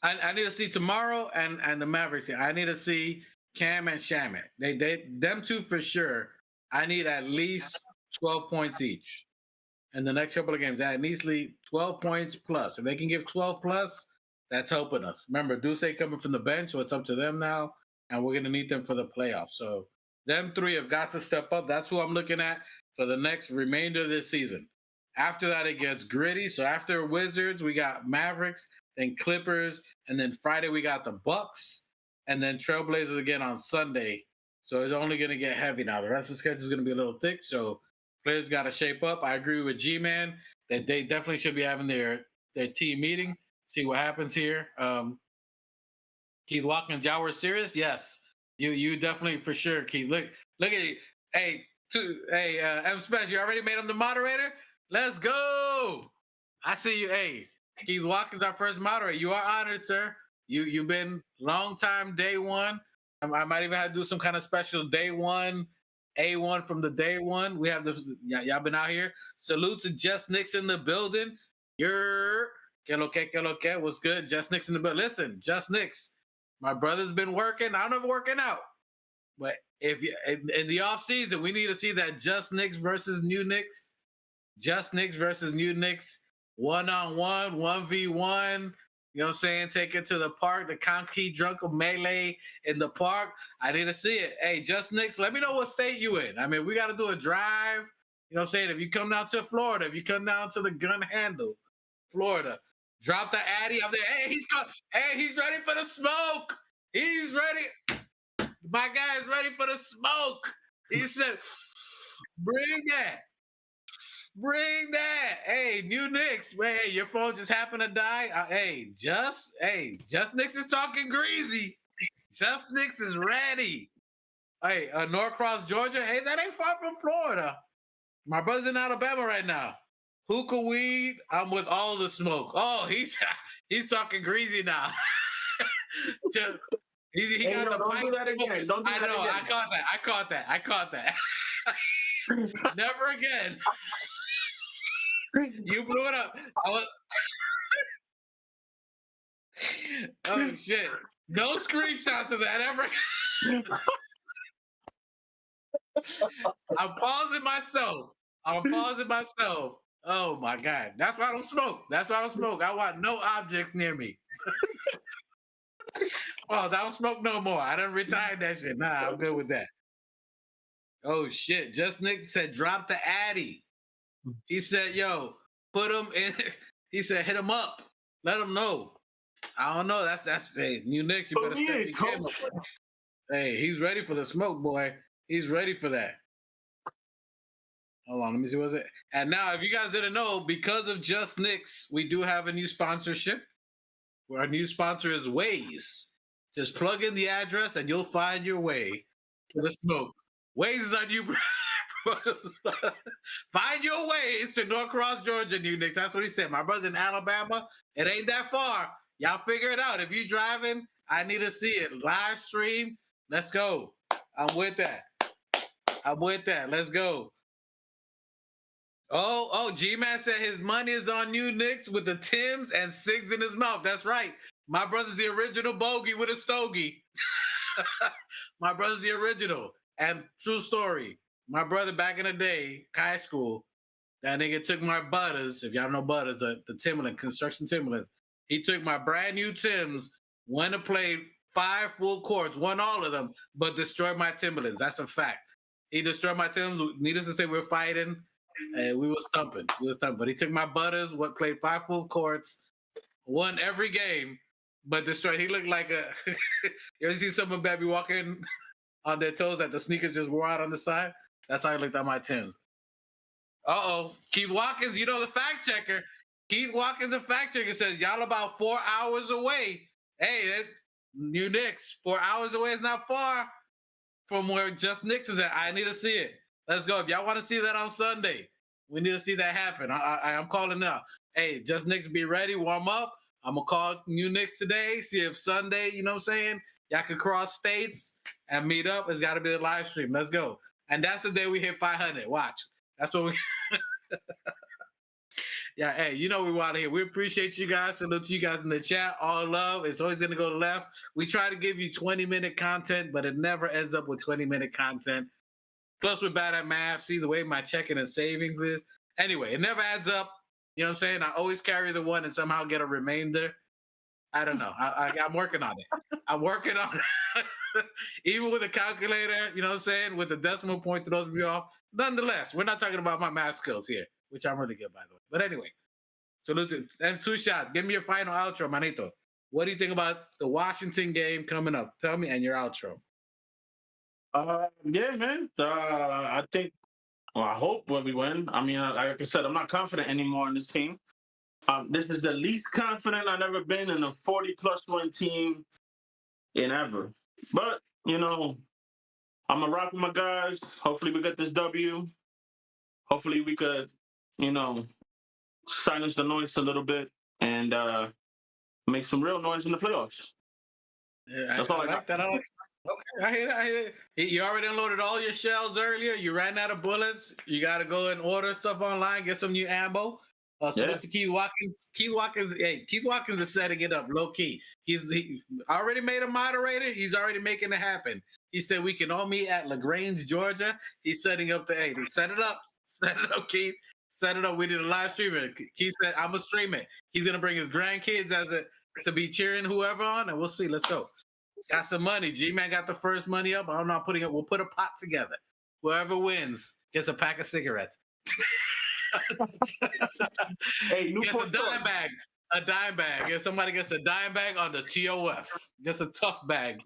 I need to see tomorrow and the Mavericks. I need to see Cam and Shamet. Them 2 for sure. I need at least 12 points each in the next couple of games. At least 12 points plus. If they can give 12 plus, that's helping us. Remember, Duce coming from the bench, so it's up to them now, and we're gonna need them for the playoffs. So them 3 have got to step up. That's who I'm looking at for the next remainder of this season. After that, it gets gritty. So after Wizards, we got Mavericks, then Clippers, and then Friday we got the Bucks, and then Trailblazers again on Sunday. So it's only going to get heavy now. The rest of the schedule is going to be a little thick. So players got to shape up. I agree with G-Man that they definitely should be having their team meeting, see what happens here. Keith Watkins, y'all were serious? Yes. You definitely for sure, Keith. Look at you. Hey, M Special, you already made him the moderator? Let's go. I see you. Hey, Keith Watkins, our first moderator. You are honored, sir. You've been long time day one. I might even have to do some kind of special day one, A1 from the day one. We have y'all been out here. Salute to Just Knicks in the building. You're que lo que. What's good? Just Knicks in the building. Listen, Just Knicks. My brother's been working. I'm never working out. But if you in the off season, we need to see that Just Knicks versus New Knicks. Just Knicks versus New Knicks. 1-on-1, 1v1. You know what I'm saying? Take it to the park, the concrete drunken melee in the park. I need to see it. Hey, Just Knicks, let me know what state you in. I mean, we got to do a drive. You know what I'm saying? If you come down to Florida, if you come down to the gun handle, Florida, drop the Addy up there. Hey, he's ready for the smoke. He's ready. My guy is ready for the smoke. He said, bring that. Bring that. Hey, New Knicks. Hey, your phone just happened to die. Just Knicks is talking greasy. Just Knicks is ready. Hey, Norcross, Georgia. Hey, that ain't far from Florida. My brother's in Alabama right now. Hookah weed. I'm with all the smoke. Oh, he's talking greasy now. He got the don't pipe. do that again. Don't do that again. I caught that. Never again. You blew it up. Oh shit! No screenshots of that ever. I'm pausing myself. Oh my god! That's why I don't smoke. I want no objects near me. Oh, I don't smoke no more. I done retired that shit. Nah, I'm good with that. Oh shit! Just Nick said, drop the Addy. He said, yo, put him in. He said, hit him up. Let him know. I don't know. That's hey, New Knicks, you better step your game up. Hey, he's ready for the smoke, boy. He's ready for that. Hold on, let me see what's it. And now, if you guys didn't know, because of Just Knicks, we do have a new sponsorship. Our new sponsor is Waze. Just plug in the address and you'll find your way to the smoke. Waze is our new find your ways to Norcross, Georgia, New Knicks. That's what he said. My brother's in Alabama. It ain't that far. Y'all figure it out. If you driving, I need to see it. Live stream. Let's go. I'm with that. Let's go. Oh, G-Man said his money is on New Knicks with the Timbs and cigs in his mouth. That's right. My brother's the original bogey with a stogie. My brother's the original. And true story. My brother back in the day, high school, that nigga took my Butters, if y'all know Butters, the Timberland, construction Timberlands. He took my brand new Timbs, went to play 5 full courts, won all of them, but destroyed my Timberlands. That's a fact. He destroyed my Timbs. Needless to say, we were fighting. We were stumping. But he took my Butters, played 5 full courts, won every game, but destroyed. He looked like a. You ever see someone baby walking on their toes that the sneakers just wore out on the side? That's how he looked at my Timbs. Keith Watkins, you know the fact checker. Keith Watkins, the fact checker, says y'all about 4 hours away. Hey, New Knicks, 4 hours away is not far from where Just Knicks is at. I need to see it. Let's go. If y'all want to see that on Sunday, we need to see that happen. I'm calling now. Hey, Just Knicks, be ready, warm up. I'm going to call New Knicks today, see if Sunday, you know what I'm saying, y'all can cross states and meet up. It's got to be a live stream. Let's go. And that's the day we hit 500. Watch. That's what we... Yeah, hey, you know we want to hear. We appreciate you guys. Salute to you guys in the chat. All love. It's always going to go left. We try to give you 20-minute content, but it never ends up with 20-minute content. Plus, we're bad at math. See the way my checking and savings is. Anyway, it never adds up. You know what I'm saying? I always carry the one and somehow get a remainder. I don't know. I'm working on it. I'm working on it. Even with a calculator, you know what I'm saying? With the decimal point to those of you off. Nonetheless, we're not talking about my math skills here. which I'm really good, by the way. But anyway, salute to them. 2 shots. Give me your final outro, manito. What do you think about the Washington game coming up? Tell me and your outro. Yeah, man. I think, I hope when we win. I mean, like I said, I'm not confident anymore in this team. This is the least confident I've ever been in a 40-plus win team in ever. But, I'm going to rock with my guys. Hopefully we get this W. Hopefully we could, silence the noise a little bit and make some real noise in the playoffs. Yeah, That's all I like got. that. Okay, I hear it. You already unloaded all your shells earlier. You ran out of bullets. You got to go and order stuff online, get some new ammo. To Keith Watkins. Keith Watkins is setting it up low key. He already made a moderator. He's already making it happen. He said we can all meet at LaGrange, Georgia. He's setting up set it up. Set it up, Keith. Set it up. We did a live stream. Keith said, I'm going to stream it. He's going to bring his grandkids to be cheering whoever on, and we'll see. Let's go. Got some money. G-Man got the first money up. I'm not putting it. We'll put a pot together. Whoever wins gets a pack of cigarettes. Hey, gets a dime bag. A dime bag. If somebody gets a dime bag on the TOF, gets a tough bag.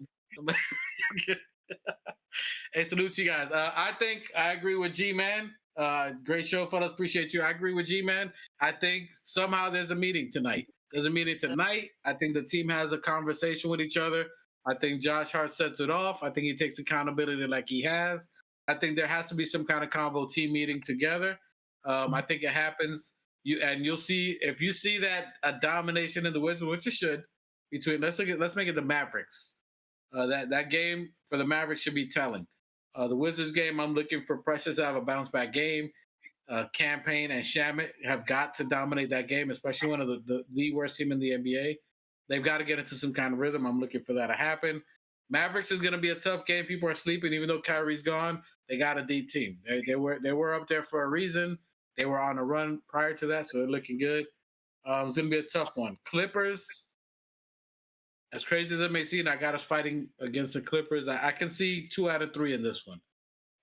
Hey, salute you guys. I think I agree with G-Man. Great show, fellas. Appreciate you. I agree with G-Man. I think somehow there's a meeting tonight. I think the team has a conversation with each other. I think Josh Hart sets it off. I think he takes accountability like he has. I think there has to be some kind of combo team meeting together. I think it happens. You'll see if you see that a domination in the Wizards, which it should, let's make it the Mavericks. That game for the Mavericks should be telling. The Wizards game, I'm looking for Precious to have a bounce back game. Campaign and Shamet have got to dominate that game, especially one of the worst team in the NBA. They've got to get into some kind of rhythm. I'm looking for that to happen. Mavericks is going to be a tough game. People are sleeping, even though Kyrie's gone. They got a deep team. They were up there for a reason. They were on a run prior to that, so they're looking good. It's going to be a tough one. Clippers, as crazy as it may seem, I got us fighting against the Clippers. I can see 2 out of 3 in this one.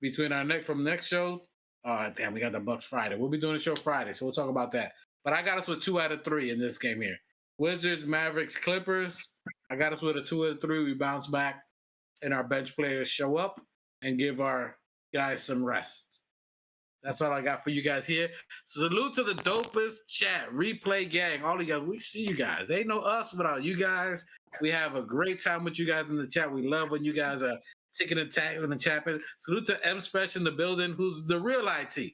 Between our next show, we got the Bucks Friday. We'll be doing a show Friday, so we'll talk about that. But I got us with 2 out of 3 in this game here. Wizards, Mavericks, Clippers. I got us with a 2 out of 3. We bounce back, and our bench players show up and give our guys some rest. That's all I got for you guys here. So salute to the dopest chat, replay gang, all of you guys. We see you guys. Ain't no us without you guys. We have a great time with you guys in the chat. We love when you guys are ticking and tagging and chapping. Salute to M Special in the building, who's the real IT,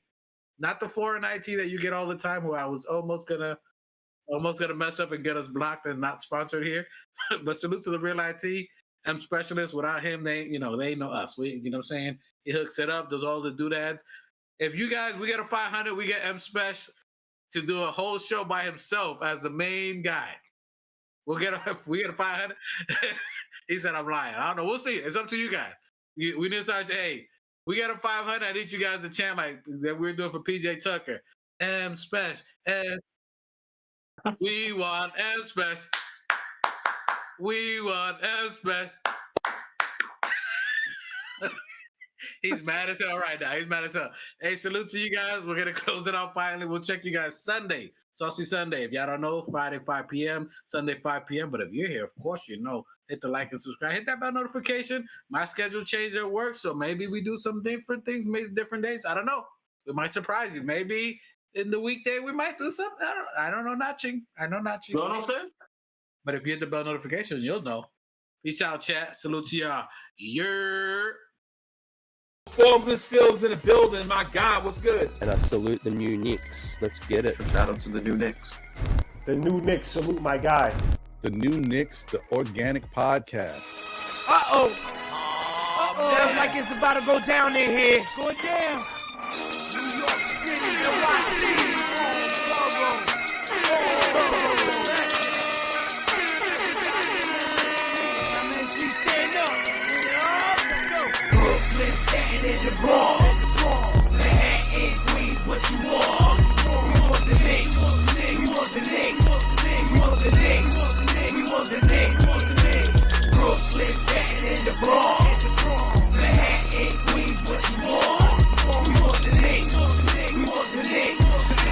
not the foreign IT that you get all the time. Who I was almost gonna mess up and get us blocked and not sponsored here. But salute to the real IT, M Specialist. Without him, they ain't no us. You know what I'm saying? He hooks it up, does all the doodads. If you guys, we get a 500, we get M Special to do a whole show by himself as the main guy. We get a 500. He said I'm lying. I don't know. We'll see. It's up to you guys. We need to start. Hey, we got a 500. I need you guys to chant like that we're doing for PJ Tucker. M Special. We want M Special. We want M Special. He's mad as hell right now. He's mad as hell. Hey, salute to you guys. We're going to close it out finally. We'll check you guys Sunday. Saucy Sunday. If y'all don't know, Friday, 5 p.m., Sunday, 5 p.m. But if you're here, of course, hit the like and subscribe. Hit that bell notification. My schedule changed at work, so maybe we do some different things, maybe different days. I don't know. We might surprise you. Maybe in the weekday we might do something. I don't know. Notching. I know notching. You know what I'm saying? But if you hit the bell notification, you'll know. Peace out, chat. Salute to y'all. Forms and Fields in the building. My God, what's good? And I salute the new Knicks. Let's get it. Shout out to the new Knicks. The new Knicks, salute my guy. The new Knicks, the organic podcast. Sounds like it's about to go down in here. Going down. New York City, NYC. In the Bronx, Manhattan, Queens, what you want? We want the Knicks, we want the Knicks, we want the Knicks, we want the Knicks. Brooklyn, Staten in the Bronx, Manhattan, Queens, what you want? We want the Knicks, we want the Knicks.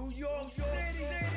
New York City.